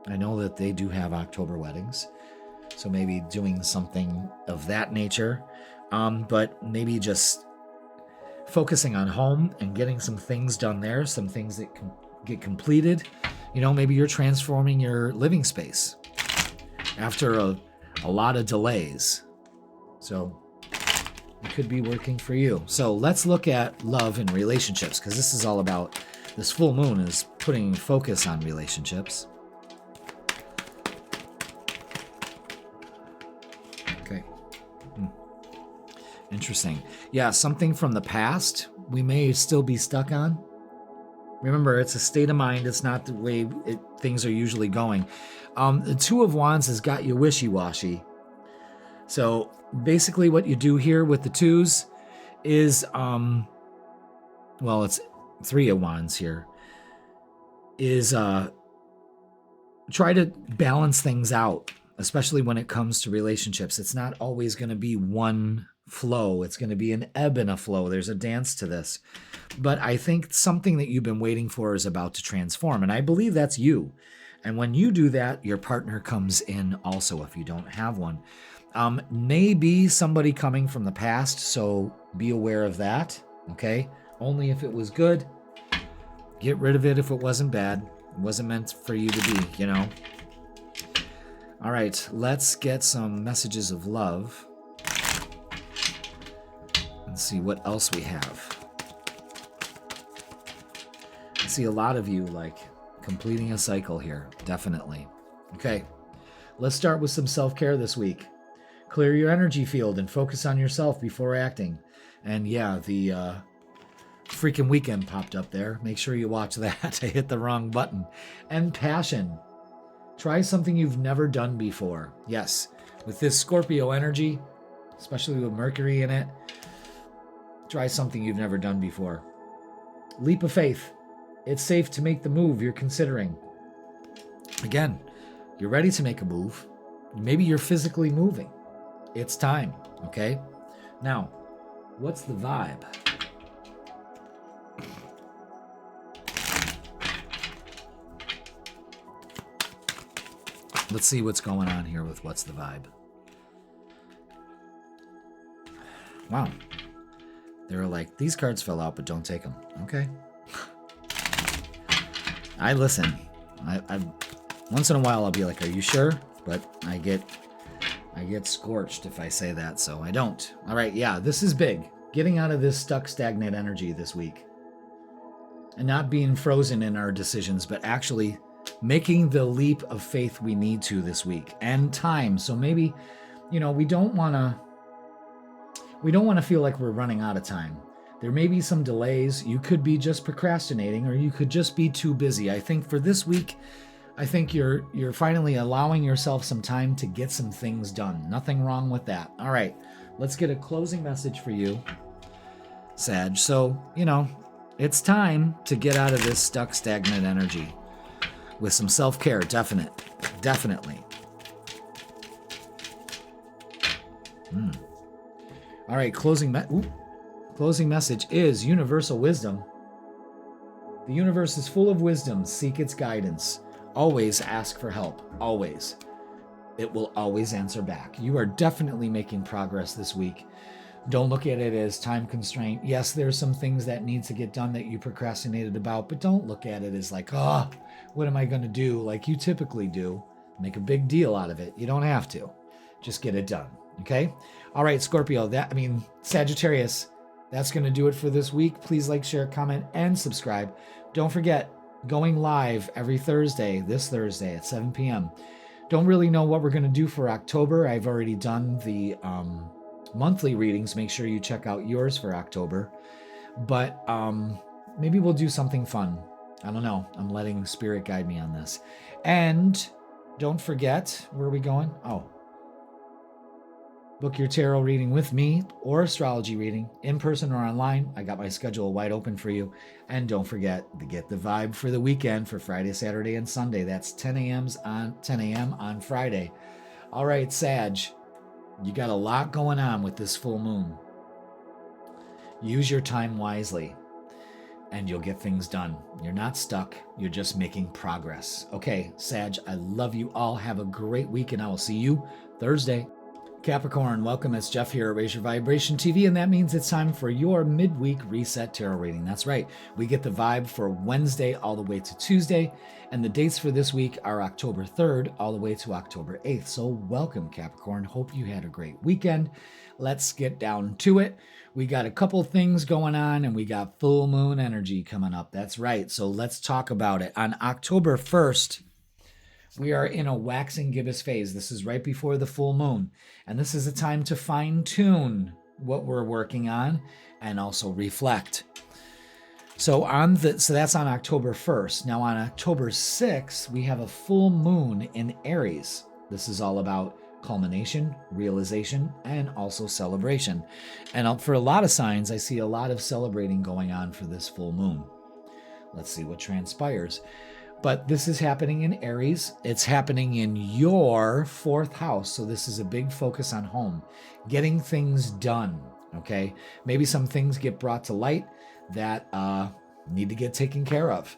[SPEAKER 1] I know that they do have October weddings. So maybe doing something of that nature. But maybe just focusing on home and getting some things done there. Some things that can get completed. You know, maybe you're transforming your living space after a lot of delays. So it could be working for you. So let's look at love and relationships, because this is all about, this full moon is putting focus on relationships. Okay. Interesting. Yeah, something from the past we may still be stuck on. Remember, it's a state of mind. It's not the way things are usually going. The Two of Wands has got you wishy-washy. So basically what you do here with the twos is, well, it's Three of Wands here, is try to balance things out, especially when it comes to relationships. It's not always going to be one flow. It's going to be an ebb and a flow. There's a dance to this. But I think something that you've been waiting for is about to transform. And I believe that's you. And when you do that, your partner comes in also if you don't have one. Maybe somebody coming from the past, so be aware of that, okay? Only if it was good. Get rid of it if it wasn't bad. It wasn't meant for you to be, you know? All right, let's get some messages of love and see what else we have. I see a lot of you, like, completing a cycle here, definitely. Okay, let's start with some self-care this week. Clear your energy field and focus on yourself before acting. And yeah, the freaking weekend popped up there. Make sure you watch that. I hit the wrong button. And passion. Try something you've never done before. Yes, with this Scorpio energy, especially with Mercury in it, try something you've never done before. Leap of faith. It's safe to make the move you're considering. Again, you're ready to make a move. Maybe you're physically moving. It's time, okay? Now, what's the vibe? Let's see what's going on here with what's the vibe. Wow. They were like, these cards fell out, but don't take them. Okay. I listen. I once in a while I'll be like, are you sure? But I get scorched if I say that, so I don't. All right, yeah, this is big. Getting out of this stuck, stagnant energy this week. And not being frozen in our decisions, but actually making the leap of faith we need to this week. And time. So maybe, you know, we don't want to feel like we're running out of time. There may be some delays. You could be just procrastinating, or you could just be too busy. I think for this week, I think you're finally allowing yourself some time to get some things done. Nothing wrong with that. All right, let's get a closing message for you, Sag. So, you know, it's time to get out of this stuck, stagnant energy with some self-care. Definitely. All right, closing message is universal wisdom. The universe is full of wisdom. Seek its guidance. Always ask for help. Always. It will always answer back. You are definitely making progress this week. Don't look at it as time constraint. Yes, there's some things that need to get done that you procrastinated about, but don't look at it as like, oh, what am I going to do? Like you typically do. Make a big deal out of it. You don't have to. Just get it done. Okay? All right, Scorpio. Sagittarius. That's going to do it for this week. Please like, share, comment, and subscribe. Don't forget, going live every Thursday, this Thursday at 7 p.m. Don't really know what we're going to do for October. I've already done the monthly readings. Make sure you check out yours for October. But maybe we'll do something fun. I don't know. I'm letting Spirit guide me on this. And don't forget, where are we going? Oh, book your tarot reading with me or astrology reading in person or online. I got my schedule wide open for you. And don't forget to get the vibe for the weekend for Friday, Saturday, and Sunday. That's 10 a.m. on Friday. All right, Sag, you got a lot going on with this full moon. Use your time wisely and you'll get things done. You're not stuck. You're just making progress. Okay, Sag, I love you all. Have a great week and I will see you Thursday. Capricorn, welcome. It's Jeff here at Raise Your Vibration TV, and that means it's time for your Midweek Reset Tarot Reading. That's right. We get the vibe for Wednesday all the way to Tuesday, and the dates for this week are October 3rd all the way to October 8th. So welcome, Capricorn. Hope you had a great weekend. Let's get down to it. We got a couple things going on, and we got full moon energy coming up. That's right. So let's talk about it. On October 1st, we are in a waxing gibbous phase. This is right before the full moon. And this is a time to fine-tune what we're working on and also reflect. So that's on October 1st. Now on October 6th, we have a full moon in Aries. This is all about culmination, realization, and also celebration. And for a lot of signs, I see a lot of celebrating going on for this full moon. Let's see what transpires. But this is happening in Aries. It's happening in your 4th house. So this is a big focus on home, getting things done, okay? Maybe some things get brought to light that need to get taken care of,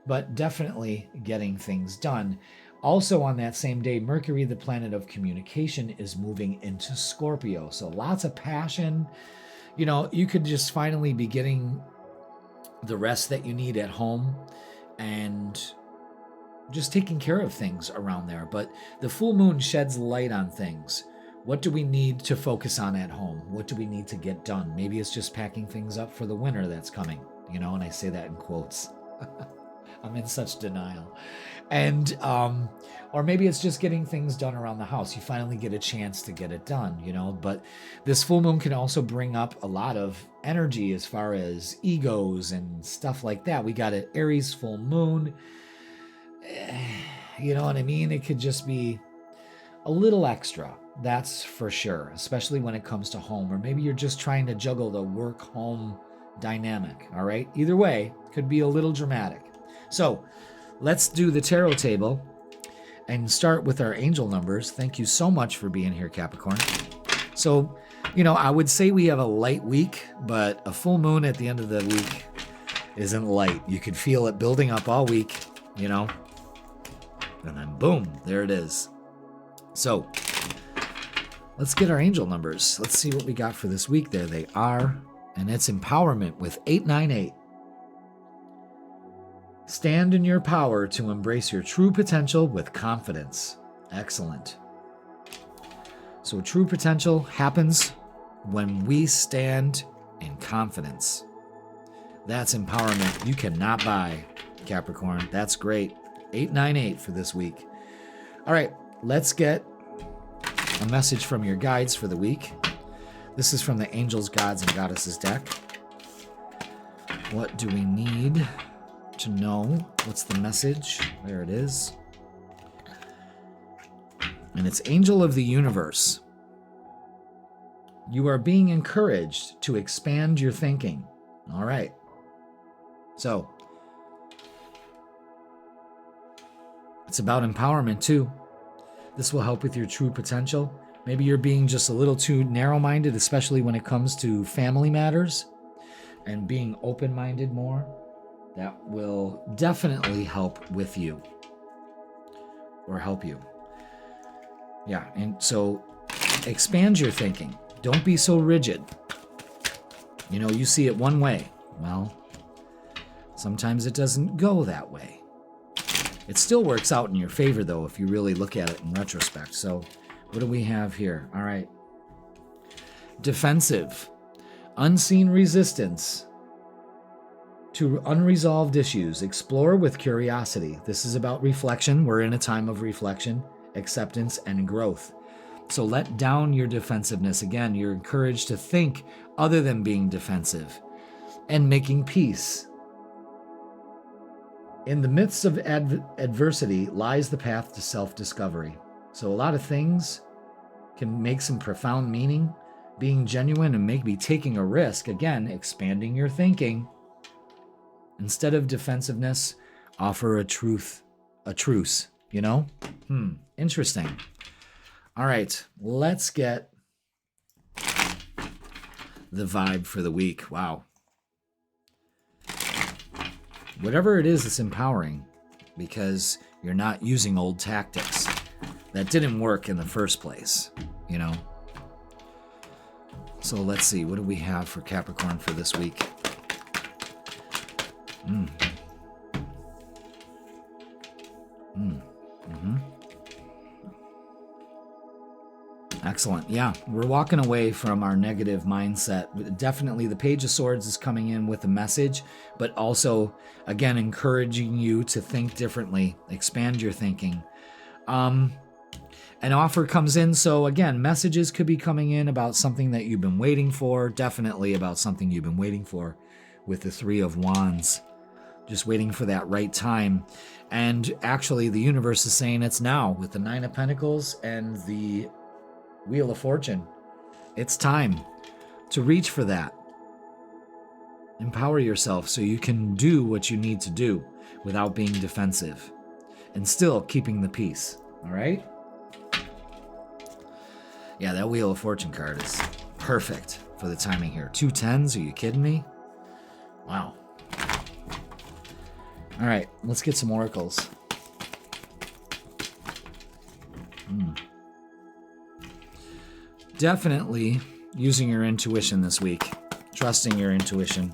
[SPEAKER 1] but definitely getting things done. Also on that same day, Mercury, the planet of communication, is moving into Scorpio. So lots of passion. You know, you could just finally be getting the rest that you need at home and just taking care of things around there. But the full moon sheds light on things. What do we need to focus on at home? What do we need to get done? Maybe it's just packing things up for the winter that's coming, you know, and I say that in quotes. I'm in such denial. And, or maybe it's just getting things done around the house. You finally get a chance to get it done, you know, but this full moon can also bring up a lot of energy as far as egos and stuff like that. We got an Aries full moon. You know what I mean? It could just be a little extra, that's for sure, especially when it comes to home, or maybe you're just trying to juggle the work-home dynamic, all right? Either way, could be a little dramatic. So let's do the tarot table and start with our angel numbers. Thank you so much for being here, Capricorn. So, you know, I would say we have a light week, but a full moon at the end of the week isn't light. You could feel it building up all week, you know? And then boom, there it is. So let's get our angel numbers. Let's see what we got for this week. There they are. And it's empowerment with 898. Stand in your power to embrace your true potential with confidence. Excellent. So true potential happens when we stand in confidence. That's empowerment you cannot buy, Capricorn. That's great. 898 for this week. All right, let's get a message from your guides for the week. This is from the Angels, Gods, and Goddesses deck. What do we need to know? What's the message? There it is. And it's Angel of the Universe. You are being encouraged to expand your thinking. All right. So, it's about empowerment too. This will help with your true potential. Maybe you're being just a little too narrow-minded, especially when it comes to family matters, and being open-minded more. That will definitely help with you or help you. Yeah, and so expand your thinking. Don't be so rigid. You know, you see it one way. Well, sometimes it doesn't go that way. It still works out in your favor, though, if you really look at it in retrospect. So what do we have here? All right. Defensive. Unseen resistance. to unresolved issues. Explore with curiosity. This is about reflection. We're in a time of reflection, acceptance, and growth. So let down your defensiveness. Again, you're encouraged to think other than being defensive and making peace. In the midst of adversity lies the path to self-discovery. So a lot of things can make some profound meaning. Being genuine and maybe taking a risk. Again, expanding your thinking. Instead of defensiveness, offer a truce, you know? Interesting. All right, let's get the vibe for the week. Wow. Whatever it is, it's empowering because you're not using old tactics that didn't work in the first place, you know? So let's see, what do we have for Capricorn for this week? Excellent. Yeah, we're walking away from our negative mindset. Definitely the Page of Swords is coming in with a message, but also, again, encouraging you to think differently, expand your thinking. An offer comes in, so again, messages could be coming in about something that you've been waiting for, definitely about something you've been waiting for with the Three of Wands. Just waiting for that right time. And actually, the universe is saying it's now with the Nine of Pentacles and the Wheel of Fortune. It's time to reach for that. Empower yourself so you can do what you need to do without being defensive and still keeping the peace. All right? Yeah, that Wheel of Fortune card is perfect for the timing here. 2 10s, are you kidding me? Wow. All right, let's get some oracles. Definitely using your intuition this week. Trusting your intuition.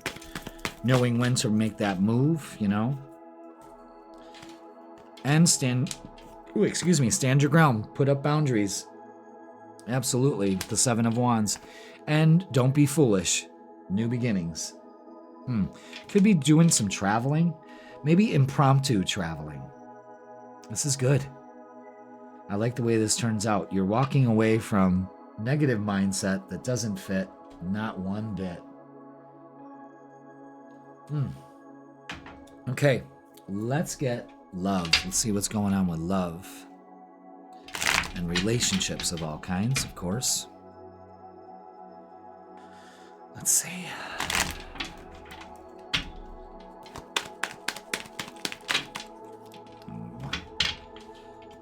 [SPEAKER 1] Knowing when to make that move, you know? And stand your ground. Put up boundaries. Absolutely, the Seven of Wands. And don't be foolish. New beginnings. Could be doing some traveling. Maybe impromptu traveling. This is good. I like the way this turns out. You're walking away from negative mindset that doesn't fit, not one bit. Okay, let's get love. Let's see what's going on with love and relationships of all kinds, of course. Let's see.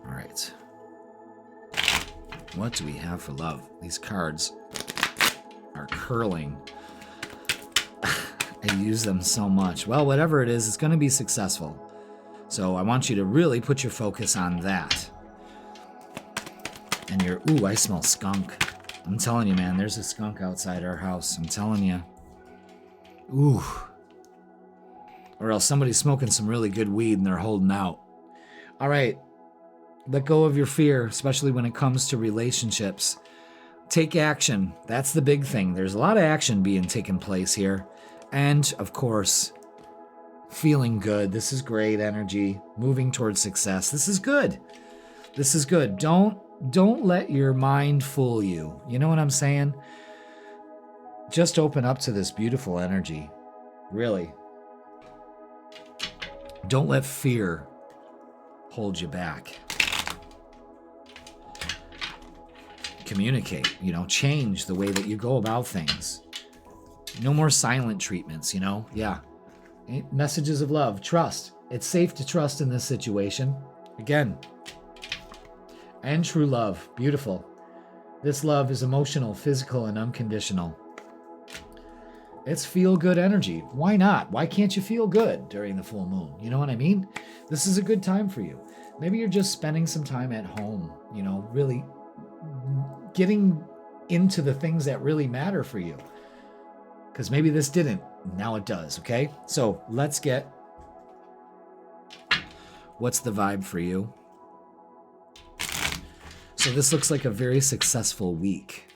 [SPEAKER 1] All right. What do we have for love? These cards are curling. I use them so much. Well, whatever it is, it's going to be successful. So I want you to really put your focus on that. And ooh, I smell skunk. I'm telling you, man, there's a skunk outside our house. I'm telling you. Ooh. Or else somebody's smoking some really good weed and they're holding out. All right. Let go of your fear, especially when it comes to relationships. Take action. That's the big thing. There's a lot of action being taken place here. And, of course, feeling good. This is great energy. Moving towards success. This is good. This is good. Don't let your mind fool you. You know what I'm saying? Just open up to this beautiful energy. Really. Don't let fear hold you back. Communicate, change the way that you go about things. No more silent treatments, Yeah. Messages of love, trust. It's safe to trust in this situation. Again. And true love, beautiful. This love is emotional, physical, and unconditional. It's feel-good energy. Why not? Why can't you feel good during the full moon? You know what I mean? This is a good time for you. Maybe you're just spending some time at home, really getting into the things that really matter for you. Because maybe this didn't. Now it does, okay? So let's get... What's the vibe for you? So this looks like a very successful week.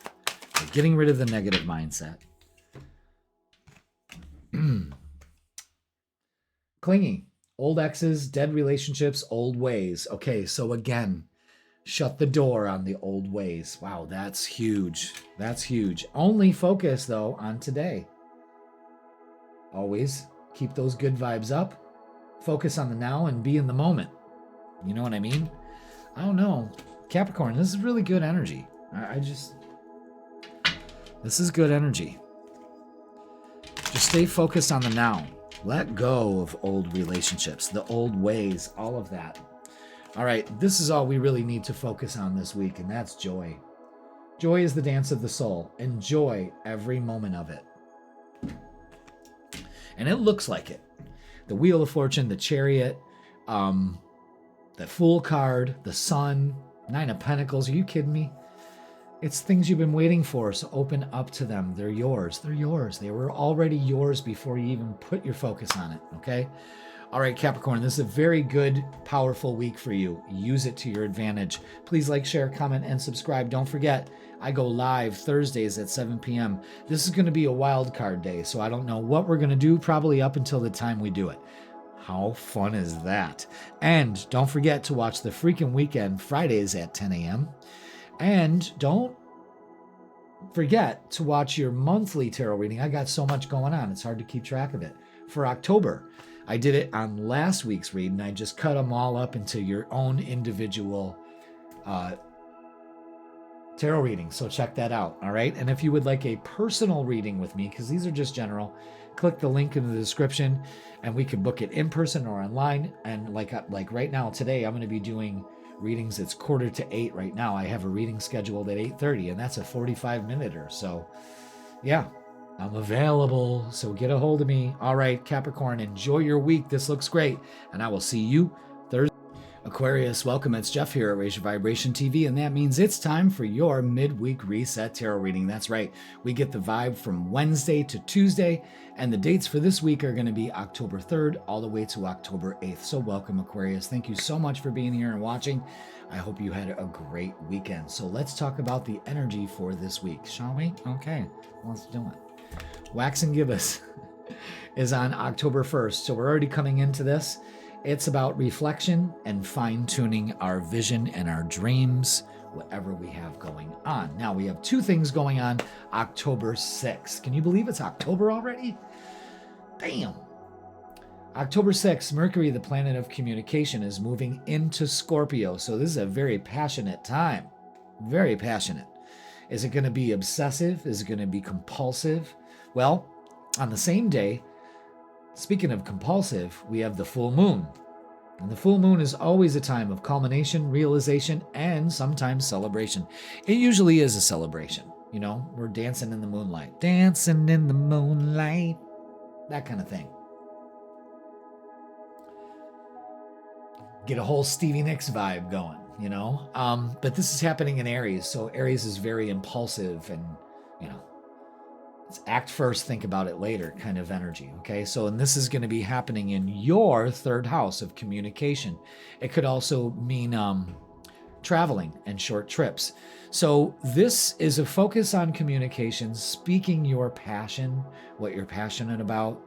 [SPEAKER 1] We're getting rid of the negative mindset.
[SPEAKER 2] Clingy. Old exes, dead relationships, old ways. Okay, so again, shut the door on the old ways. Wow, that's huge. That's huge. Only focus, though, on today. Always keep those good vibes up. Focus on the now and be in the moment. You know what I mean? I don't know. Capricorn, this is really good energy. This is good energy. Just stay focused on the now. Let go of old relationships, the old ways, all of that. All right, this is all we really need to focus on this week, and that's joy. Joy is the dance of the soul. Enjoy every moment of it. And it looks like it. The Wheel of Fortune, the Chariot, the Fool card, the Sun, Nine of Pentacles. Are you kidding me? It's things you've been waiting for, so open up to them. They're yours. They're yours. They were already yours before you even put your focus on it, okay? All right, Capricorn, this is a very good, powerful week for you. Use it to your advantage. Please like, share, comment, and subscribe. Don't forget, I go live Thursdays at 7 p.m. This is going to be a wild card day, so I don't know what we're going to do, probably up until the time we do it. How fun is that? And don't forget to watch the freaking weekend Fridays at 10 a.m. And don't forget to watch your monthly tarot reading. I got so much going on, it's hard to keep track of it. For October, I did it on last week's read, and I just cut them all up into your own individual tarot reading. So check that out, all right? And if you would like a personal reading with me, because these are just general, click the link in the description, and we can book it in person or online. And like right now, today, I'm going to be doing readings. It's 7:45 right now. I have a reading scheduled at 8:30, and that's a 45-minute. So yeah, I'm available. So get a hold of me. All right, Capricorn, enjoy your week. This looks great. And I will see you Thursday. Aquarius, welcome. It's Jeff here at Raise Your Vibration TV, and that means it's time for your Midweek Reset Tarot Reading. That's right. We get the vibe from Wednesday to Tuesday, and the dates for this week are going to be October 3rd all the way to October 8th. So welcome, Aquarius. Thank you so much for being here and watching. I hope you had a great weekend. So let's talk about the energy for this week, shall we? Okay, let's do it. Wax and Gibbous is on October 1st, so we're already coming into this. It's about reflection and fine-tuning our vision and our dreams, whatever we have going on. Now, we have two things going on October 6th. Can you believe it's October already? Bam! October 6th, Mercury, the planet of communication, is moving into Scorpio. So this is a very passionate time. Very passionate. Is it going to be obsessive? Is it going to be compulsive? Well, on the same day, speaking of compulsive, we have the full moon. And the full moon is always a time of culmination, realization, and sometimes celebration. It usually is a celebration. You know, we're dancing in the moonlight. Dancing in the moonlight. That kind of thing. Get a whole Stevie Nicks vibe going, you know? But this is happening in Aries. So Aries is very impulsive and, you know, it's act first, think about it later kind of energy, okay? So, and this is going to be happening in your third house of communication. It could also mean traveling and short trips. So this is a focus on communication, speaking your passion, what you're passionate about.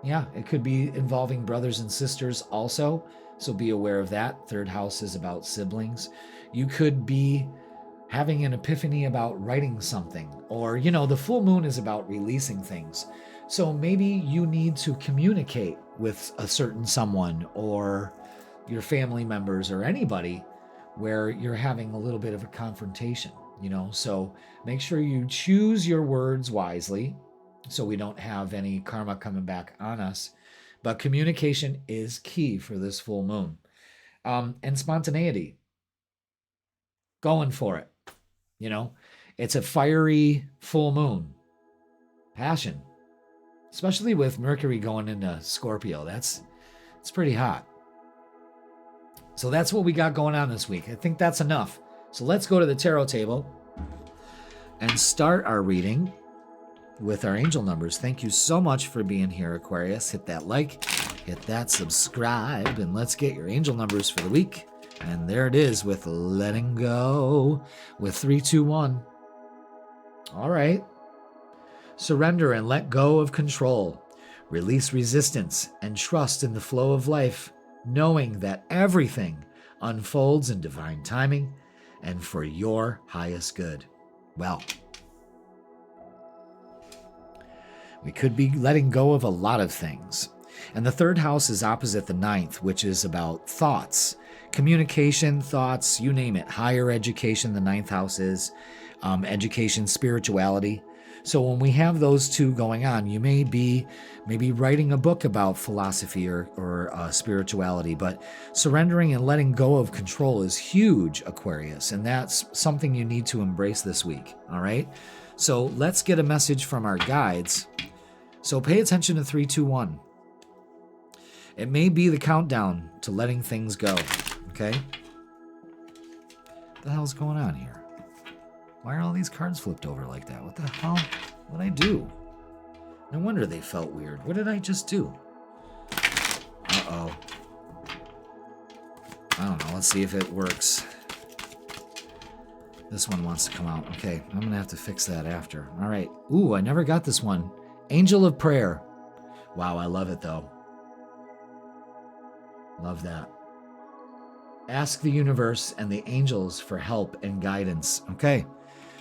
[SPEAKER 2] Yeah, it could be involving brothers and sisters also, so be aware of that. Third house is about siblings. You could be having an epiphany about writing something, or, you know, the full moon is about releasing things. So maybe you need to communicate with a certain someone or your family members or anybody where you're having a little bit of a confrontation, you know? So make sure you choose your words wisely so we don't have any karma coming back on us. But communication is key for this full moon. And spontaneity. Going for it. You know, it's a fiery full moon. Passion. Especially with Mercury going into Scorpio. It's pretty hot. So that's what we got going on this week. I think that's enough. So let's go to the tarot table and start our reading with our angel numbers. Thank you so much for being here, Aquarius. Hit that like, hit that subscribe, and let's get your angel numbers for the week. And there it is with letting go with 3, 2, 1. All right. Surrender and let go of control.
[SPEAKER 1] Release resistance and trust in the flow of life, knowing that everything unfolds in divine timing and for your highest good. Well, we could be letting go of a lot of things. And the third house is opposite the ninth, which is about thoughts, communication, thoughts, you name it. Higher education, the ninth house is education, spirituality. So when we have those two going on, you may be maybe writing a book about philosophy or spirituality, but surrendering and letting go of control is huge, Aquarius, and that's something you need to embrace this week, all right? So let's get a message from our guides. So pay attention to 3, 2, 1. It may be the countdown to letting things go, okay? What the hell's going on here? Why are all these cards flipped over like that? What the hell? What'd I do? No wonder they felt weird. What did I just do? Uh-oh. I don't know. Let's see if it works. This one wants to come out. Okay, I'm going to have to fix that after. All right. Ooh, I never got this one. Angel of Prayer. Wow, I love it, though. Love that. Ask the universe and the angels for help and guidance. Okay.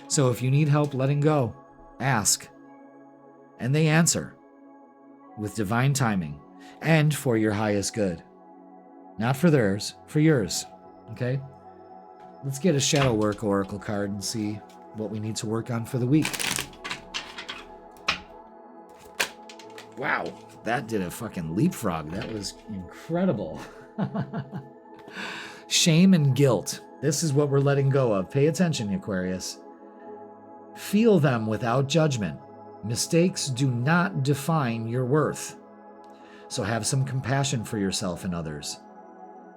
[SPEAKER 1] So if you need help letting go, ask. And they answer with divine timing and for your highest good. Not for theirs, for yours. Okay? Let's get a Shadow Work Oracle card and see what we need to work on for the week. Wow, that did a fucking leapfrog. That was incredible. Shame and guilt. This is what we're letting go of. Pay attention, Aquarius. Feel them without judgment. Mistakes do not define your worth. So have some compassion for yourself and others,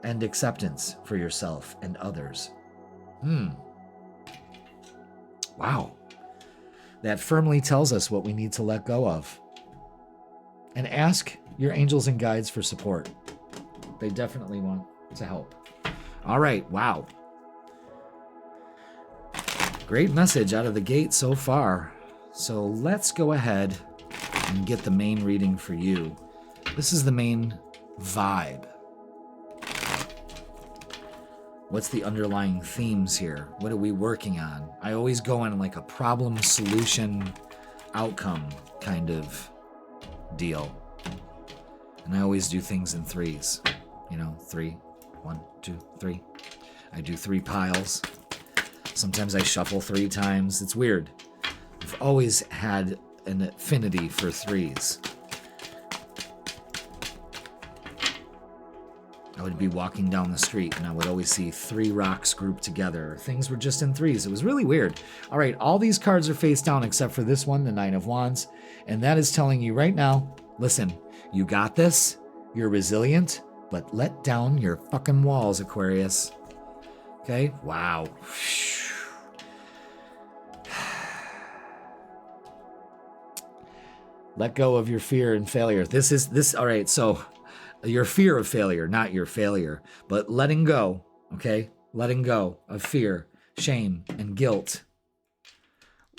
[SPEAKER 1] and acceptance for yourself and others. Wow. That firmly tells us what we need to let go of. And ask your angels and guides for support. They definitely want to help. All right, wow. Great message out of the gate so far. So let's go ahead and get the main reading for you. This is the main vibe. What's the underlying themes here? What are we working on? I always go in like a problem, solution, outcome kind of deal. And I always do things in threes. You know, 3, 1, 2, 3. I do 3 piles. Sometimes I shuffle 3 times. It's weird. I've always had an affinity for threes. I would be walking down the street and I would always see 3 rocks grouped together. Things were just in threes. It was really weird. All right, all these cards are face down except for this one, the 9 of Wands. And that is telling you right now, listen, you got this. You're resilient, but let down your fucking walls, Aquarius. Okay? Wow. Let go of your fear and failure. All right, so your fear of failure, not your failure, but letting go, okay? Letting go of fear, shame, and guilt.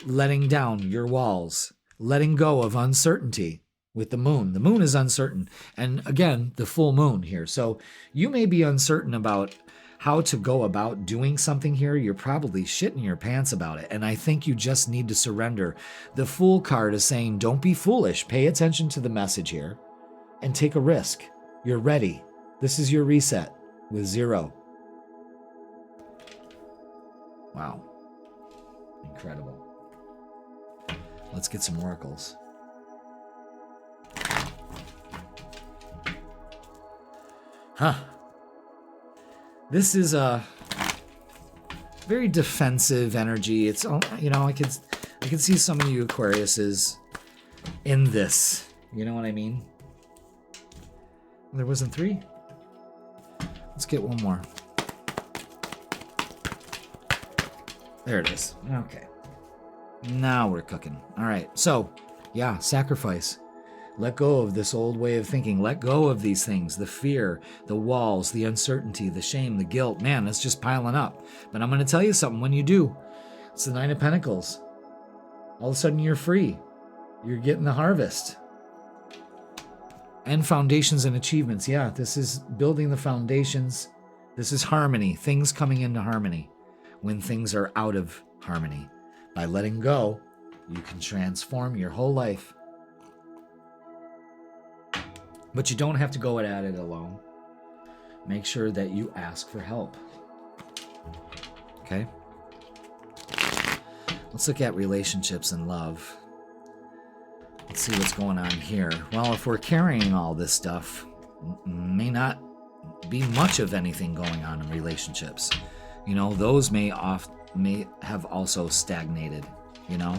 [SPEAKER 1] Letting down your walls. Letting go of uncertainty with the moon. The moon is uncertain. And again, the full moon here. So you may be uncertain about how to go about doing something here. You're probably shitting your pants about it. And I think you just need to surrender. The Fool card is saying, don't be foolish. Pay attention to the message here and take a risk. You're ready. This is your reset with 0. Wow. Incredible. Let's get some oracles. Huh. This is a very defensive energy. It's, you know, I could see some of you Aquariuses in this. You know what I mean? There wasn't 3? Let's get one more. There it is. Okay. Now we're cooking. All right. So, yeah, sacrifice. Let go of this old way of thinking. Let go of these things. The fear, the walls, the uncertainty, the shame, the guilt. Man, that's just piling up. But I'm going to tell you something. When you do, it's the 9 of Pentacles. All of a sudden, you're free. You're getting the harvest. And foundations and achievements. Yeah, this is building the foundations. This is harmony, things coming into harmony when things are out of harmony. By letting go, you can transform your whole life. But you don't have to go at it alone. Make sure that you ask for help. Okay? Let's look at relationships and love. Let's see what's going on here. Well, if we're carrying all this stuff, may not be much of anything going on in relationships. You know, those may have also stagnated, you know?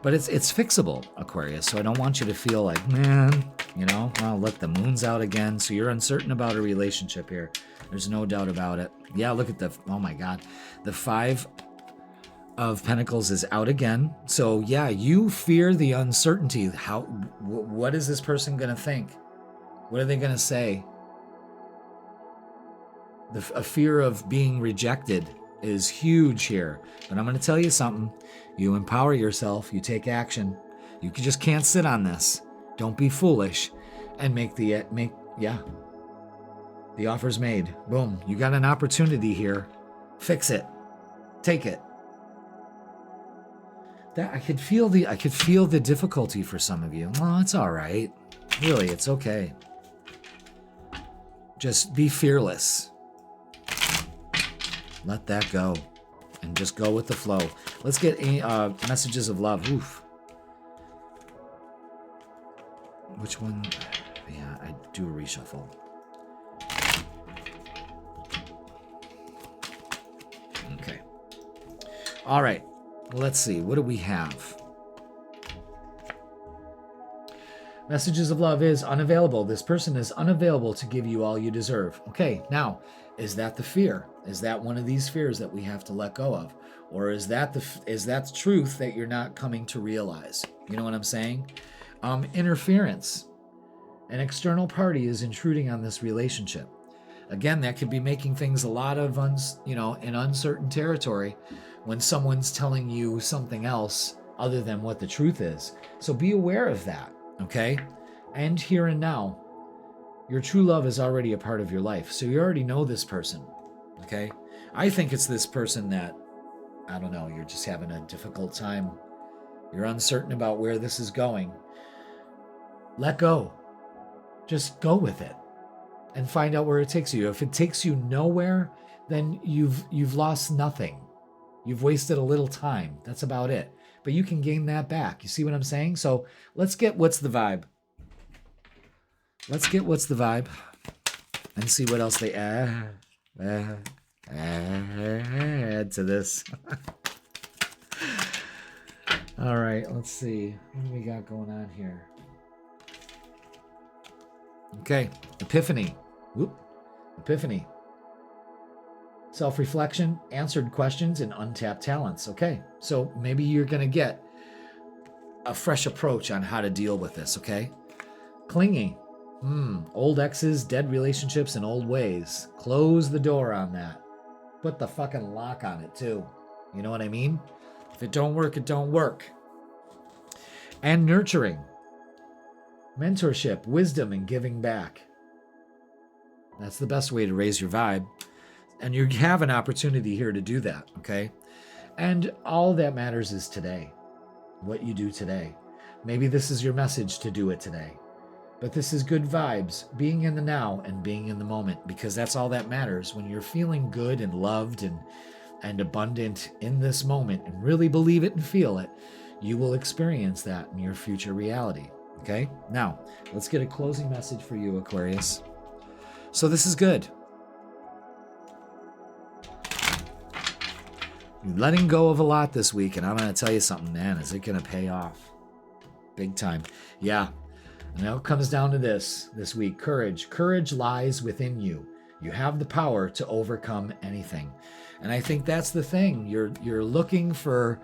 [SPEAKER 1] But it's fixable, Aquarius, so I don't want you to feel like, man, you know, well, look, the moon's out again, so you're uncertain about a relationship here. There's no doubt about it. Yeah, look at oh my God, the 5 of Pentacles is out again. So yeah, you fear the uncertainty. What is this person going to think? What are they going to say? A fear of being rejected is huge here. But I'm going to tell you something. You empower yourself. You take action. You just can't sit on this. Don't be foolish and the offer's made. Boom. You got an opportunity here. Fix it. Take it. I could feel the difficulty for some of you. Well, it's all right. Really, it's okay. Just be fearless. Let that go. And just go with the flow. Let's get messages of love. Oof. Which one? Yeah, I do a reshuffle. Okay. All right. Let's see. What do we have? Messages of love is unavailable. This person is unavailable to give you all you deserve. Okay, now, is that the fear? Is that one of these fears that we have to let go of? Or is that the truth that you're not coming to realize? You know what I'm saying? Interference. An external party is intruding on this relationship. Again, that could be making things a lot of in uncertain territory when someone's telling you something else other than what the truth is. So be aware of that. Okay? And here and now, your true love is already a part of your life. So you already know this person. Okay? I think it's this person that, I don't know, you're just having a difficult time. You're uncertain about where this is going. Let go. Just go with it and find out where it takes you. If it takes you nowhere, then you've lost nothing. You've wasted a little time. That's about it. But you can gain that back. You see what I'm saying? So let's get what's the vibe. Let's get what's the vibe and see what else they add to this. All right, let's see. What do we got going on here? Okay, Epiphany. Whoop. Epiphany. Self-reflection, answered questions, and untapped talents. Okay, so maybe you're going to get a fresh approach on how to deal with this, okay? Clingy. Old exes, dead relationships, and old ways. Close the door on that. Put the fucking lock on it, too. You know what I mean? If it don't work, it don't work. And nurturing. Mentorship, wisdom, and giving back. That's the best way to raise your vibe. And you have an opportunity here to do that, okay? And all that matters is today. What you do today. Maybe this is your message to do it today. But this is good vibes, being in the now and being in the moment, because that's all that matters. When you're feeling good and loved and abundant in this moment and really believe it and feel it, you will experience that in your future reality, okay? Now, let's get a closing message for you, Aquarius. So this is good. You're letting go of a lot this week, and I'm going to tell you something, man. Is it going to pay off? Big time. Yeah. And now it comes down to this week. Courage. Courage lies within you. You have the power to overcome anything. And I think that's the thing. You're looking for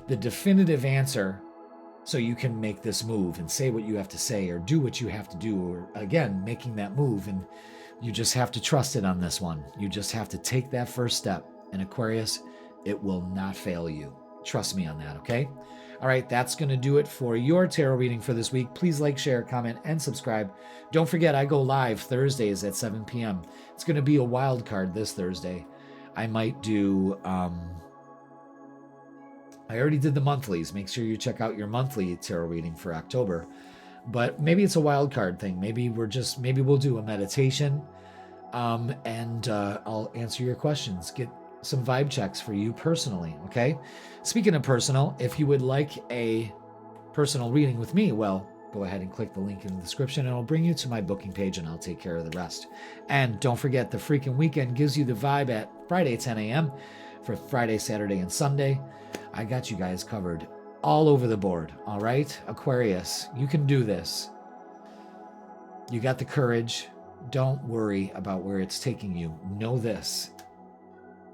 [SPEAKER 1] the definitive answer so you can make this move and say what you have to say or do what you have to do, or again, making that move. And you just have to trust it on this one. You just have to take that first step. And Aquarius, it will not fail you. Trust me on that, okay? All right, that's going to do it for your tarot reading for this week. Please like, share, comment, and subscribe. Don't forget, I go live Thursdays at 7 p.m. It's going to be a wild card this Thursday. I might do, I already did the monthlies. Make sure you check out your monthly tarot reading for October. But maybe it's a wild card thing. Maybe we'll do a meditation, and I'll answer your questions. Get some vibe checks for you personally, okay? Speaking of personal, if you would like a personal reading with me, well, go ahead and click the link in the description and it'll bring you to my booking page and I'll take care of the rest. And don't forget, the freaking weekend gives you the vibe at Friday 10 a.m. for Friday, Saturday, and Sunday. I got you guys covered all over the board, all right? Aquarius, you can do this. You got the courage. Don't worry about where it's taking you. Know this.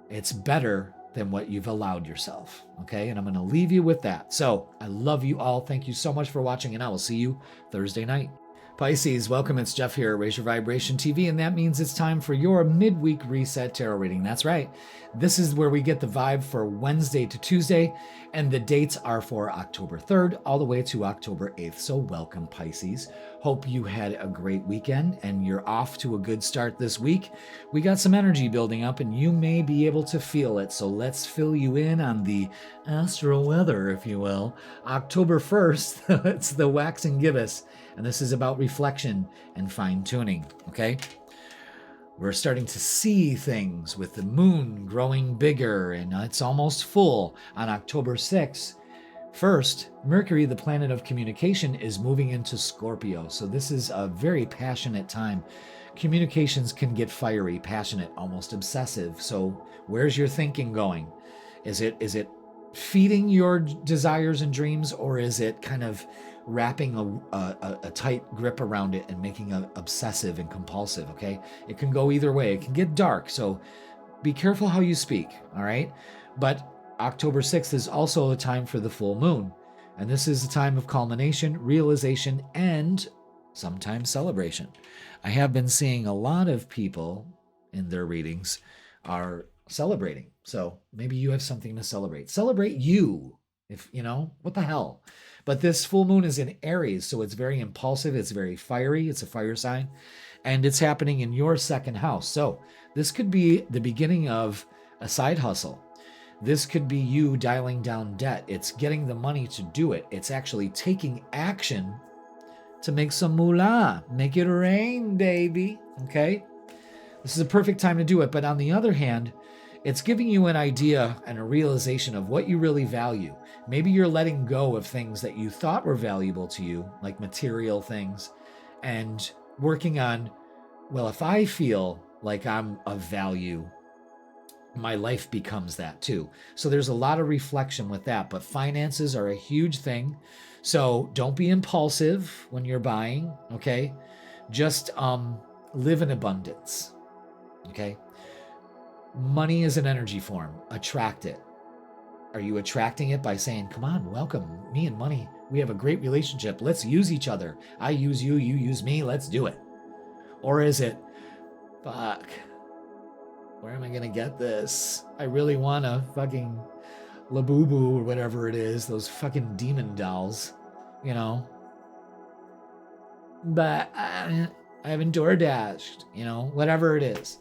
[SPEAKER 1] It's better than what you've allowed yourself, okay? And I'm going to leave you with that. So I love you all. Thank you so much for watching, and I will see you Thursday night. Pisces, welcome. It's Jeff here at Raise Your Vibration TV, and that means it's time for your Midweek Reset Tarot Reading. That's right. This is where we get the vibe for Wednesday to Tuesday, and the dates are for October 3rd all the way to October 8th. So welcome, Pisces. Hope you had a great weekend and you're off to a good start this week. We got some energy building up and you may be able to feel it. So let's fill you in on the astro weather, if you will. October 1st, it's the waxing gibbous. And this is about reflection and fine tuning, okay? We're starting to see things with the moon growing bigger and it's almost full on October 6th. First, Mercury, the planet of communication, is moving into Scorpio. So this is a very passionate time. Communications can get fiery, passionate, almost obsessive. So where's your thinking going? Is it feeding your desires and dreams, or is it kind of wrapping a tight grip around it and making it obsessive and compulsive, okay? It can go either way. It can get dark, so be careful how you speak, all right? But October 6th is also a time for the full moon, and this is a time of culmination, realization, and sometimes celebration. I have been seeing a lot of people in their readings are celebrating, so maybe you have something to celebrate. Celebrate you, if you know, what the hell? But this full moon is in Aries, so it's very impulsive, it's very fiery, it's a fire sign, and it's happening in your second house. So this could be the beginning of a side hustle. This could be you dialing down debt. It's getting the money to do it. It's actually taking action to make some moolah. Make it rain, baby, okay? This is a perfect time to do it, but on the other hand, it's giving you an idea and a realization of what you really value. Maybe you're letting go of things that you thought were valuable to you, like material things, and working on, well, if I feel like I'm of value, my life becomes that too. So there's a lot of reflection with that, but finances are a huge thing. So don't be impulsive when you're buying, okay? Just live in abundance, okay? Money is an energy form. Attract it. Are you attracting it by saying, come on, welcome, me and money. We have a great relationship. Let's use each other. I use you, you use me. Let's do it. Or is it, fuck, where am I going to get this? I really want a fucking Labubu or whatever it is, those fucking demon dolls, you know? But I haven't DoorDashed, you know, whatever it is.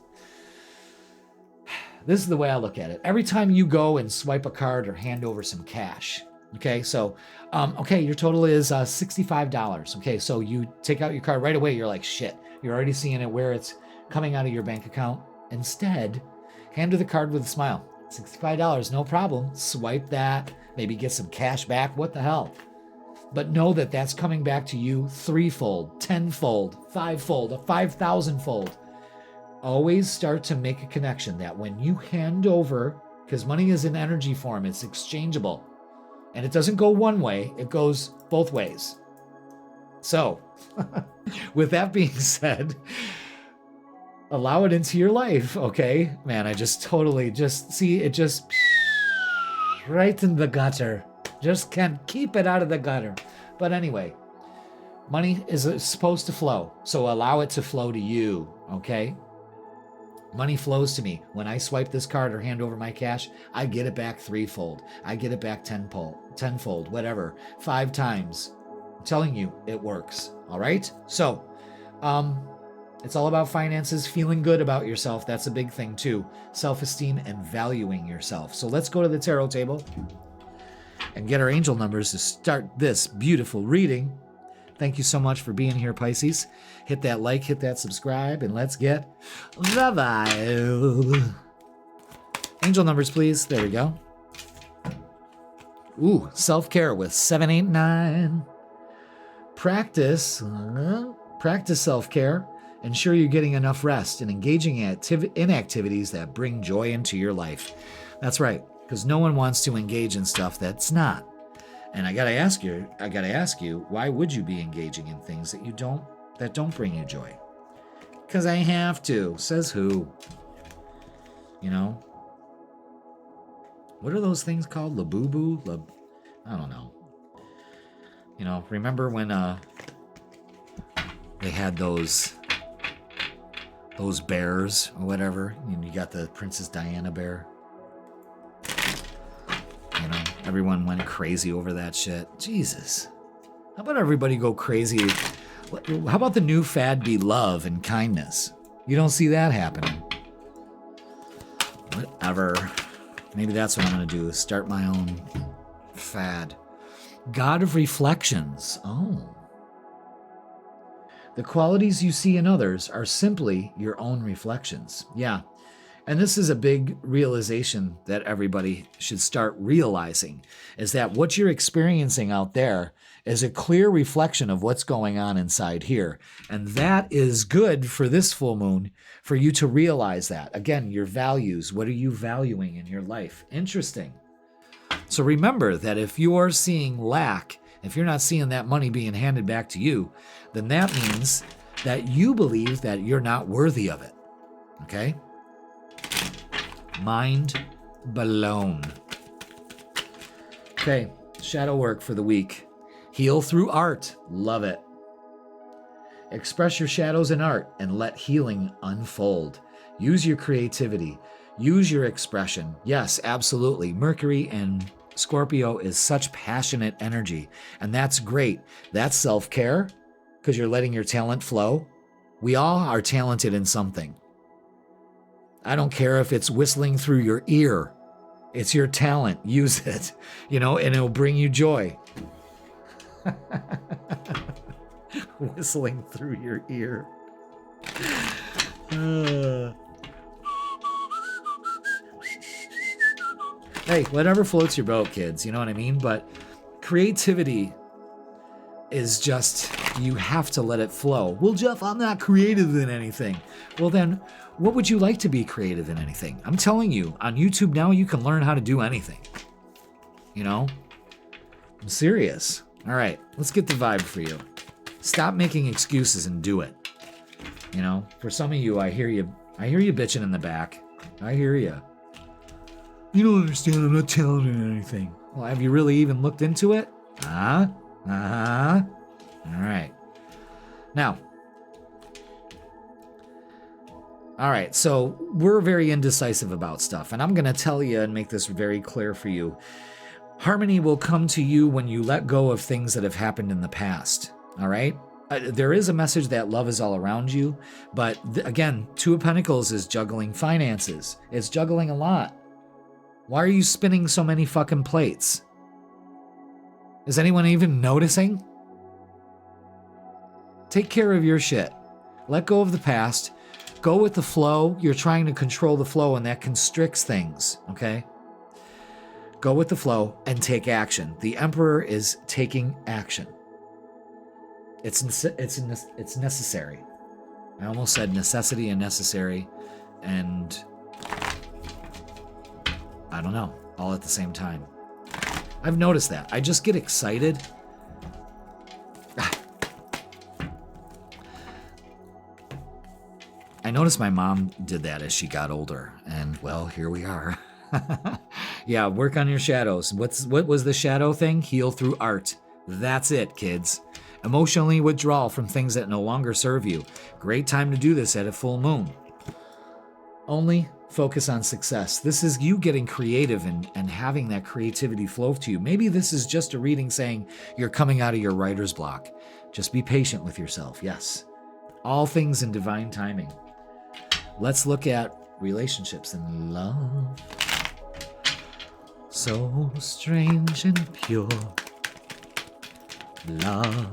[SPEAKER 1] This is the way I look at it. Every time you go and swipe a card or hand over some cash, okay, so, okay, your total is $65. Okay, so you take out your card right away. You're like, shit, you're already seeing it where it's coming out of your bank account. Instead, hand her the card with a smile. $65, no problem. Swipe that, maybe get some cash back. What the hell? But know that that's coming back to you threefold, tenfold, fivefold, a 5,000-fold. Always start to make a connection that when you hand over, because money is an energy form, it's exchangeable. And it doesn't go one way, it goes both ways. So, with that being said, allow it into your life, okay? Man, I just totally see it just right in the gutter. Just can't keep it out of the gutter. But anyway, money is supposed to flow. So allow it to flow to you, okay? Money flows to me. When I swipe this card or hand over my cash, I get it back threefold. I get it back tenfold, whatever, 5 times. I'm telling you, it works. All right? So, it's all about finances, feeling good about yourself. That's a big thing too. Self-esteem and valuing yourself. So let's go to the tarot table and get our angel numbers to start this beautiful reading. Thank you so much for being here, Pisces. Hit that like, hit that subscribe, and let's get the vibe. Angel numbers, please. There we go. Ooh, self-care with 7, 8, 9. Practice self-care. Ensure you're getting enough rest and engaging in activities that bring joy into your life. That's right, because no one wants to engage in stuff that's not. And I gotta ask you, why would you be engaging in things that don't bring you joy? Because I have to. Says who? You know? What are those things called? Labubu? I don't know. You know, remember when they had those bears or whatever? And you got the Princess Diana bear. You know, everyone went crazy over that shit. Jesus. How about everybody go crazy? How about the new fad be love and kindness? You don't see that happening. Whatever. Maybe that's what I'm going to do, is start my own fad. God of reflections. Oh. The qualities you see in others are simply your own reflections. Yeah. And this is a big realization that everybody should start realizing, is that what you're experiencing out there is a clear reflection of what's going on inside here. And that is good for this full moon, for you to realize that. Again, your values. What are you valuing in your life? Interesting. So remember that if you're seeing lack, if you're not seeing that money being handed back to you, then that means that you believe that you're not worthy of it. Okay? Mind blown. Okay, shadow work for the week. Heal through art. Love it. Express your shadows in art and let healing unfold. Use your creativity. Use your expression. Yes, absolutely. Mercury and Scorpio is such passionate energy, and that's great. That's self-care because you're letting your talent flow. We all are talented in something. I don't care if it's whistling through your ear. It's your talent. Use it, and it'll bring you joy. Whistling through your ear. Hey, whatever floats your boat, kids. You know what I mean? But creativity is just, you have to let it flow. Well, Jeff, I'm not creative in anything. Well, then, what would you like to be creative in anything? I'm telling you, on YouTube now, you can learn how to do anything. I'm serious. All right, let's get the vibe for you. Stop making excuses and do it. For some of you, I hear you bitching in the back. I hear you. You don't understand, I'm not talented in anything. Well, have you really even looked into it? All right. Now, all right, so we're very indecisive about stuff, and I'm going to tell you and make this very clear for you. Harmony will come to you when you let go of things that have happened in the past, all right? There is a message that love is all around you, but again, Two of Pentacles is juggling finances. It's juggling a lot. Why are you spinning so many fucking plates? Is anyone even noticing? Take care of your shit. Let go of the past. Go with the flow. You're trying to control the flow, and that constricts things, okay? Go with the flow and take action. The Emperor is taking action. It's necessary. I almost said necessity and necessary, and I don't know, all at the same time. I've noticed that. I just get excited. I noticed my mom did that as she got older, and well, here we are. Yeah, work on your shadows. What was the shadow thing? Heal through art. That's it, kids. Emotionally withdrawal from things that no longer serve you. Great time to do this at a full moon. Only focus on success. This is you getting creative and having that creativity flow to you. Maybe this is just a reading saying you're coming out of your writer's block. Just be patient with yourself. Yes. All things in divine timing. Let's look at relationships and love. So strange and pure. Love.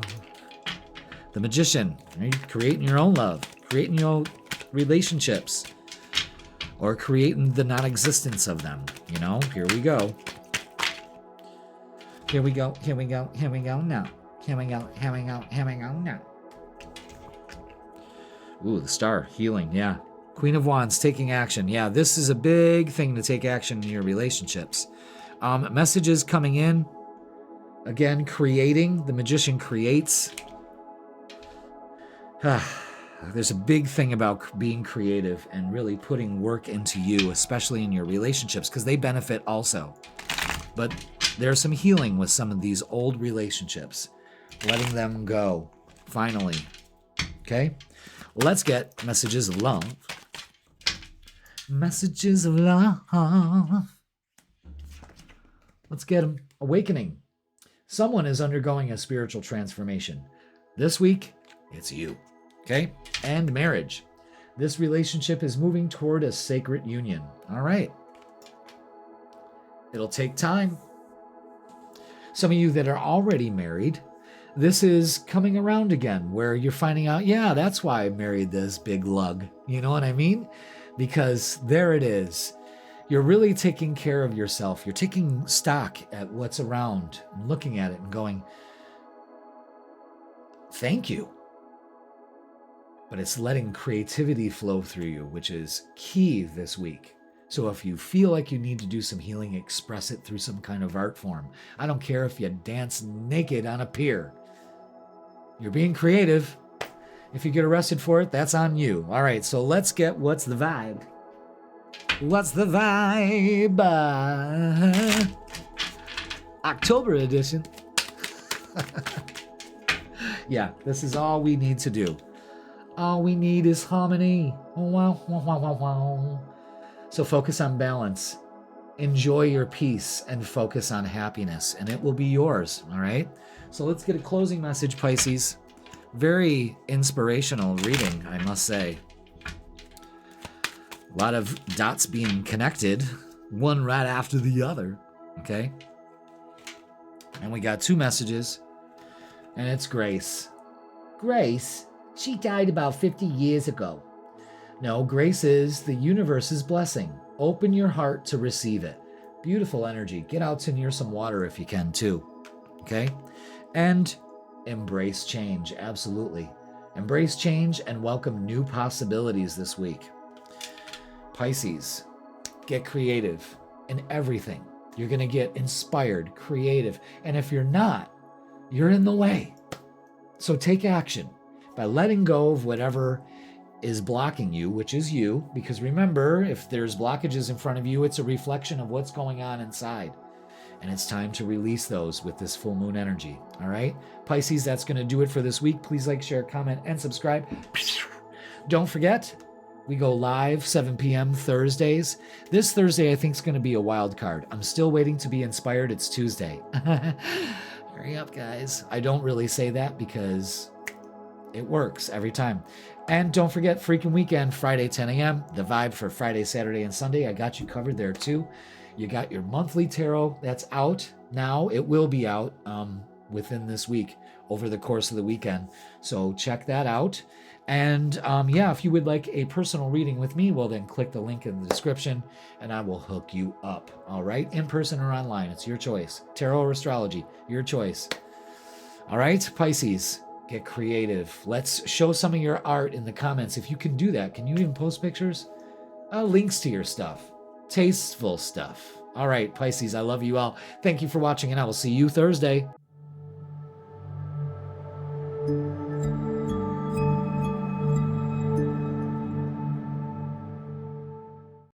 [SPEAKER 1] The Magician. Right? Creating your own love. Creating your own relationships. Or creating the non-existence of them. You know, here we go. Here we go. Here we go. Here we go now. Here we go. Here we go. Here we go now. Ooh, the Star. Healing. Yeah. Queen of Wands. Taking action. Yeah, this is a big thing to take action in your relationships. Messages coming in. Again, creating. The Magician creates. There's a big thing about being creative and really putting work into you, especially in your relationships, because they benefit also. But there's some healing with some of these old relationships, letting them go, finally. Okay? Let's get messages of love. Messages of love. Let's get them. Awakening. Someone is undergoing a spiritual transformation. This week, it's you. Okay? And marriage. This relationship is moving toward a sacred union. All right. It'll take time. Some of you that are already married, this is coming around again where you're finding out, yeah, that's why I married this big lug. You know what I mean? Because there it is. You're really taking care of yourself. You're taking stock at what's around and looking at it and going, thank you. But it's letting creativity flow through you, which is key this week. So if you feel like you need to do some healing, express it through some kind of art form. I don't care if you dance naked on a pier. You're being creative. If you get arrested for it, that's on you. All right, so let's get what's the vibe. What's the vibe? October edition. Yeah, this is all we need to do. All we need is harmony. Wow, wow, wow, wow, wow. So focus on balance. Enjoy your peace and focus on happiness, and it will be yours, all right? So let's get a closing message, Pisces. Very inspirational reading, I must say. A lot of dots being connected, one right after the other, okay? And we got two messages, and it's Grace. Grace? She died about 50 years ago. No, grace is the universe's blessing. Open your heart to receive it. Beautiful energy. Get out to near some water if you can too. Okay? And embrace change. Absolutely. Embrace change and welcome new possibilities this week. Pisces, get creative in everything. You're going to get inspired, creative. And if you're not, you're in the way. So take action by letting go of whatever is blocking you, which is you, because remember, if there's blockages in front of you, it's a reflection of what's going on inside. And it's time to release those with this full moon energy. All right? Pisces, that's going to do it for this week. Please like, share, comment, and subscribe. Don't forget, we go live 7 p.m. Thursdays. This Thursday, I think, is going to be a wild card. I'm still waiting to be inspired. It's Tuesday. Hurry up, guys. I don't really say that because it works every time. And don't forget, freaking weekend, Friday, 10 a.m. The vibe for Friday, Saturday, and Sunday. I got you covered there too. You got your monthly tarot that's out now. It will be out within this week over the course of the weekend. So check that out. And yeah, if you would like a personal reading with me, well, then click the link in the description and I will hook you up. All right? In person or online. It's your choice. Tarot or astrology, your choice. All right, Pisces. Get creative. Let's show some of your art in the comments. If you can do that, can you even post pictures? Links to your stuff. Tasteful stuff. All right, Pisces, I love you all. Thank you for watching, and I will see you Thursday.